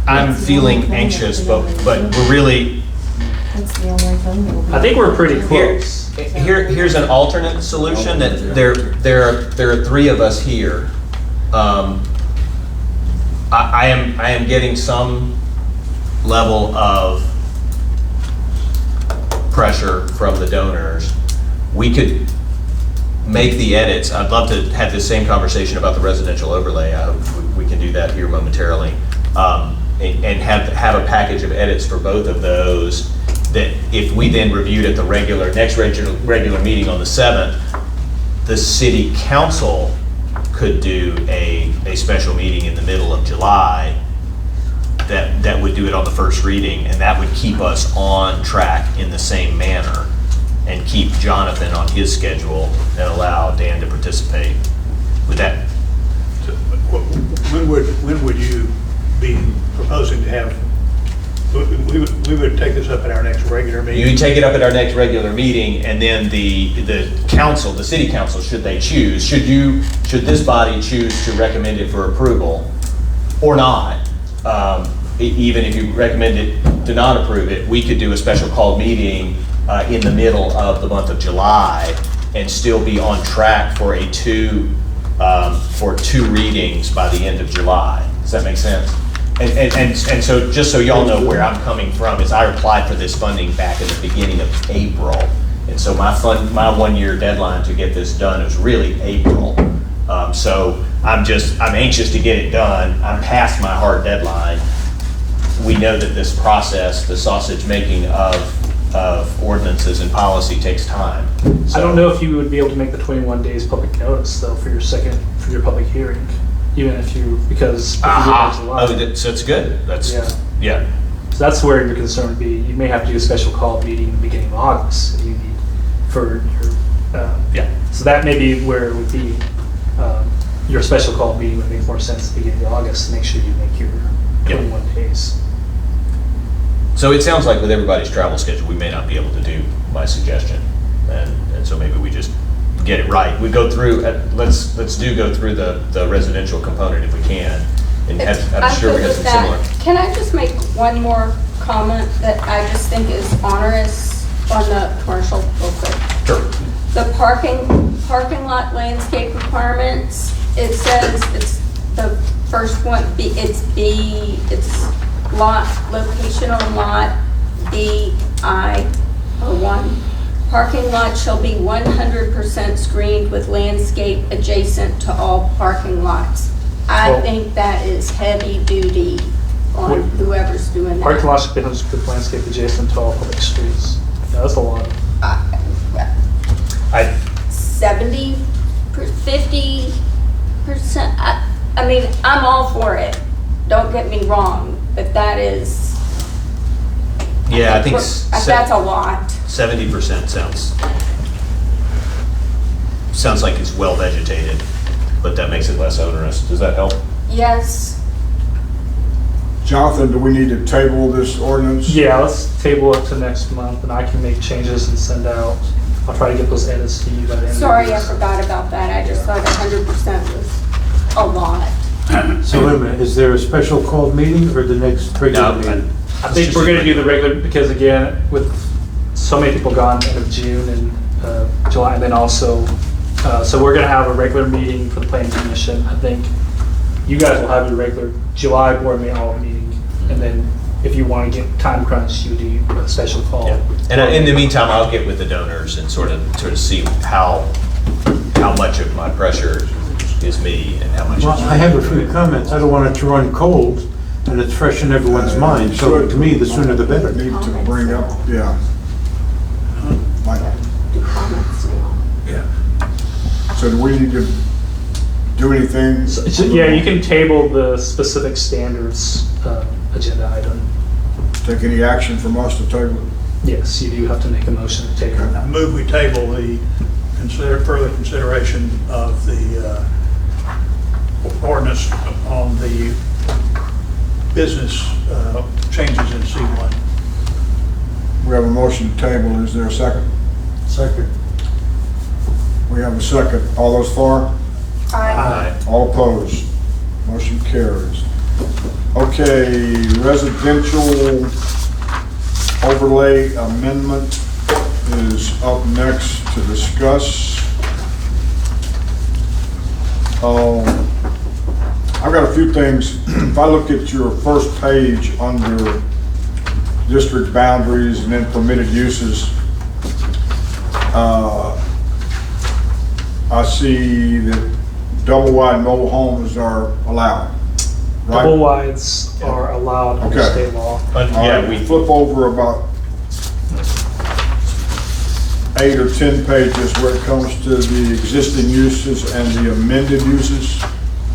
E: I'm feeling anxious, but we're really,
M: That's the only thing that'll be.
D: I think we're pretty close.
E: here's an alternate solution that there are 3 of us here. I am getting some level of pressure from the donors. We could make the edits. I'd love to have this same conversation about the residential overlay. I hope we can do that here momentarily. And have a package of edits for both of those that if we then reviewed at the next regular meeting on the 7th, the city council could do a special meeting in the middle of July that would do it on the first reading, and that would keep us on track in the same manner and keep Jonathan on his schedule and allow Dan to participate. Would that,
G: When would you be proposing to have, we would take this up at our next regular meeting?
E: you would take it up at our next regular meeting, and then the council, the city council, should they choose, should this body choose to recommend it for approval or not, even if you recommend it to not approve it, we could do a special call meeting in the middle of the month of July and still be on track for two readings by the end of July. Does that make sense? And so, just so y'all know where I'm coming from, is I applied for this funding back at the beginning of April. And so my 1-year deadline to get this done is really April. So I'm anxious to get it done. I'm past my hard deadline. We know that this process, the sausage making of ordinances and policy takes time.
D: I don't know if you would be able to make the 21 days public notice though for your public hearing, even if you, because. if you did it in July.
E: So it's good. Yeah.
D: So that's where your concern would be. You may have to do a special call meeting in the beginning of August if you need for your,
E: Yeah.
D: So that may be where it would be, your special call meeting would make more sense at the beginning of August to make sure you make your 21 days.
E: So it sounds like with everybody's travel schedule, we may not be able to do my suggestion. And so maybe we just get it right. We go through, let's go through the residential component if we can. And I'm sure we have some similar.
C: Can I just make one more comment that I just think is onerous on the commercial real quick?
E: Sure.
C: The parking lot landscape requirements, it says it's the first one, it's lot, location on lot BI01. Parking lot shall be 100% screened with landscape adjacent to all parking lots. I think that is heavy duty on whoever's doing that.
D: Parking lots should be with landscape adjacent to all public streets. Yeah, that's a lot.
C: 70, 50%. I mean, I'm all for it, don't get me wrong, but that is,
E: Yeah, I think
C: that's a lot.
E: 70% sounds like it's well vegetated, but that makes it less onerous. Does that help?
C: Yes,
A: Jonathan, do we need to table this ordinance?
D: Yeah, let's table it to next month, and I can make changes and send out. I'll try to get those edits to you by the end of the
C: sorry, I
D: week.
C: forgot about that, I just thought 100% was a lot.
B: So wait a minute, is there a special called meeting or the next regular meeting?
D: I think we're gonna do the regular, because again, with so many people gone end of June and July, and then also, so we're gonna have a regular meeting for the planning commission. I think you guys will have your regular July board meeting, all meeting, and then if you wanna get time crunch, you do a special call.
E: Yeah. And in the meantime, I'll get with the donors and sort of see how much of my pressure is me and how much
B: Well,
E: is.
B: I have a few comments. I don't want it to run cold and it's fresh in everyone's mind. So to me, the sooner the better.
A: Need to bring up, yeah. Mike.
G: Yeah.
A: So do we need to do anything?
D: So, yeah, you can table the specific standards agenda item.
A: Take any action from us to table it?
D: Yes, you do have to make a motion to table
G: I
D: that.
G: move we table the further consideration of the ordinance on the business changes in C1.
A: We have a motion to table. Is there a second?
K: Second.
A: We have a second. All those for?
C: I
A: All opposed? Motion carries. Okay, residential overlay amendment is up next to discuss. I've got a few things. If I look at your first page under district boundaries and then permitted uses, I see that double wide mobile homes are allowed, right?
D: Double wides are allowed under
A: Okay.
D: state law.
A: All
E: Yeah,
A: right,
E: we
A: flip over about 8 or 10 pages where it comes to the existing uses and the amended uses.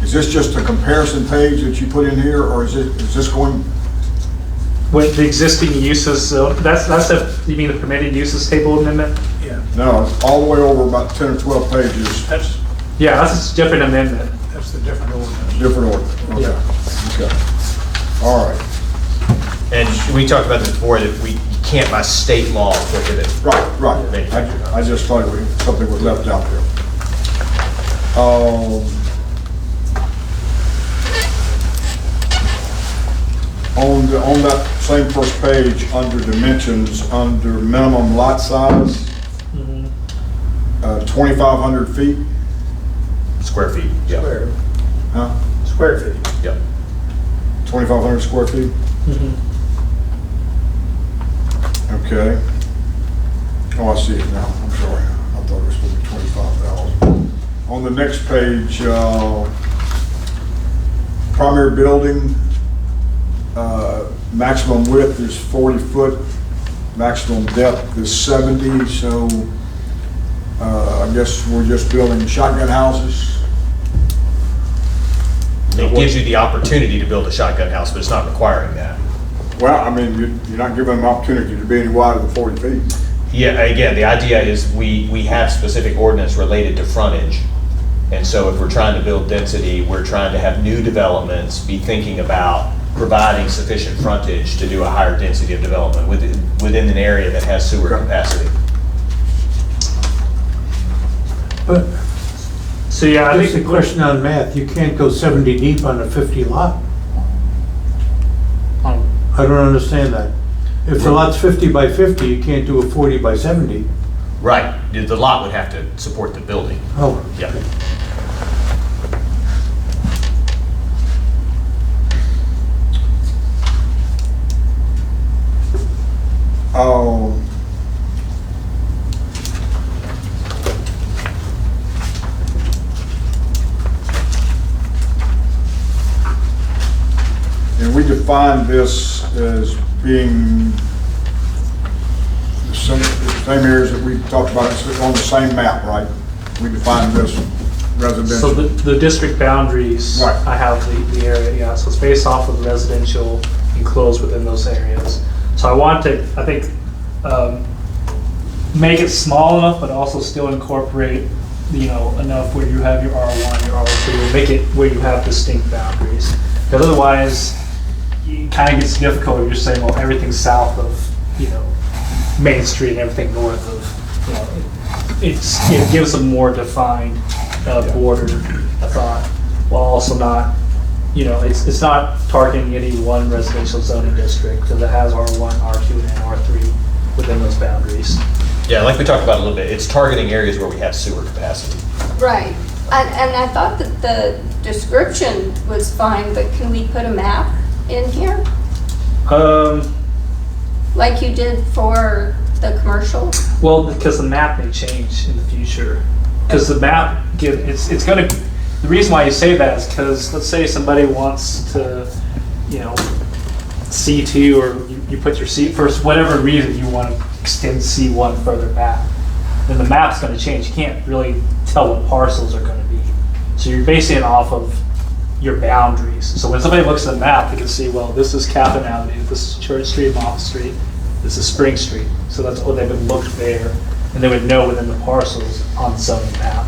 A: Is this just a comparison page that you put in here, or is this going?
D: With the existing uses, that's you mean the permitted uses table amendment?
G: Yeah,
A: No, it's all the way over about 10 or 12 pages,
D: Yeah, that's a different amendment.
G: that's the different ordinance.
A: different order. Okay. Okay. All right.
E: And we talked about this before, that we can't by state law prohibit.
A: Right. I just thought something was left out there. On that same first page, under dimensions, under minimum lot size, 2,500 feet,
E: Square feet, yeah.
A: huh?
G: Square feet.
E: Yep.
A: 2,500 square feet? Okay. Oh, I see it now, I'm sorry. I thought it was supposed to be 25,000. On the next page, primary building, maximum width is 40 foot, maximum depth is 70, so I guess we're just building shotgun houses.
E: It gives you the opportunity to build a shotgun house, but it's not requiring that.
A: Well, I mean, you're not giving them opportunity to be any wider than 40 feet.
E: Yeah, again, the idea is we have specific ordinance related to frontage. And so if we're trying to build density, we're trying to have new developments, be thinking about providing sufficient frontage to do a higher density of development within an area that has sewer capacity.
B: But
D: So yeah, I
B: just a
D: think
B: question on math. You can't go 70 deep on a 50 lot. I don't understand that. If the lot's 50 by 50, you can't do a 40 by 70.
E: Right, the lot would have to support the building.
B: Oh,
E: Yeah.
A: And we define this as being the same areas that we talked about, it's on the same map, right? We define this residential.
D: So the district boundaries,
A: Right.
D: I have the area, yeah, so it's based off of residential enclosed within those areas. So I want to, I think, make it small enough, but also still incorporate, enough where you have your R1, your R2, make it where you have distinct boundaries. Because otherwise, it kind of gets difficult if you're saying, well, everything south of, Main Street and everything north of, it gives a more defined border, I thought, while also not, it's not targeting any one residential zoning district because it has R1, R2, and R3 within those boundaries.
E: Yeah, like we talked about a little bit, it's targeting areas where we have sewer capacity.
C: Right. And I thought that the description was fine, but can we put a map in here? Like you did for the commercial?
D: Well, because the map may change in the future. Because the map, it's going to, the reason why you say that is because, let's say somebody wants to, C2, or you put your C, for whatever reason you want to extend C1 further back, then the map's going to change. You can't really tell what parcels are going to be. So you're basing it off of your boundaries. So when somebody looks at the map, they can see, well, this is Captain Avenue, this is Church Street, Moffett Street, this is Spring Street. So that's what they would look there, and they would know within the parcels on the zoning map.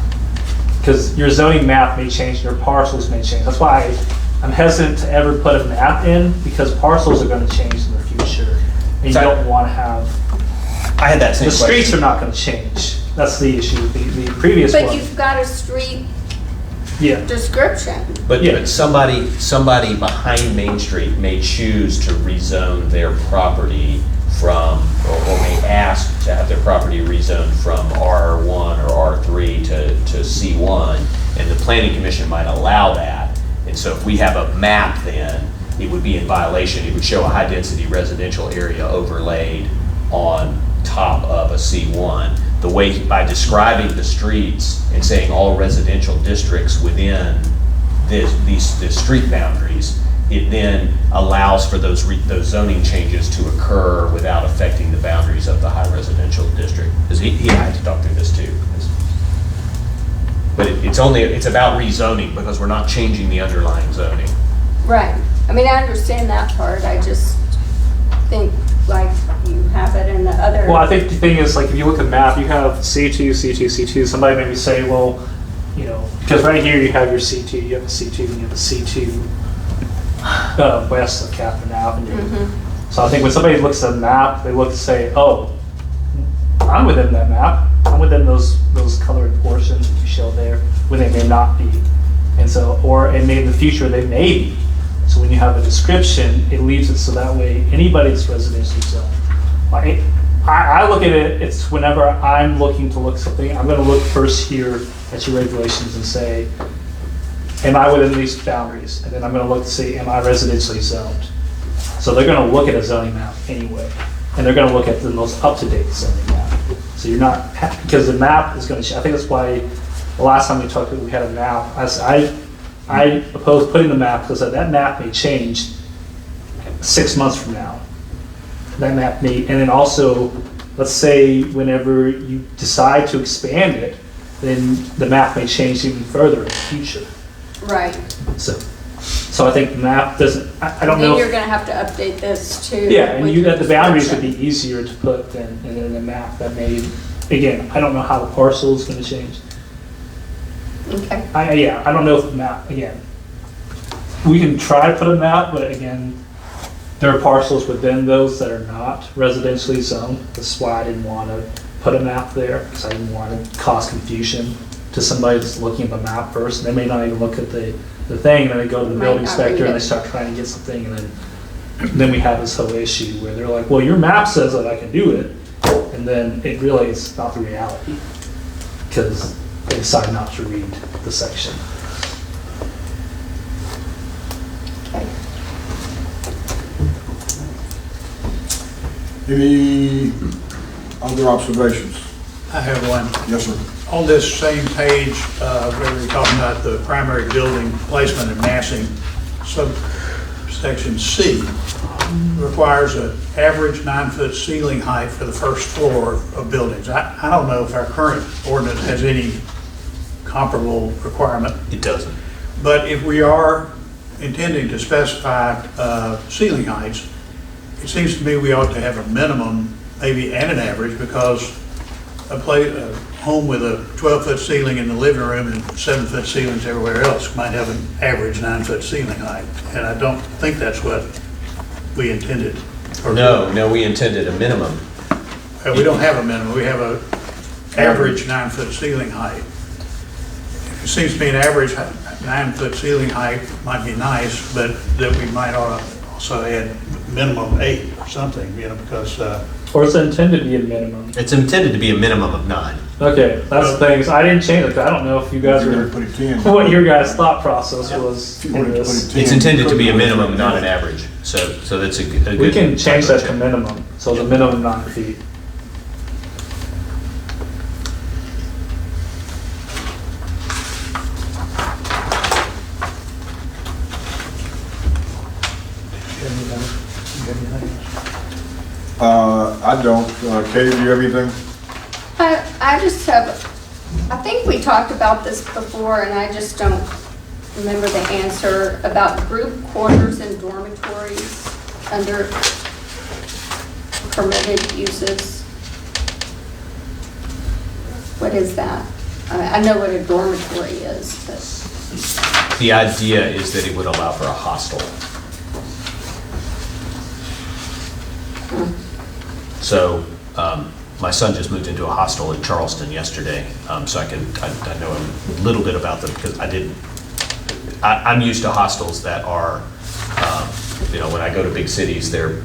D: Because your zoning map may change, your parcels may change. That's why I'm hesitant to ever put a map in, because parcels are going to change in the future. And you don't want to have,
E: I had that same
D: the
E: question.
D: streets are not going to change. That's the issue. The previous one.
C: But you've got a street
D: Yeah.
C: description.
E: But,
D: Yeah.
E: but somebody behind Main Street may choose to rezone their property from, or may ask to have their property rezoned from R1 or R3 to C1, and the planning commission might allow that. And so if we have a map, then it would be in violation. It would show a high-density residential area overlaid on top of a C1. The way, by describing the streets and saying all residential districts within these street boundaries, it then allows for those zoning changes to occur without affecting the boundaries of the high residential district. Because he had to talk through this too. But it's about rezoning, because we're not changing the underlying zoning.
C: Right. I mean, I understand that part. I just think like you have it in the other.
D: Well, I think the thing is, like, if you look at the map, you have C2, C2, C2. Somebody maybe say, well, because right here you have your C2, you have a C2, and you have a C2 west of Catherine Avenue.
C: Mm-hmm.
D: So I think when somebody looks at the map, they look to say, oh, I'm within that map. I'm within those colored portions that you show there, when they may not be. And so, and maybe in the future they may be. So when you have a description, it leaves it so that way anybody that's residentially zoned. I look at it, it's whenever I'm looking to look something, I'm going to look first here at your regulations and say, am I within these boundaries? And then I'm going to look to see, am I residentially zoned? So they're going to look at a zoning map anyway, and they're going to look at the most up-to-date zoning map. So you're not, because the map is going to, I think that's why the last time we talked, we had a map. I oppose putting the map because that map may change 6 months from now. That map may, and then also, let's say whenever you decide to expand it, then the map may change even further in the future.
C: Right.
D: So I think the map doesn't, I don't know.
C: Then you're going to have to update this too.
D: Yeah, and
C: with
D: you got the boundaries would
C: description.
D: be easier to put than in the map that may, again, I don't know how the parcel is going to change.
C: Okay.
D: I don't know if the map, again, we can try to put a map, but again, there are parcels within those that are not residentially zoned. That's why I didn't want to put a map there, because I didn't want to cause confusion to somebody that's looking at the map first. They may not even look at the thing, and then they go to the
C: Might
D: building
C: not
D: inspector
C: read
D: and they
C: it.
D: start trying to get something, and then we have this whole issue where they're like, well, your map says that I can do it, and then it really is not the reality, because they decide not to read the section.
C: Okay.
A: Any other observations?
G: I have one.
A: Yes, sir.
G: On this same page, where we're talking about the primary building placement and massing, subsection C requires an average 9-foot ceiling height for the first floor of buildings. I don't know if our current ordinance has any comparable requirement.
E: It doesn't.
G: But if we are intending to specify ceiling heights, it seems to me we ought to have a minimum, maybe and an average, because a home with a 12-foot ceiling in the living room and 7-foot ceilings everywhere else might have an average 9-foot ceiling height. And I don't think that's what we intended.
E: No, we intended a minimum.
G: We don't have a minimum, we have a average 9-foot ceiling height. It seems to me an average 9-foot ceiling height might be nice, but that we might ought to also add minimum 8 or something, because.
D: Or is it intended to be a minimum?
E: It's intended to be a minimum of 9.
D: Okay, that's the thing, is I didn't change it, 'cause I don't know if you guys
A: You're
D: were,
A: gonna put it 10.
D: what your guys' thought process was
A: If you
D: in
A: wanted to put
D: this.
A: it 10,
E: It's intended to be a
A: you could.
E: minimum, not an average. So that's a good.
D: We can change that to
E: check.
D: minimum, so the minimum 9 feet.
A: I don't. Katie, do you have anything?
C: I just have, I think we talked about this before, and I just don't remember the answer about group quarters and dormitories under permitted uses. What is that? I know what a dormitory is, but.
E: The idea is that it would allow for a hostel. So, my son just moved into a hostel in Charleston yesterday, so I know a little bit about them because I'm used to hostels that are, when I go to big cities, they're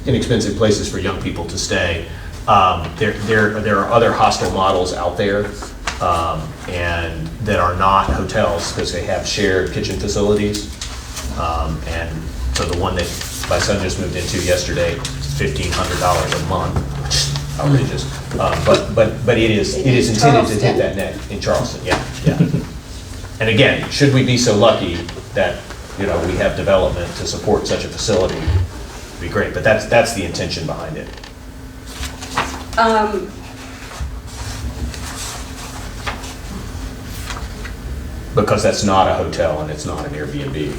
E: inexpensive places for young people to stay. There are other hostel models out there, and that are not hotels because they have shared kitchen facilities. And so the one that my son just moved into yesterday, $1,500 a month, which is outrageous. But it is intended to hit that net in Charleston, yeah. And again, should we be so lucky that, we have development to support such a facility, it'd be great, but that's the intention behind it. Because that's not a hotel and it's not an Airbnb.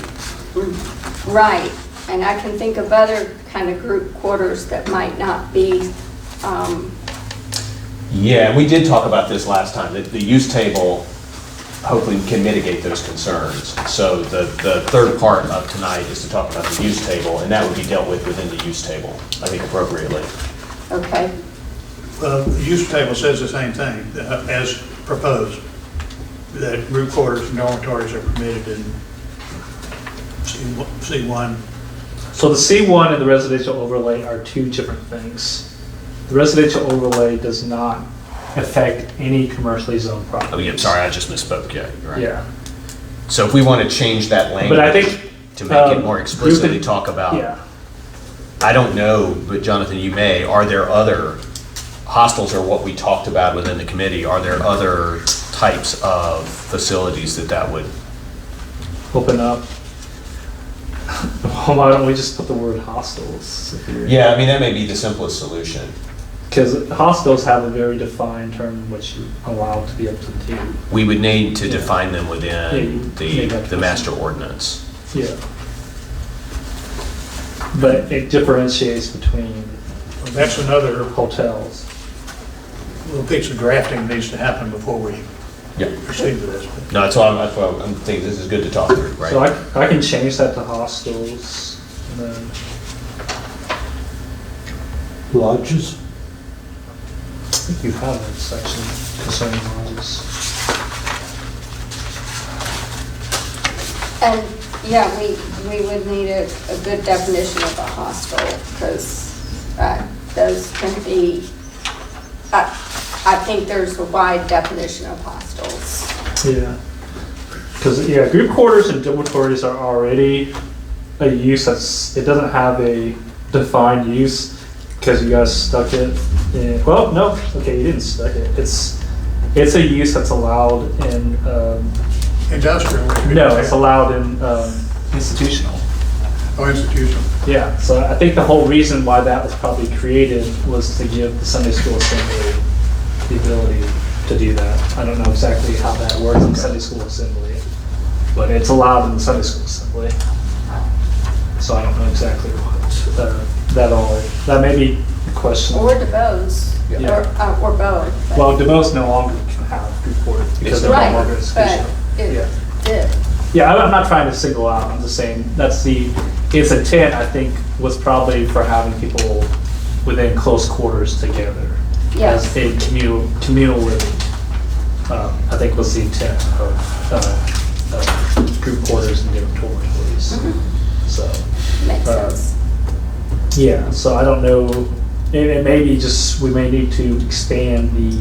C: Right, and I can think of other kind of group quarters that might not be,
E: Yeah, and we did talk about this last time, that the use table hopefully can mitigate those concerns. So the third part of tonight is to talk about the use table, and that would be dealt with within the use table, I think appropriately.
C: okay.
G: Well, the use table says the same thing as proposed, that group quarters and dormitories are permitted in C1.
D: So the C1 and the residential overlay are two different things. The residential overlay does not affect any commercially zoned property.
E: Oh, yeah, sorry, I just misspoke, yeah, you're right.
D: Yeah,
E: So if we want to change that language
D: but I think.
E: to make it more
D: group
E: explicitly
D: and-
E: talk about,
D: Yeah,
E: I don't know, but Jonathan, you may, are there other, hostels are what we talked about within the committee, are there other types of facilities that would?
D: open up. Well, why don't we just put the word hostels?
E: Yeah, I mean, that may be the simplest solution.
D: Because hostels have a very defined term in which you're allowed to be able to do.
E: We would need to define them
D: Yeah,
E: within
D: you need that
E: the master ordinance.
D: Yeah. But it differentiates between
G: That's another
D: hotels.
G: little piece of drafting needs to happen before we
E: Yeah.
G: proceed with this.
E: No, that's why I'm thinking this is good to talk through, right?
D: So I can change that to hostels and then,
K: Lodges?
D: I think you have a section concerning lodges.
C: And, yeah, we would need a good definition of a hostel, because those can be, I think there's a wide definition of hostels.
D: Yeah. Because, yeah, group quarters and dormitories are already a use it doesn't have a defined use because you guys stuck it in, well, no, okay, you didn't stuck it. It's a use that's allowed in,
G: Industrial.
D: no, it's allowed in institutional.
G: Oh, institutional.
D: Yeah, so I think the whole reason why that was probably created was to give the Sunday school assembly the ability to do that. I don't know exactly how that works in Sunday school assembly, but it's allowed in the Sunday school assembly. So I don't know exactly what that may be a question.
C: Or DeBose,
D: Yeah.
C: or both. but-
D: Well, DeBose no longer can have group quarters because they're
C: Right,
D: no longer an institution.
C: but it
D: Yeah.
C: did.
D: Yeah, I'm not trying to single out, I'm just saying, its intent, I think, was probably for having people within close quarters together.
C: Yes.
D: As a communal living, I think was the intent of group quarters and dormitories. So,
C: Makes sense.
D: yeah, so I don't know, it may be just, we may need to expand the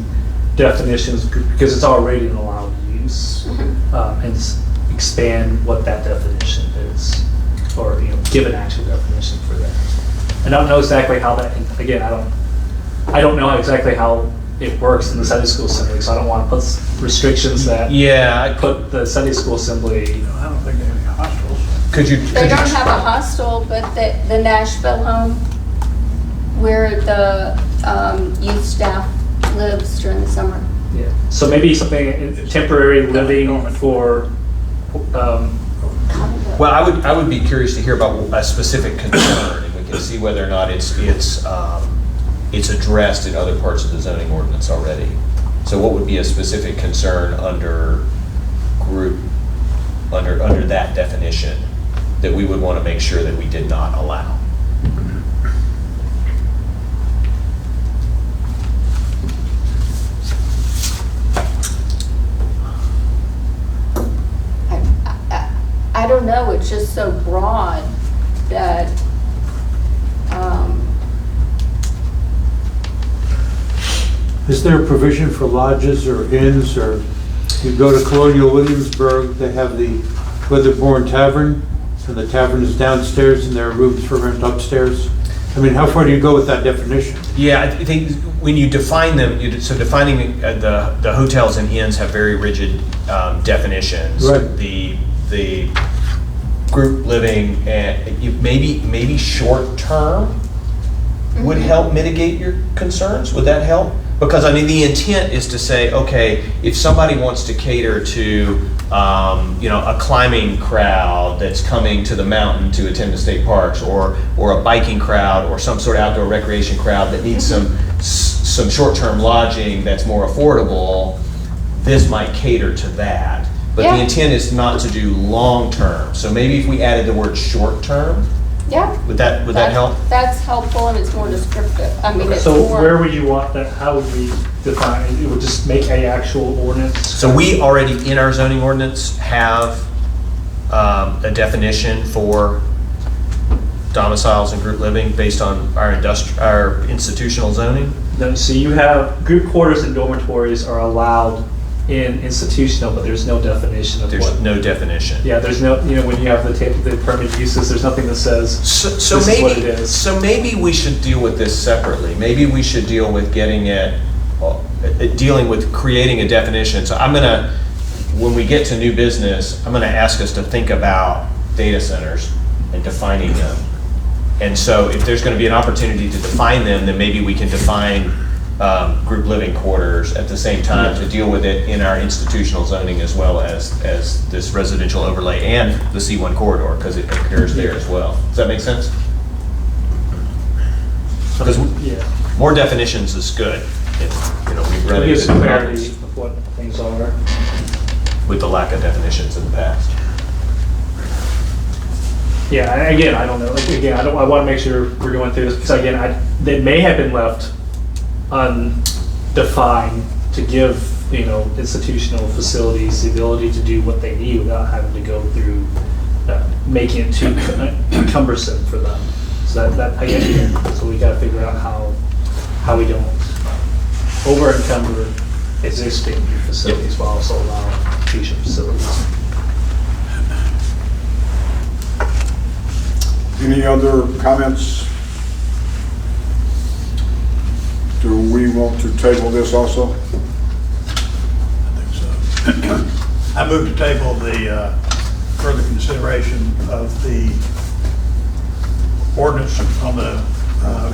D: definitions because it's already an allowed use. And expand what that definition is, or, give an actual definition for that. I don't know exactly how that, again, I don't know exactly how it works in the Sunday school assembly, so I don't want to put restrictions that
E: Yeah,
D: put the Sunday school assembly.
G: I don't think they have any hostels.
E: could you?
C: They don't have a hostel, but the Nashville home where the youth staff lives during the summer.
D: Yeah. So maybe something temporary living for.
E: Well, I would be curious to hear about a specific concern, and we can see whether or not it's addressed in other parts of the zoning ordinance already. So what would be a specific concern under that definition that we would want to make sure that we did not allow?
C: I don't know, it's just so broad that,
B: Is there a provision for lodges or inns, or you go to Colonial Williamsburg, they have the Weatherbourne Tavern, and the tavern is downstairs and there are rooms for rent upstairs? I mean, how far do you go with that definition?
E: Yeah, I think when you define them, so defining the hotels and inns have very rigid definitions.
B: Right.
E: The group living, and maybe short term would help mitigate your concerns. Would that help? Because I mean, the intent is to say, okay, if somebody wants to cater to a climbing crowd that's coming to the mountain to attend the state parks, or a biking crowd, or some sort of outdoor recreation crowd that needs some short-term lodging that's more affordable, this might cater to that. But
C: Yeah.
E: the intent is not to do long-term. So maybe if we added the word short-term,
C: yeah.
E: would that help?
C: That's helpful and it's more descriptive. I mean, it's
D: So where
C: more,
D: would you want that, how would we define it? It would just make a actual ordinance?
E: So we already, in our zoning ordinance, have a definition for domiciles and group living based on our institutional zoning.
D: No, so you have, group quarters and dormitories are allowed in institutional, but there's no definition of
E: There's
D: what.
E: no definition.
D: Yeah, there's no, when you have the permit uses, there's nothing that says
E: So
D: this is what it
E: maybe,
D: is.
E: so maybe we should deal with this separately. Maybe we should deal with dealing with creating a definition. So when we get to new business, I'm gonna ask us to think about data centers and defining them. And so if there's gonna be an opportunity to define them, then maybe we can define group living quarters at the same time to deal with it in our institutional zoning as well as this residential overlay and the C1 corridor, because it occurs there as well. Does that make sense? Because
D: Yeah.
E: more definitions is good. We've
D: It
E: run
D: gives
E: into
D: clarity
E: problems
D: of what things are.
E: with the lack of definitions in the past.
D: Yeah, and again, I don't know, I want to make sure we're going through this, because again, they may have been left undefined to give, institutional facilities the ability to do what they need without having to go through making it too cumbersome for them. So that I get it. So we got to figure out how we don't over encumber existing facilities while also allowing future facilities.
A: Any other comments? Do we want to table this also?
G: I think so. I move to table the further consideration of the ordinance on the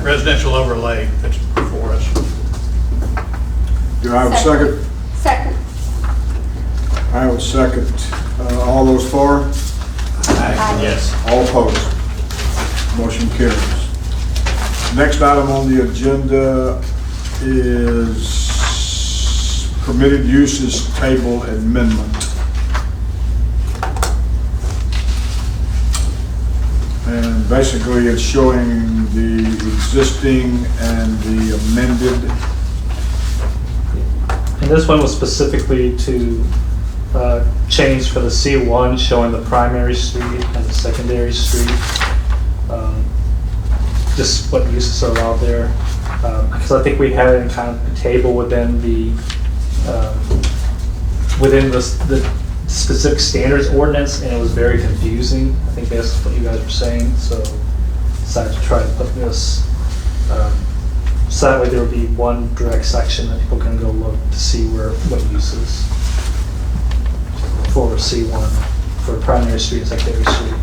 G: residential overlay that's before us.
A: Do I have a second? I have a second. All those for?
E: Yes.
A: All opposed? Motion carries. Next item on the agenda is permitted uses table amendment. And basically it's showing the existing and the amended.
D: And this one was specifically to change for the C1, showing the primary street and the secondary street. Just what uses are allowed there. Because I think we had it in kind of a table within the specific standards ordinance, and it was very confusing. I think that's what you guys were saying, so decided to try to put this. So that way there would be one direct section that people can go look to see what uses for C1, for primary street and secondary street.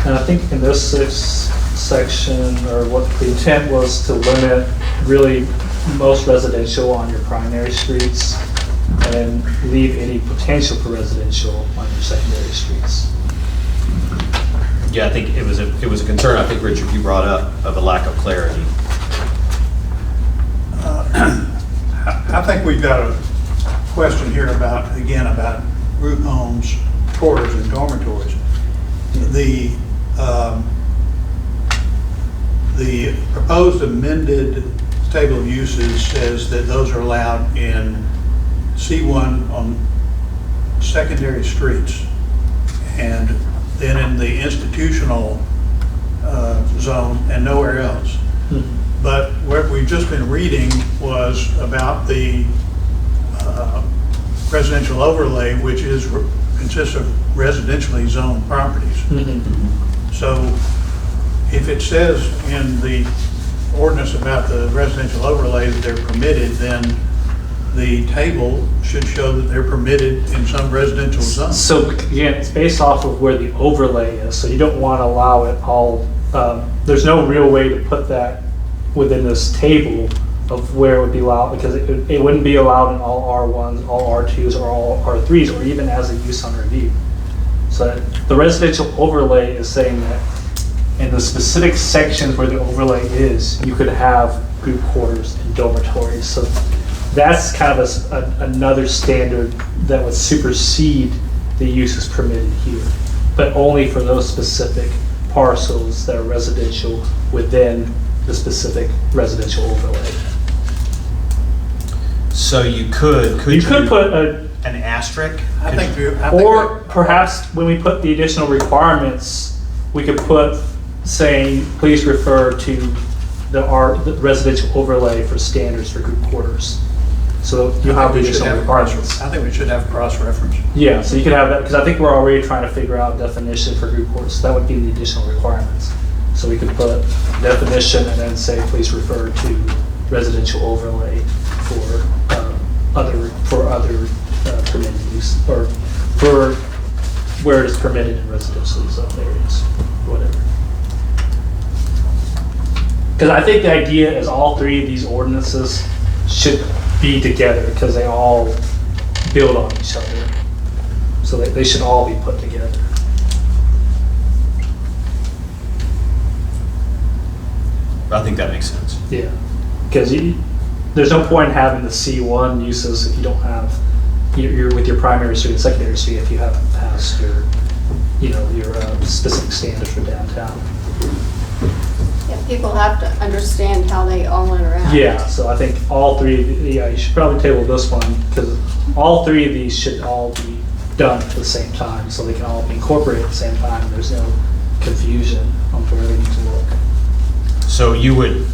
D: And I think in this section, or what the intent was to limit really most residential on your primary streets and leave any potential for residential on your secondary streets.
E: Yeah, I think it was a concern, I think, Richard, you brought up of a lack of clarity.
G: I think we've got a question here about group homes, quarters, and dormitories. The proposed amended table of uses says that those are allowed in C1 on secondary streets, and then in the institutional zone and nowhere else. But what we've just been reading was about the residential overlay, which consists of residentially zoned properties. So if it says in the ordinance about the residential overlay that they're permitted, then the table should show that they're permitted in some residential zone.
D: So again, it's based off of where the overlay is, so you don't want to allow it all, there's no real way to put that within this table of where it would be allowed, because it wouldn't be allowed in all R1s, all R2s, or all R3s, or even as a use on review. So the residential overlay is saying that in the specific sections where the overlay is, you could have group quarters and dormitories. So that's kind of another standard that would supersede the uses permitted here, but only for those specific parcels that are residential within the specific residential overlay.
E: So you could
D: put an
E: asterisk?
D: or perhaps when we put the additional requirements, we could put saying, please refer to the residential overlay for standards for group quarters. So you have the additional requirements.
G: I think we should have cross-reference.
D: Yeah, so you could have that, because I think we're already trying to figure out definition for group quarters. So that would be the additional requirements. So we could put definition and then say, please refer to residential overlay for other permitted use, or for where it is permitted in residential zone areas, whatever. Because I think the idea is all three of these ordinances should be together, because they all build on each other. So they should all be put together.
E: I think that makes sense.
D: Yeah, because there's no point in having the C1 uses if you don't have, you're with your primary street and secondary street if you haven't passed your specific standards for downtown.
C: Yeah, people have to understand how they all interact.
D: Yeah, so I think all three, you should probably table this one, because all three of these should all be done at the same time, so they can all be incorporated at the same time. There's no confusion on where they need to look.
E: So you would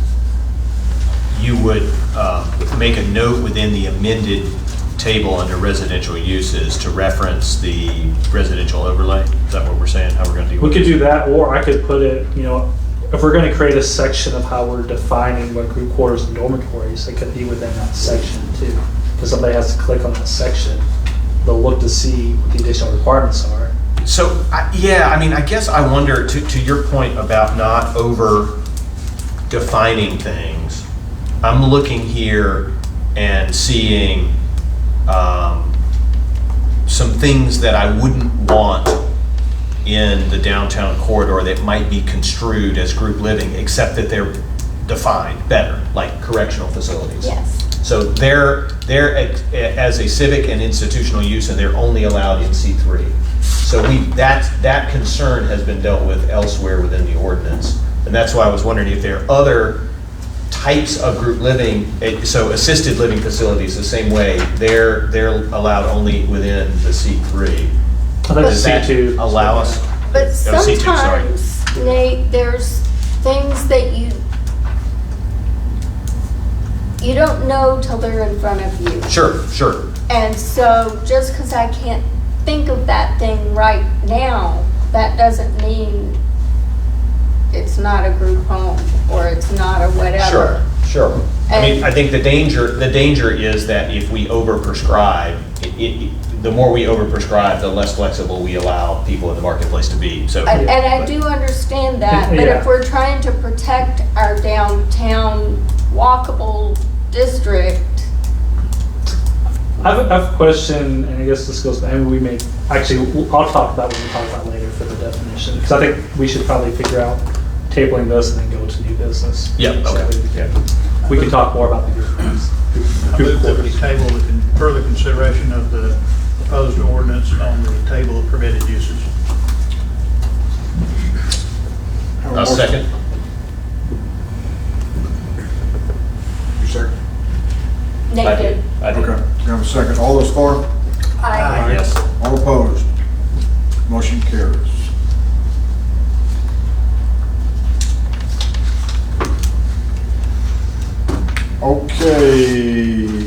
E: make a note within the amended table under residential uses to reference the residential overlay? Is that what we're saying, how we're going to do it?
D: We could do that, or I could put it, if we're going to create a section of how we're defining what group quarters and dormitories, it could be within that section too. if somebody has to click on that section, they'll look to see what the additional requirements are.
E: So, yeah, I mean, I guess I wonder, to your point about not over defining things, I'm looking here and seeing some things that I wouldn't want in the downtown corridor that might be construed as group living, except that they're defined better, like correctional facilities.
C: Yes.
E: So they're as a civic and institutional use, and they're only allowed in C3. So that concern has been dealt with elsewhere within the ordinance. And that's why I was wondering if there are other types of group living, so assisted living facilities the same way, they're allowed only within the C3.
D: I think
E: Does that
D: C2
E: allow us?
C: But
E: C2, sorry.
C: sometimes, Nate, there's things that you don't know till they're in front of you.
E: Sure.
C: And so just because I can't think of that thing right now, that doesn't mean it's not a group home or it's not a whatever.
E: Sure. I mean,
C: And-
E: I think the danger is that if we overprescribe, the more we overprescribe, the less flexible we allow people in the marketplace to be. So,
C: And I do understand that, but
D: Yeah.
C: if we're trying to protect our downtown walkable district,
D: I have a question, and I guess this goes, and we may, actually, I'll talk about when we talk about later for the definition, because I think we should probably figure out tabling this and then go to new business.
E: Yeah,
D: So
E: okay.
D: we can talk more about the group homes.
G: I move that we table the further consideration of the proposed ordinance on the table of permitted uses.
E: a second.
A: You second?
C: Nate did.
E: I did.
A: Okay, we have a second. All those for?
C: I,
E: Yes.
A: All opposed? Motion carries. Okay.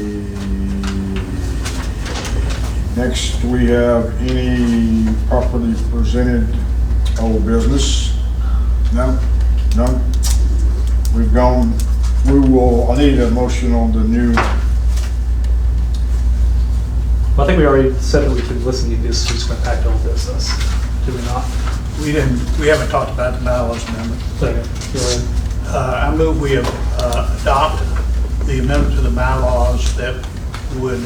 A: Next, we have any properly presented old business? No? None? We've gone, I need a motion on the new,
D: I think we already said that we could listen to this, who's going to impact on business. Did we not?
G: We haven't talked about the bylaws amendment.
D: Okay. You're in.
G: I move we adopt the amendment to the bylaws that would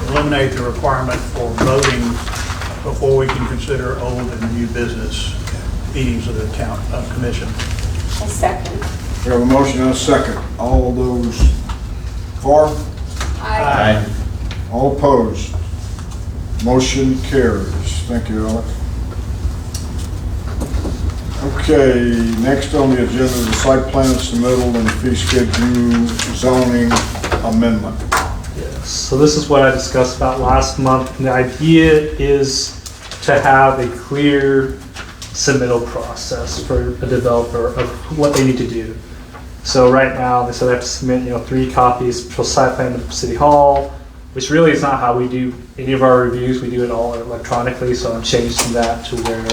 G: eliminate the requirement for voting before we can consider old and new business meetings of the commission.
C: a second.
A: we have a motion and a second. All those for?
C: I,
A: All opposed? Motion carries. Thank you, Alex. Okay, next on the agenda is the site plan submittal and fee schedule zoning amendment.
D: Yes, so this is what I discussed about last month. And the idea is to have a clear submittal process for a developer of what they need to do. So right now, they said they have to submit, 3 copies for site plan to City Hall, which really is not how we do any of our reviews. We do it all electronically, so I'm changing that to where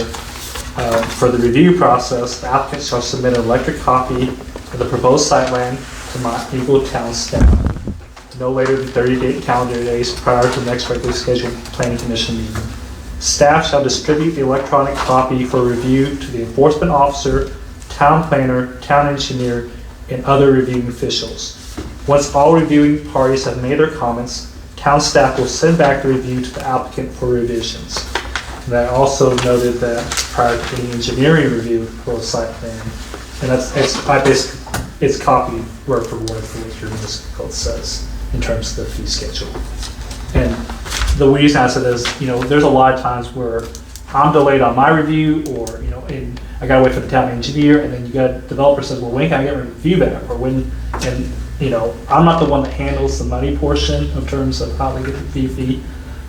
D: for the review process, the applicant shall submit an electric copy of the proposed site plan to Mont Eagle Town staff no later than 30 calendar days prior to the next regularly scheduled planning commission meeting. Staff shall distribute the electronic copy for review to the enforcement officer, town planner, town engineer, and other reviewing officials. Once all reviewing parties have made their comments, town staff will send back the review to the applicant for revisions. And I also noted that prior to the engineering review for the site plan, and it's copied word for word for what your municipal code says in terms of the fee schedule. And the reason I said is, there's a lot of times where I'm delayed on my review, or, and I gotta wait for the town engineer, and then you got a developer says, well, when can I get my review back? Or when, and, I'm not the one that handles the money portion in terms of how they get the fee.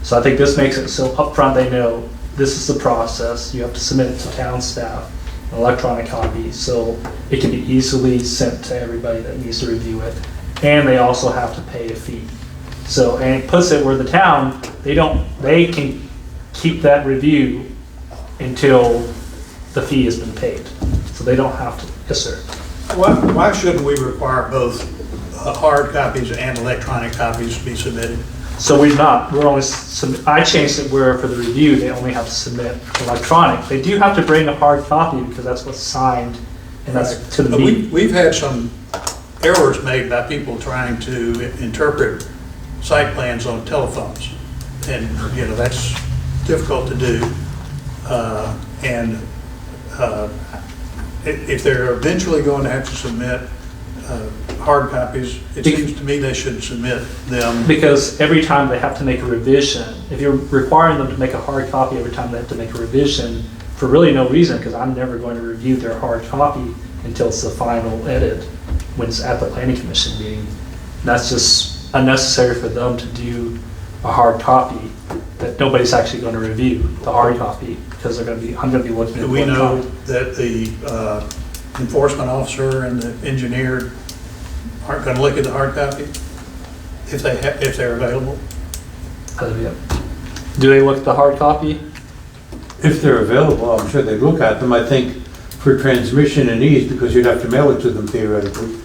D: So I think this makes it so upfront they know this is the process. You have to submit it to town staff, an electronic copy, so it can be easily sent to everybody that needs to review it. And they also have to pay a fee. So, and it puts it where the town, they can keep that review until the fee has been paid. So they don't have to, yes, sir.
G: Why shouldn't we require both hard copies and electronic copies to be submitted?
D: So we're only, I changed it where for the review, they only have to submit electronic. They do have to bring a hard copy because that's what's signed and that's to the
G: But
D: meeting.
G: we've had some errors made by people trying to interpret site plans on telephones. And, you know, that's difficult to do. If they're eventually going to have to submit hard copies, it seems to me they should submit them.
D: Because every time they have to make a revision, if you're requiring them to make a hard copy every time they have to make a revision, for really no reason, because I'm never going to review their hard copy until it's the final edit, when it's at the planning commission meeting. That's just unnecessary for them to do a hard copy that nobody's actually going to review, the hard copy, because I'm going to be looking at
G: Do we
D: one
G: know
D: copy.
G: that the enforcement officer and the engineer aren't going to look at the hard copy if they're available?
D: Do they look at the hard copy?
B: If they're available, I'm sure they look at them. I think for transmission and ease, because you'd have to mail it to them theoretically.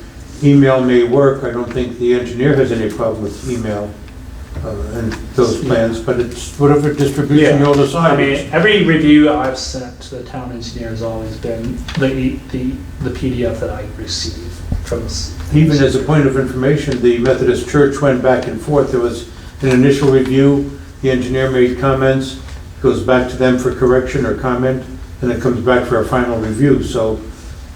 B: Email may work. I don't think the engineer has any problem with email and those plans, but it's whatever distribution you'll decide.
D: I mean, every review I've sent to the town engineer has always been the PDF that I receive from this.
B: Even as a point of information, the Methodist Church went back and forth. There was an initial review, the engineer made comments, goes back to them for correction or comment, and it comes back for a final review. So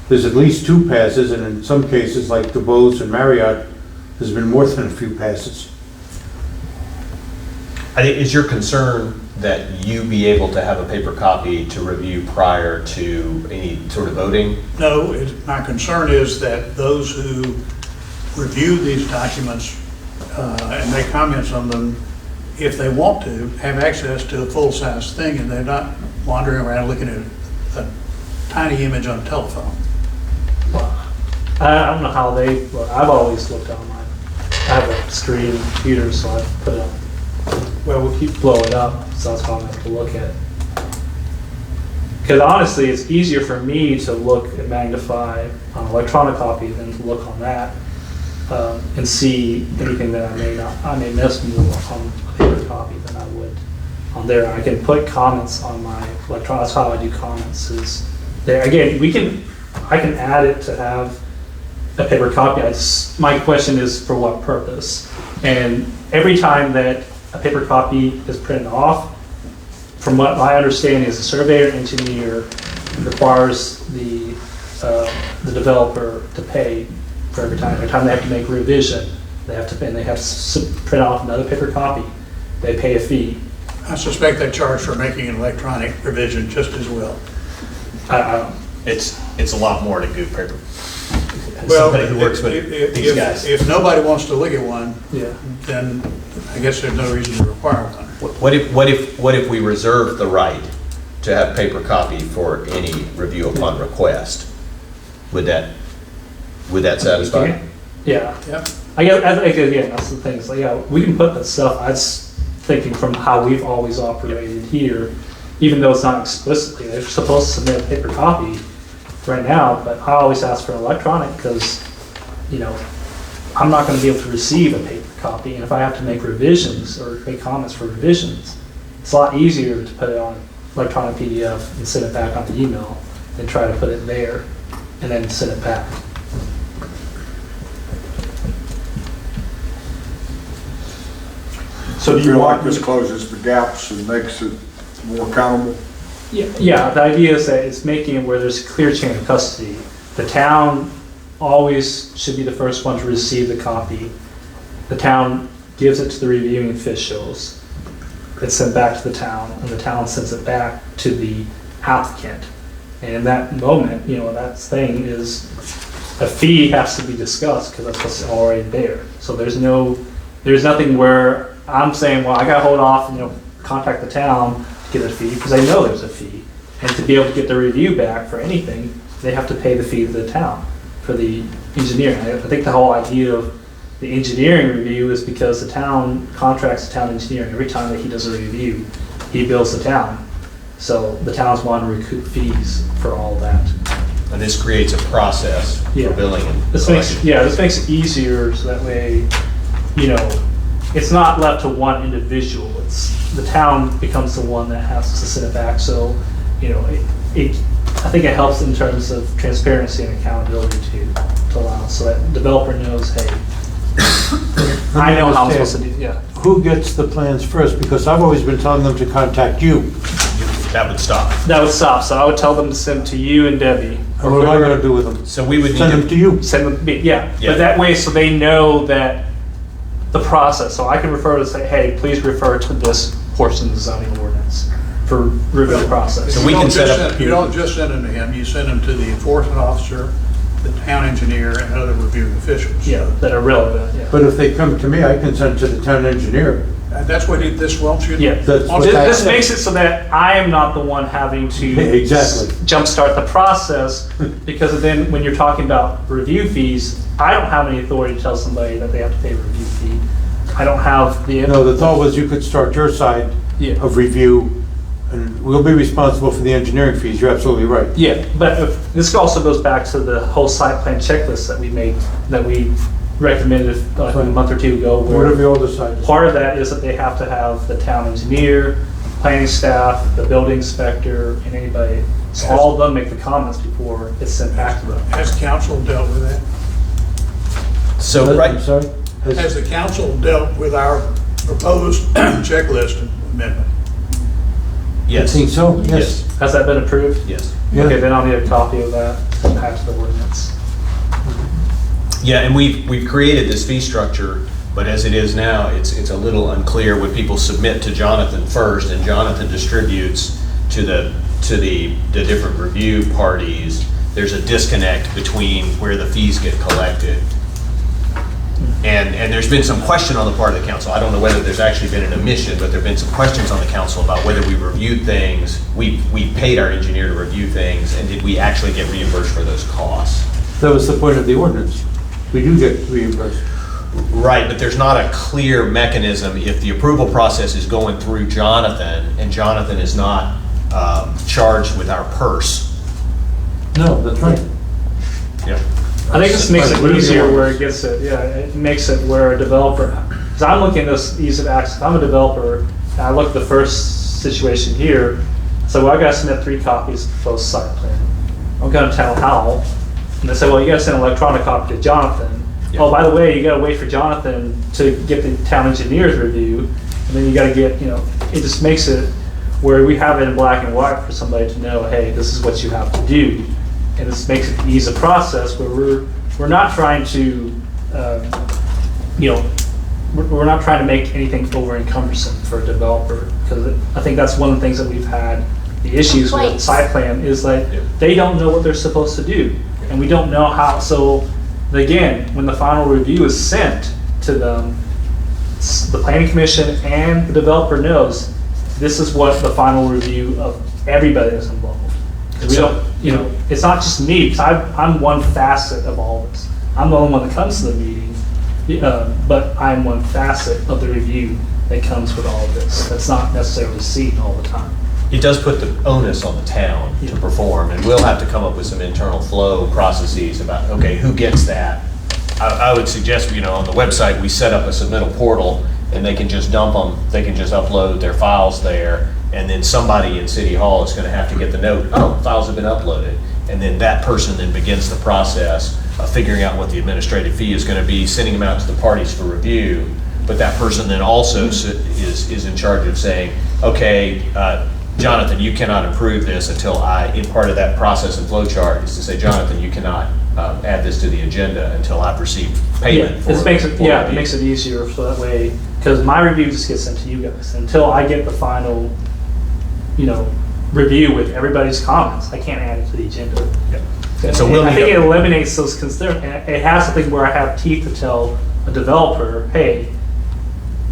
B: there's at least 2 passes, and in some cases, like DuBose and Marriott, there's been more than a few passes.
E: I think, is your concern that you be able to have a paper copy to review prior to any sort of voting?
G: No, my concern is that those who review these documents and make comments on them, if they want to, have access to a full-size thing and they're not wandering around looking at a tiny image on a telephone.
D: I don't know how I've always looked on mine. I have a screen computer, so I put it on. Well, we'll keep blow it up, so that's why I have to look at it. Because honestly, it's easier for me to look and magnify on an electronic copy than to look on that and see anything that I may miss more on a paper copy than I would on there. I can put comments on my electronic. That's how I do comments. Is there again? I can add it to have a paper copy. My question is for what purpose? And every time that a paper copy is printed off, from what my understanding is, the surveyor engineer requires the developer to pay for every time. Every time they have to make a revision, they have to pay, and they have to print off another paper copy. They pay a fee.
G: I suspect they charge for making an electronic revision just as well.
E: It's a lot more to do paper.
G: Well,
E: Somebody who works with these guys.
G: if nobody wants to look at one,
D: Yeah.
G: then I guess there's no reason to require one.
E: What if we reserve the right to have paper copy for any review upon request? Would that satisfy?
D: Yeah.
G: Yep.
D: I guess, again, that's the thing. It's like, yeah, we can put that stuff. I was thinking from how we've always operated here, even though it's not explicitly, they're supposed to submit a paper copy right now, but I always ask for electronic because, you know, I'm not going to be able to receive a paper copy, and if I have to make revisions or make comments for revisions, it's a lot easier to put it on electronic PDF and send it back on the email than try to put it there and then send it back.
A: So do you feel like this closes the gaps and makes it more accountable?
D: Yeah, the idea is that it's making it where there's a clear chain of custody. The town always should be the first one to receive the copy. The town gives it to the reviewing officials. It's sent back to the town, and the town sends it back to the applicant. And in that moment, you know, that thing is, a fee has to be discussed because that's what's already there. So there's nothing where I'm saying, well, I gotta hold off and, you know, contact the town to get a fee, because I know there's a fee. And to be able to get the review back for anything, they have to pay the fee to the town for the engineering. I think the whole idea of the engineering review is because the town contracts the town engineer, and every time that he does a review, he bills the town. So the town's wanting to recoup fees for all that.
E: And this creates a process for billing and
D: This makes it easier, so that way, you know, it's not left to one individual. It's, the town becomes the one that has to send it back. So, you know, I think it helps in terms of transparency and accountability to allow, so that developer knows, hey, I know how I'm supposed to do, yeah.
B: Who gets the plans first? Because I've always been telling them to contact you.
E: That would stop.
D: That would stop, so I would tell them to send to you and Debbie.
B: And what am I gonna do with them?
E: So we would need
B: Send them
E: to,
B: to you.
D: Send them, yeah,
E: Yeah.
D: but that way, so they know that the process, so I can refer to say, hey, please refer to this portion of the zoning ordinance for review process.
E: So we can set up.
G: You don't just send them to him, you send them to the enforcement officer, the town engineer, and other reviewing officials.
D: Yeah, that are relevant, yeah.
B: But if they come to me, I can send it to the town engineer.
G: And that's what this wants you to.
D: Yeah,
B: That's what
D: this makes it so that I am not the one having to
B: Exactly.
D: jumpstart the process, because then when you're talking about review fees, I don't have any authority to tell somebody that they have to pay a review fee. I don't have the.
B: No, the thought was you could start your side
D: Yeah.
B: of review, and we'll be responsible for the engineering fees. You're absolutely right.
D: Yeah, but this also goes back to the whole site plan checklist that we made, that we recommended like a month or two ago. where
B: Whatever you all decide.
D: Part of that is that they have to have the town engineer, planning staff, the building inspector, and anybody. So all of them make the comments before it's sent back to them.
G: Has council dealt with that?
E: So, right,
B: I'm sorry?
G: Has the council dealt with our proposed checklist amendment?
B: I
E: yes.
B: think so, yes.
D: Has that been approved?
E: Yes.
B: Yeah.
D: Okay, then I'll need a copy of that, sent back to the ordinance.
E: Yeah, and we've created this fee structure, but as it is now, it's a little unclear when people submit to Jonathan first, and Jonathan distributes to the different review parties. There's a disconnect between where the fees get collected. And there's been some question on the part of the council. I don't know whether there's actually been an omission, but there've been some questions on the council about whether we reviewed things, we paid our engineer to review things, and did we actually get reimbursed for those costs?
B: That was the point of the ordinance. We do get reimbursed.
E: Right, but there's not a clear mechanism if the approval process is going through Jonathan, and Jonathan is not charged with our purse.
B: No, that's right.
E: Yeah.
D: I think this makes
B: But
D: it
B: whatever you
D: easier
B: want.
D: where it gets it, yeah, it makes it where a developer, because I'm looking at this ease of access, I'm a developer, and I look at the first situation here, so well, I gotta submit 3 copies of the proposed site plan. I'm gonna tell how, and they say, well, you gotta send an electronic copy to Jonathan.
E: Yeah.
D: Oh, by the way, you gotta wait for Jonathan to get the town engineer's review, and then you gotta get, you know, it just makes it where we have it in black and white for somebody to know, hey, this is what you have to do. And this makes it ease the process where we're not trying to, you know, we're not trying to make anything over encumbersome for a developer, because I think that's one of the things that we've had, the issues with
C: Complaints.
D: site plan is like,
E: Yeah.
D: they don't know what they're supposed to do, and we don't know how, so again, when the final review is sent to them, the planning commission and the developer knows, this is what the final review of everybody that's involved. 'Cause we don't, you know, it's not just me, because I'm one facet of all this. I'm the only one that comes to the meeting, but I'm one facet of the review that comes with all of this. That's not necessarily seen all the time.
E: It does put the onus on the town to perform, and we'll have to come up with some internal flow processes about, okay, who gets that? I would suggest, you know, on the website, we set up a submittal portal, and they can just dump them, they can just upload their files there, and then somebody in City Hall is gonna have to get the note, oh, files have been uploaded. And then that person then begins the process of figuring out what the administrative fee is gonna be, sending them out to the parties for review. But that person then also is in charge of saying, okay, Jonathan, you cannot approve this until in part of that process and flow chart is to say, Jonathan, you cannot add this to the agenda until I've received payment for
D: It makes it,
E: for
D: yeah, it
E: review.
D: makes it easier, so that way, because my review just gets sent to you guys. Until I get the final, you know, review with everybody's comments, I can't add it to the agenda.
E: And so we'll
D: I
E: need
D: think
E: a-
D: it eliminates those concerns, and it has something where I have teeth to tell a developer, hey,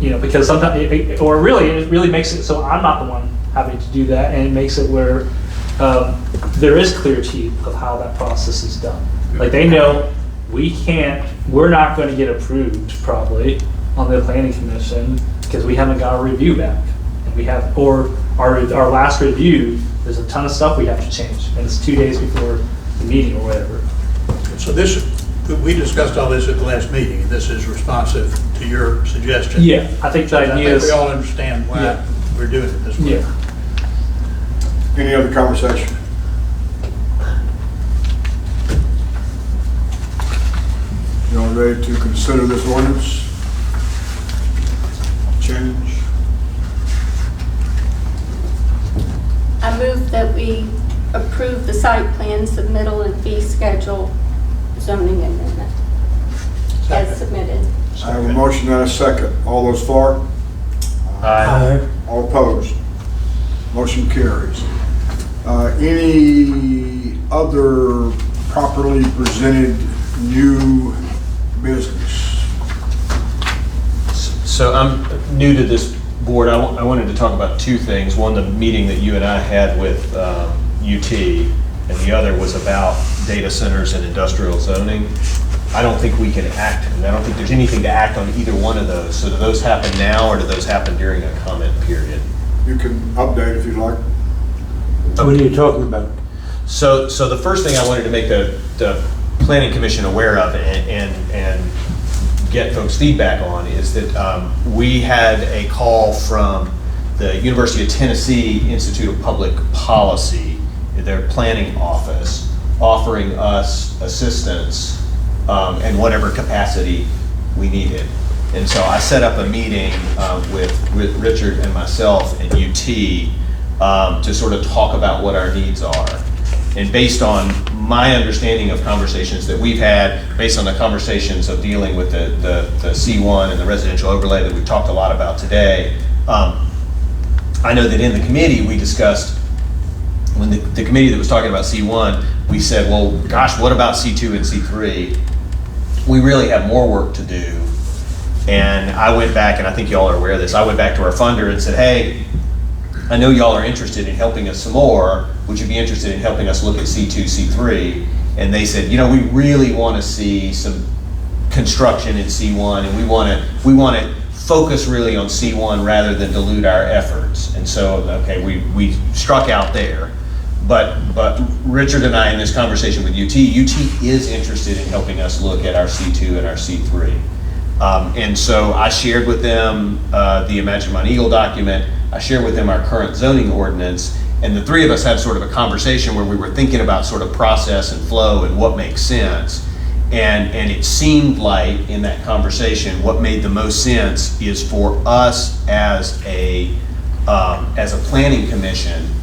D: you know, because sometimes, it really makes it so I'm not the one having to do that, and it makes it where there is clear teeth of how that process is done. Like, they know we're not going to get approved probably on the planning commission because we haven't got a review back. And or our last review, there's a ton of stuff we have to change, and it's 2 days before the meeting or whatever.
G: So this we discussed all this at the last meeting, and this is responsive to your suggestion.
D: Yeah, I think the
G: I
D: idea
G: think
D: is.
G: we all understand why
D: Yeah.
G: we're doing it this way.
D: Yeah.
A: Any other conversation? You all ready to consider this ordinance? Change?
C: I move that we approve the site plan submittal and fee schedule zoning amendment as submitted.
A: I have a motion and a second. All those for? All opposed? Motion carries. Any other properly presented new business?
E: So I'm new to this board. I wanted to talk about two things. One, the meeting that you and I had with UT, and the other was about data centers and industrial zoning. I don't think we can act, and I don't think there's anything to act on either one of those. So do those happen now, or do those happen during a comment period?
A: You can update if you'd like.
K: What are you talking about?
E: So the first thing I wanted to make the Planning Commission aware of and get folks' feedback on is that we had a call from the University of Tennessee Institute of Public Policy, their planning office, offering us assistance in whatever capacity we needed. And so I set up a meeting with Richard and myself and UT to sort of talk about what our needs are. And based on my understanding of conversations that we've had, based on the conversations of dealing with the C1 and the residential overlay that we've talked a lot about today, I know that in the committee we discussed, when the committee that was talking about C1, we said, well, gosh, what about C2 and C3? We really have more work to do. And I went back, and I think y'all are aware of this, I went back to our funder and said, hey, I know y'all are interested in helping us some more. Would you be interested in helping us look at C2, C3? And they said, you know, we really want to see some construction in C1, and we want to focus really on C1 rather than dilute our efforts. And so, okay, we struck out there. But Richard and I, in this conversation with UT is interested in helping us look at our C2 and our C3. And so I shared with them the Imagine Mount Eagle document. I shared with them our current zoning ordinance, and the three of us had sort of a conversation where we were thinking about sort of process and flow and what makes sense. And it seemed like in that conversation, what made the most sense is for us as a planning commission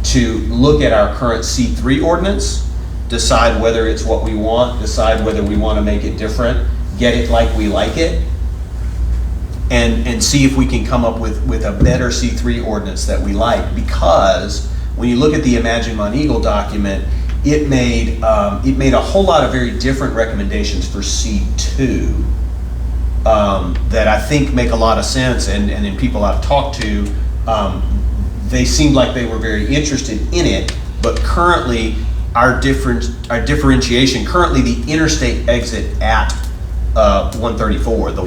E: to look at our current C3 ordinance, decide whether it's what we want, decide whether we want to make it different, get it like we like it, and see if we can come up with a better C3 ordinance that we like. Because when you look at the Imagine Mount Eagle document, it made a whole lot of very different recommendations for C2 that I think make a lot of sense, and in people I've talked to, they seemed like they were very interested in it, but currently our differentiation, currently the interstate exit at 134, the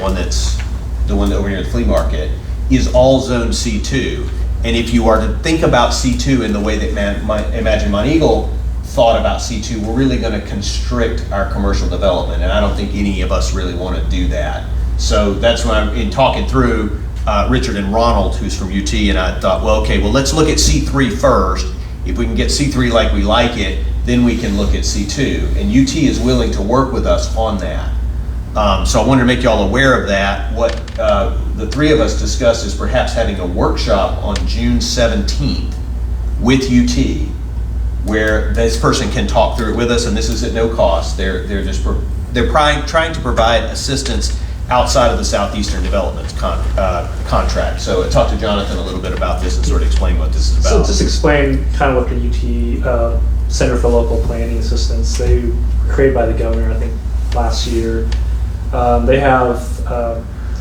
E: one over near the flea market, is all zone C2. And if you are to think about C2 in the way that Imagine Mount Eagle thought about C2, we're really going to constrict our commercial development, and I don't think any of us really want to do that. So that's when I'm in talking through Richard and Ronald, who's from UT, and I thought, well, okay, well, let's look at C3 first. If we can get C3 like we like it, then we can look at C2. And UT is willing to work with us on that. So I wanted to make y'all aware of that. What the three of us discussed is perhaps having a workshop on June 17th with UT, where this person can talk through it with us, and this is at no cost. They're trying to provide assistance outside of the Southeastern Development contract. So I talked to Jonathan a little bit about this and sort of explain what this is about.
D: So just explain kind of what the UT Center for Local Planning Assistance, they were created by the governor, I think, last year. They have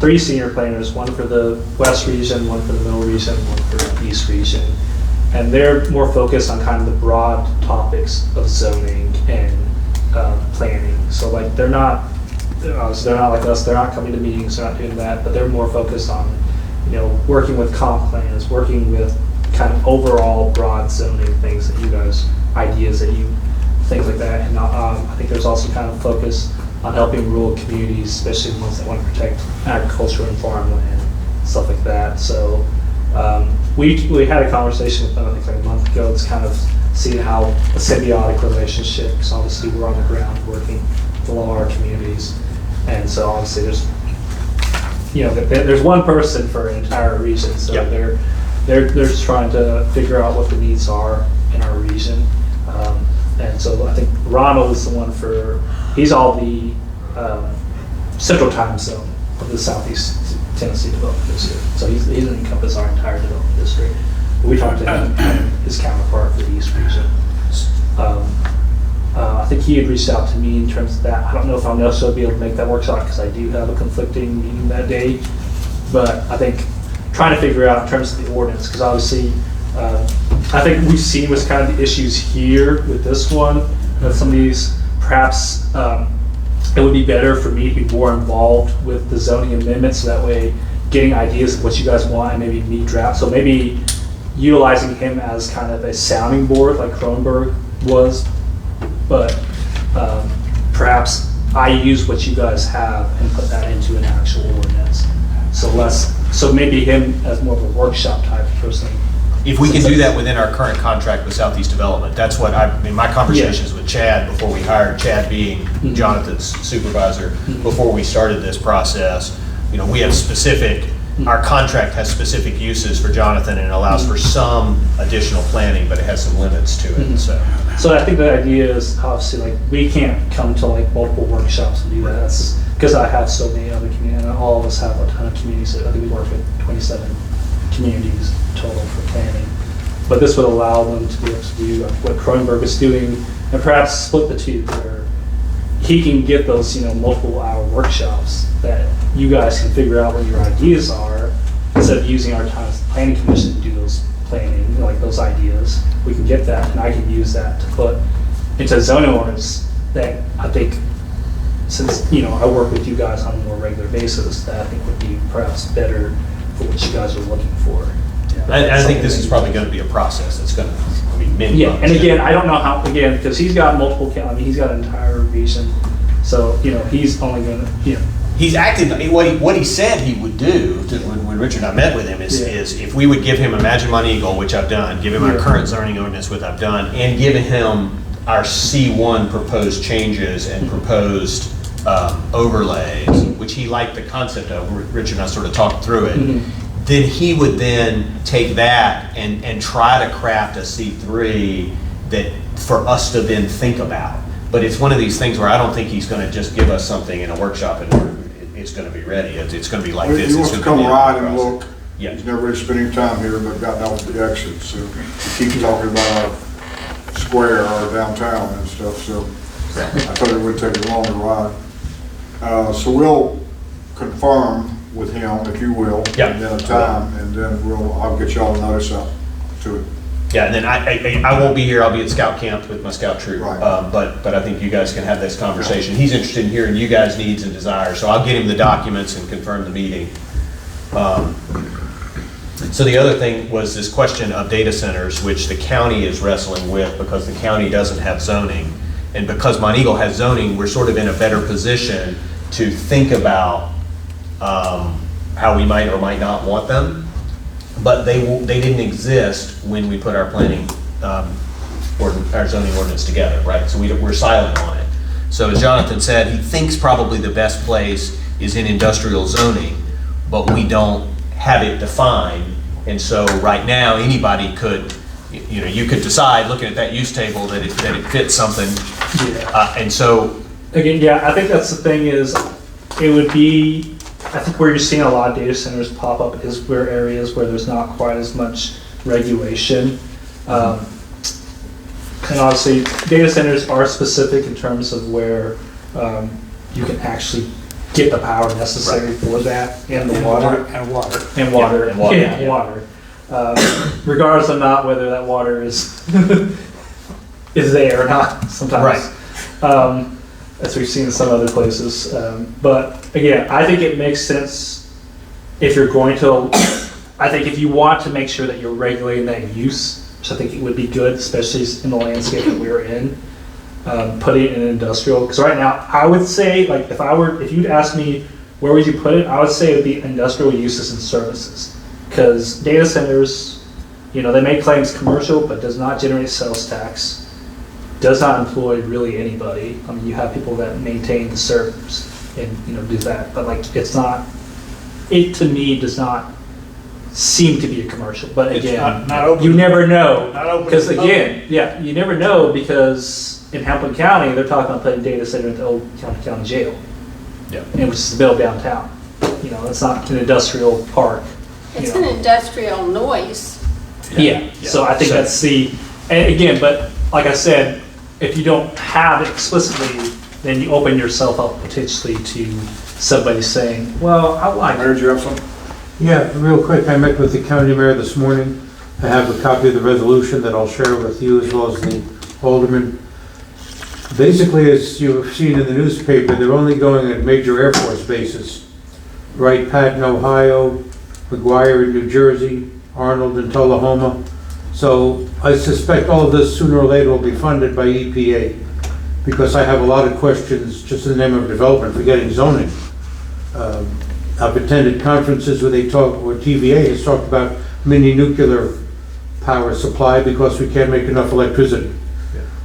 D: 3 senior planners, one for the West region, one for the Middle region, one for the East region. And they're more focused on kind of the broad topics of zoning and planning. So like they're not like us, they're not coming to meetings, they're not doing that, but they're more focused on, working with comp plans, working with kind of overall broad zoning things that you guys, ideas that you things like that. And I think there's also kind of focus on helping rural communities, especially the ones that want to protect agriculture and farmland, stuff like that. So we had a conversation with them, I think like a month ago. It's kind of seeing how a symbiotic relationship, because obviously we're on the ground working with a lot of our communities. And so obviously there's one person for an entire region. So
E: Yep.
D: they're just trying to figure out what the needs are in our region. And so I think Ronald is the one he's all the central time zone of the Southeast Tennessee Development District. So he's going to encompass our entire development district. We talked to him and his counterpart for the East region. I think he had reached out to me in terms of that. I don't know if I'll necessarily be able to make that workshop because I do have a conflicting meeting that day. But I think trying to figure out in terms of the ordinance, because obviously I think we've seen what's kind of the issues here with this one, that some of these, perhaps it would be better for me to be more involved with the zoning amendments, so that way getting ideas of what you guys want and maybe me draft. So maybe utilizing him as kind of a sounding board like Kronberg was, but perhaps I use what you guys have and put that into an actual ordinance. So maybe him as more of a workshop type person.
E: If we can do that within our current contract with Southeast Development, that's what my conversations with Chad before we hired, Chad being Jonathan's supervisor, before we started this process, we have our contract has specific uses for Jonathan, and it allows for some additional planning, but it has some limits to it,
D: So I think the idea is obviously like we can't come to like multiple workshops and do that. That's because I have so many other communities, and all of us have a ton of communities. I think we work with 27 communities total for planning. But this would allow them to be able to do what Kronberg is doing, and perhaps split the two, where he can get those multiple hour workshops that you guys can figure out what your ideas are, instead of using our time as the planning commission to do those planning, like those ideas. We can get that, and I can use that to put into zoning ordinance that I think, since I work with you guys on a more regular basis, that I think would be perhaps better for what you guys are looking for.
E: I think this is probably going to be a process that's going to be many months.
D: And again, I don't know how, because he's got multiple, he's got an entire region, so, he's only going to,
E: He's acted, what he said he would do, when Richard and I met with him, is if we would give him Imagine Montego, which I've done, give him our current zoning ordinance, which I've done, and give him our C1 proposed changes and proposed overlays, which he liked the concept of, Richard and I sort of talked through it, then he would then take that and try to craft a C3 that for us to then think about. But it's one of these things where I don't think he's going to just give us something in a workshop and it's going to be ready. It's going to be like this.
A: He wants to come ride and look.
E: Yeah.
A: He's never really spent any time here, but gotten out to the exit, so he keeps talking about our square, our downtown and stuff, so I thought it would take a longer ride. So we'll confirm with him, if you will, and then a time, and then I'll get y'all a notice out to it.
E: Yeah, and then I won't be here. I'll be at scout camp with my scout troop.
A: Right.
E: But I think you guys can have this conversation. He's interested in hearing you guys' needs and desires, so I'll get him the documents and confirm the meeting. So the other thing was this question of data centers, which the county is wrestling with because the county doesn't have zoning. And because Montego has zoning, we're sort of in a better position to think about how we might or might not want them. But they didn't exist when we put our planning, our zoning ordinance together, right? So we're silent on it. So as Jonathan said, he thinks probably the best place is in industrial zoning, but we don't have it defined. And so right now, anybody could, you could decide, looking at that use table, that it fits something. And so,
D: again, I think that's the thing is, it would be, I think where you're seeing a lot of data centers pop up is where areas where there's not quite as much regulation. And obviously, data centers are specific in terms of where you can actually get the power necessary for that, and the water.
G: And water.
D: And water.
E: And water.
D: Yeah, water. Regardless of not whether that water is is there or not sometimes.
E: Right.
D: As we've seen in some other places. But again, I think it makes sense if you're going to, I think if you want to make sure that you're regulating that use, which I think it would be good, especially in the landscape that we're in, putting it in industrial. Because right now, I would say, like, if you'd ask me where would you put it, I would say it would be industrial uses and services. Because data centers, they make claims commercial, but does not generate sales tax, does not employ really anybody. I mean, you have people that maintain the servers and, do that, but like, it to me does not seem to be a commercial, but
G: It's
D: again,
G: not open-
D: you never know.
G: not open
D: Because
G: to the
D: again, yeah, you never know, because in Hamilton County, they're talking about putting a data center at the old County Jail.
E: Yeah.
D: And which is the middle downtown. It's not an industrial park.
C: It's an industrial noise.
D: Yeah, so I think
E: So-
D: that's and again, but like I said, if you don't have it explicitly, then you open yourself up potentially to somebody saying, well, I like
A: Mayor,
D: it.
A: do you have something?
B: Yeah, real quick, I met with the county mayor this morning. I have a copy of the resolution that I'll share with you as well as the alderman. Basically, as you've seen in the newspaper, they're only going at major Air Force bases. Wright Patton, Ohio, McGuire in New Jersey, Arnold in Tullahoma. So I suspect all of this sooner or later will be funded by EPA, because I have a lot of questions just in the name of development for getting zoning. I've attended conferences where where TVA has talked about mini nuclear power supply because we can't make enough electricity.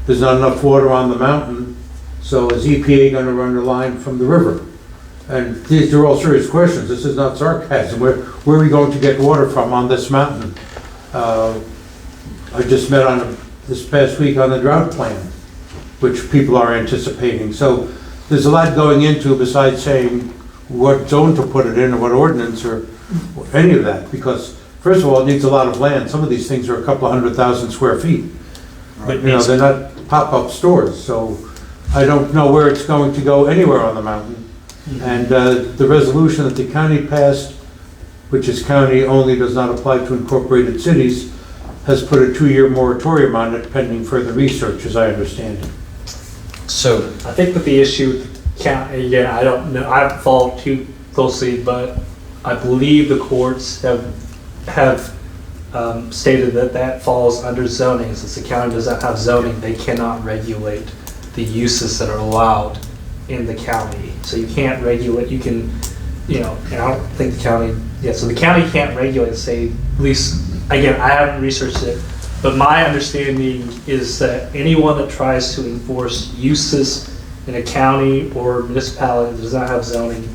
B: There's not enough water on the mountain, so is EPA going to run the line from the river? And these are all serious questions. This is not sarcasm. Where are we going to get water from on this mountain? I just met this past week on the drought plan, which people are anticipating. So there's a lot going into besides saying what zone to put it in or what ordinance or any of that. Because first of all, it needs a lot of land. Some of these things are a couple of 100,000 square feet. But they're not pop-up stores. So I don't know where it's going to go anywhere on the mountain. And the resolution that the county passed, which is county only, does not apply to incorporated cities, has put a 2-year moratorium on it pending further research, as I understand it.
E: So,
D: I think that the issue with the county, again, I don't know, I haven't followed too closely, but I believe the courts have stated that falls under zoning. Since the county does not have zoning, they cannot regulate the uses that are allowed in the county. So you can't regulate, you can, and I don't think the county, so the county can't regulate, say, at least, again, I haven't researched it, but my understanding is that anyone that tries to enforce uses in a county or municipality that does not have zoning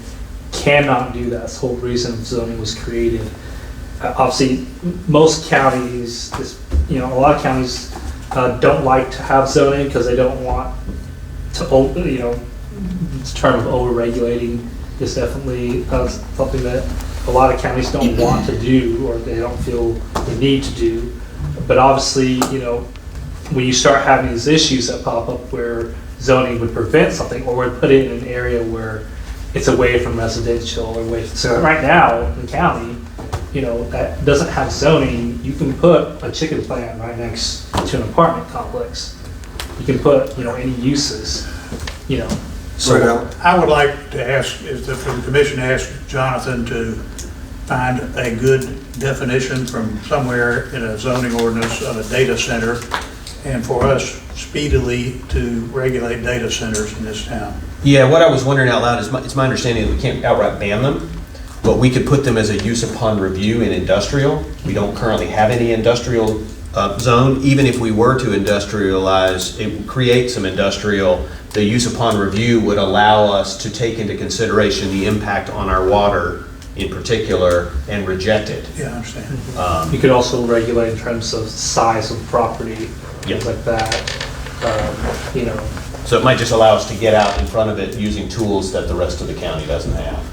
D: cannot do that. That's the whole reason zoning was created. Obviously, most counties, a lot of counties don't like to have zoning because they don't want to, this term of over-regulating is definitely something that a lot of counties don't want to do, or they don't feel the need to do. But obviously, when you start having these issues that pop up where zoning would prevent something or would put it in an area where it's away from residential or away. So right now in the county, that doesn't have zoning, you can put a chicken plant right next to an apartment complex. You can put, any uses,
E: so
G: I would like to ask, for the commission to ask Jonathan to find a good definition from somewhere in a zoning ordinance of a data center, and for us speedily to regulate data centers in this town.
E: yeah, what I was wondering out loud is, it's my understanding that we can't outright ban them, but we could put them as a use upon review in industrial. We don't currently have any industrial zone. Even if we were to industrialize, it would create some industrial. The use upon review would allow us to take into consideration the impact on our water in particular and reject it.
G: Yeah, I understand.
D: You could also regulate in terms of size of property,
E: Yeah.
D: things like that.
E: So it might just allow us to get out in front of it using tools that the rest of the county doesn't have.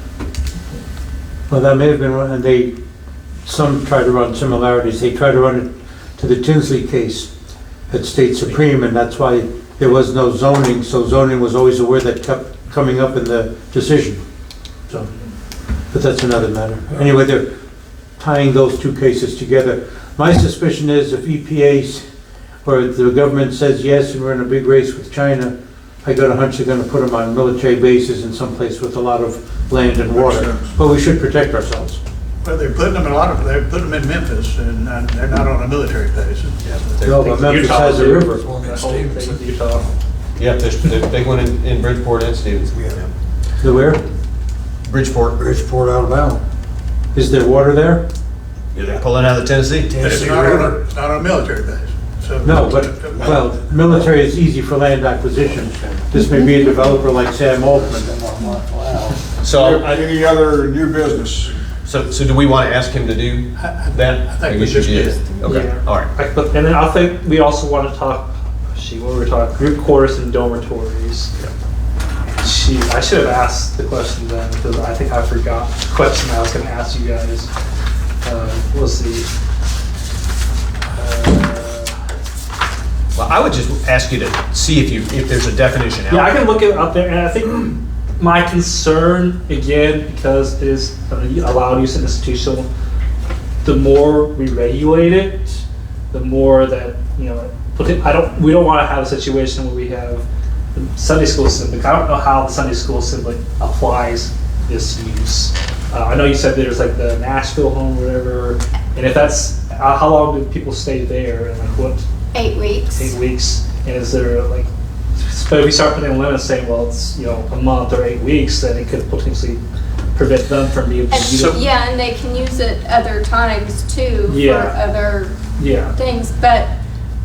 B: Well, that may have been one, and some try to run similarities. They try to run it to the Tinsley case at State Supreme, and that's why there was no zoning, so zoning was always a word that kept coming up in the decision. So, but that's another matter. Anyway, they're tying those two cases together. My suspicion is if EPA's, or the government says yes, and we're in a big race with China, I got a hunch they're gonna put them on military bases in some place with a lot of land and water. But we should protect ourselves.
G: Well, they're putting them in Memphis, and they're not on a military base.
B: No, but Memphis has a river.
D: That whole thing with Utah.
E: Yep, there's a big one in Bridgeport and Stevens.
B: The where?
E: Bridgeport.
K: Bridgeport, Alabama.
B: Is there water there?
E: Yeah, they're pulling out of the Tennessee.
G: But it's not on a military base. So-
B: No, but, well, military is easy for land acquisition. This may be a developer like Sam Altman.
E: So,
A: Any other new business?
E: so do we want to ask him to do that?
G: I think we
E: guess you
G: just
E: did.
G: did.
E: Okay,
D: Yeah.
E: all right.
D: And then I think we also want to talk, what were we talking, group quarters and dormitories. I should have asked the question then, because I think I forgot the question I was going to ask you guys. Was the,
E: Well, I would just ask you to see if there's a definition out
D: yeah, I
E: there.
D: can look it up there, and I think my concern, again, because it is allowed use in institutional, the more we regulate it, the more that, we don't want to have a situation where we have the Sunday school assembly. I don't know how the Sunday school assembly applies this use. I know you said there's like the Nashville home or whatever, and if that's, how long do people stay there, and like what?
C: 8 weeks.
D: 8 weeks, and is there like, but if we start putting limits saying, well, it's, a month or 8 weeks, then it could potentially prevent them from being able to use it.
C: Yeah, and they can use it other times too for
D: Yeah.
C: other
D: Yeah,
C: things,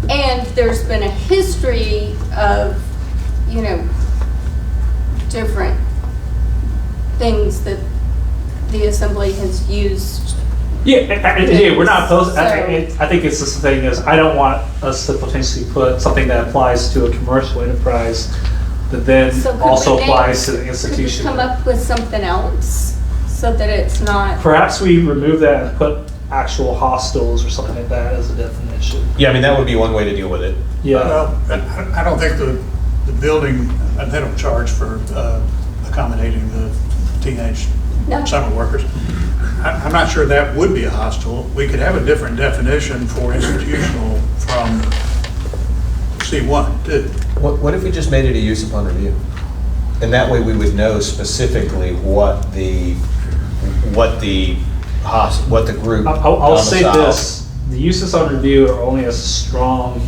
C: and there's been a history of, different things that the assembly has used.
D: yeah, we're not opposed,
C: So-
D: I think it's just the thing is, I don't want us to potentially put something that applies to a commercial enterprise that then
C: So could
D: also
C: we
D: applies to the
C: Could you
D: institution.
C: come up with something else so that it's not,
D: Perhaps we remove that and put actual hostels or something like that as a definition.
E: Yeah, I mean, that would be one way to deal with it.
D: Yeah,
G: Well, I don't think the building, they don't charge for accommodating the teenage
C: No.
G: summer workers. I'm not sure that would be a hostel. We could have a different definition for institutional from C1 too.
E: What if we just made it a use upon review? And that way we would know specifically what the group
D: I'll say
E: domicile-
D: this, the uses on review are only as strong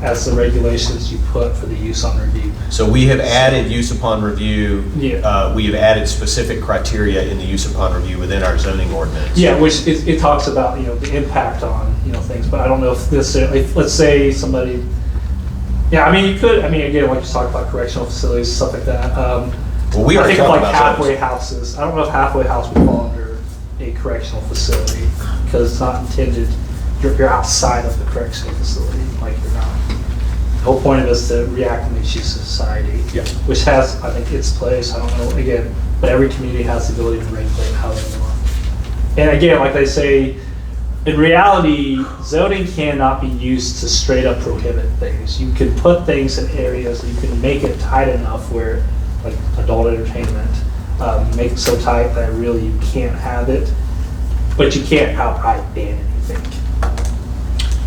D: as the regulations you put for the use on review.
E: So we have added use upon review.
D: Yeah.
E: We have added specific criteria in the use upon review within our zoning ordinance.
D: Yeah, which it talks about, the impact on, things, but I don't know if this, if, let's say somebody, yeah, I mean, you could, again, like you talked about correctional facilities, stuff like that.
E: Well, we
D: I
E: already
D: think of
E: talked
D: like
E: about
D: halfway
E: those.
D: houses. I don't know if halfway house would fall under a correctional facility, because it's not intended, you're outside of the correctional facility, like you're not. The whole point of it is to reacclimate you to society,
E: Yeah.
D: which has, I think, its place. I don't know, again, but every community has the ability to regulate how they want. And again, like they say, in reality, zoning cannot be used to straight up prohibit things. You can put things in areas, you can make it tight enough where, like adult entertainment, make it so tight that really you can't have it, but you can't outright ban anything.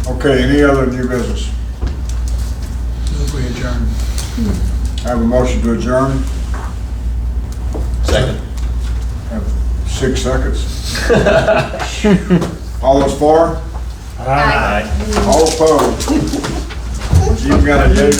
A: Okay, any other new business?
G: Move we adjourn.
A: I have a motion to adjourn.
E: Second.
A: Have 6 seconds. All those for?
C: I-
A: All opposed? You've got a yay.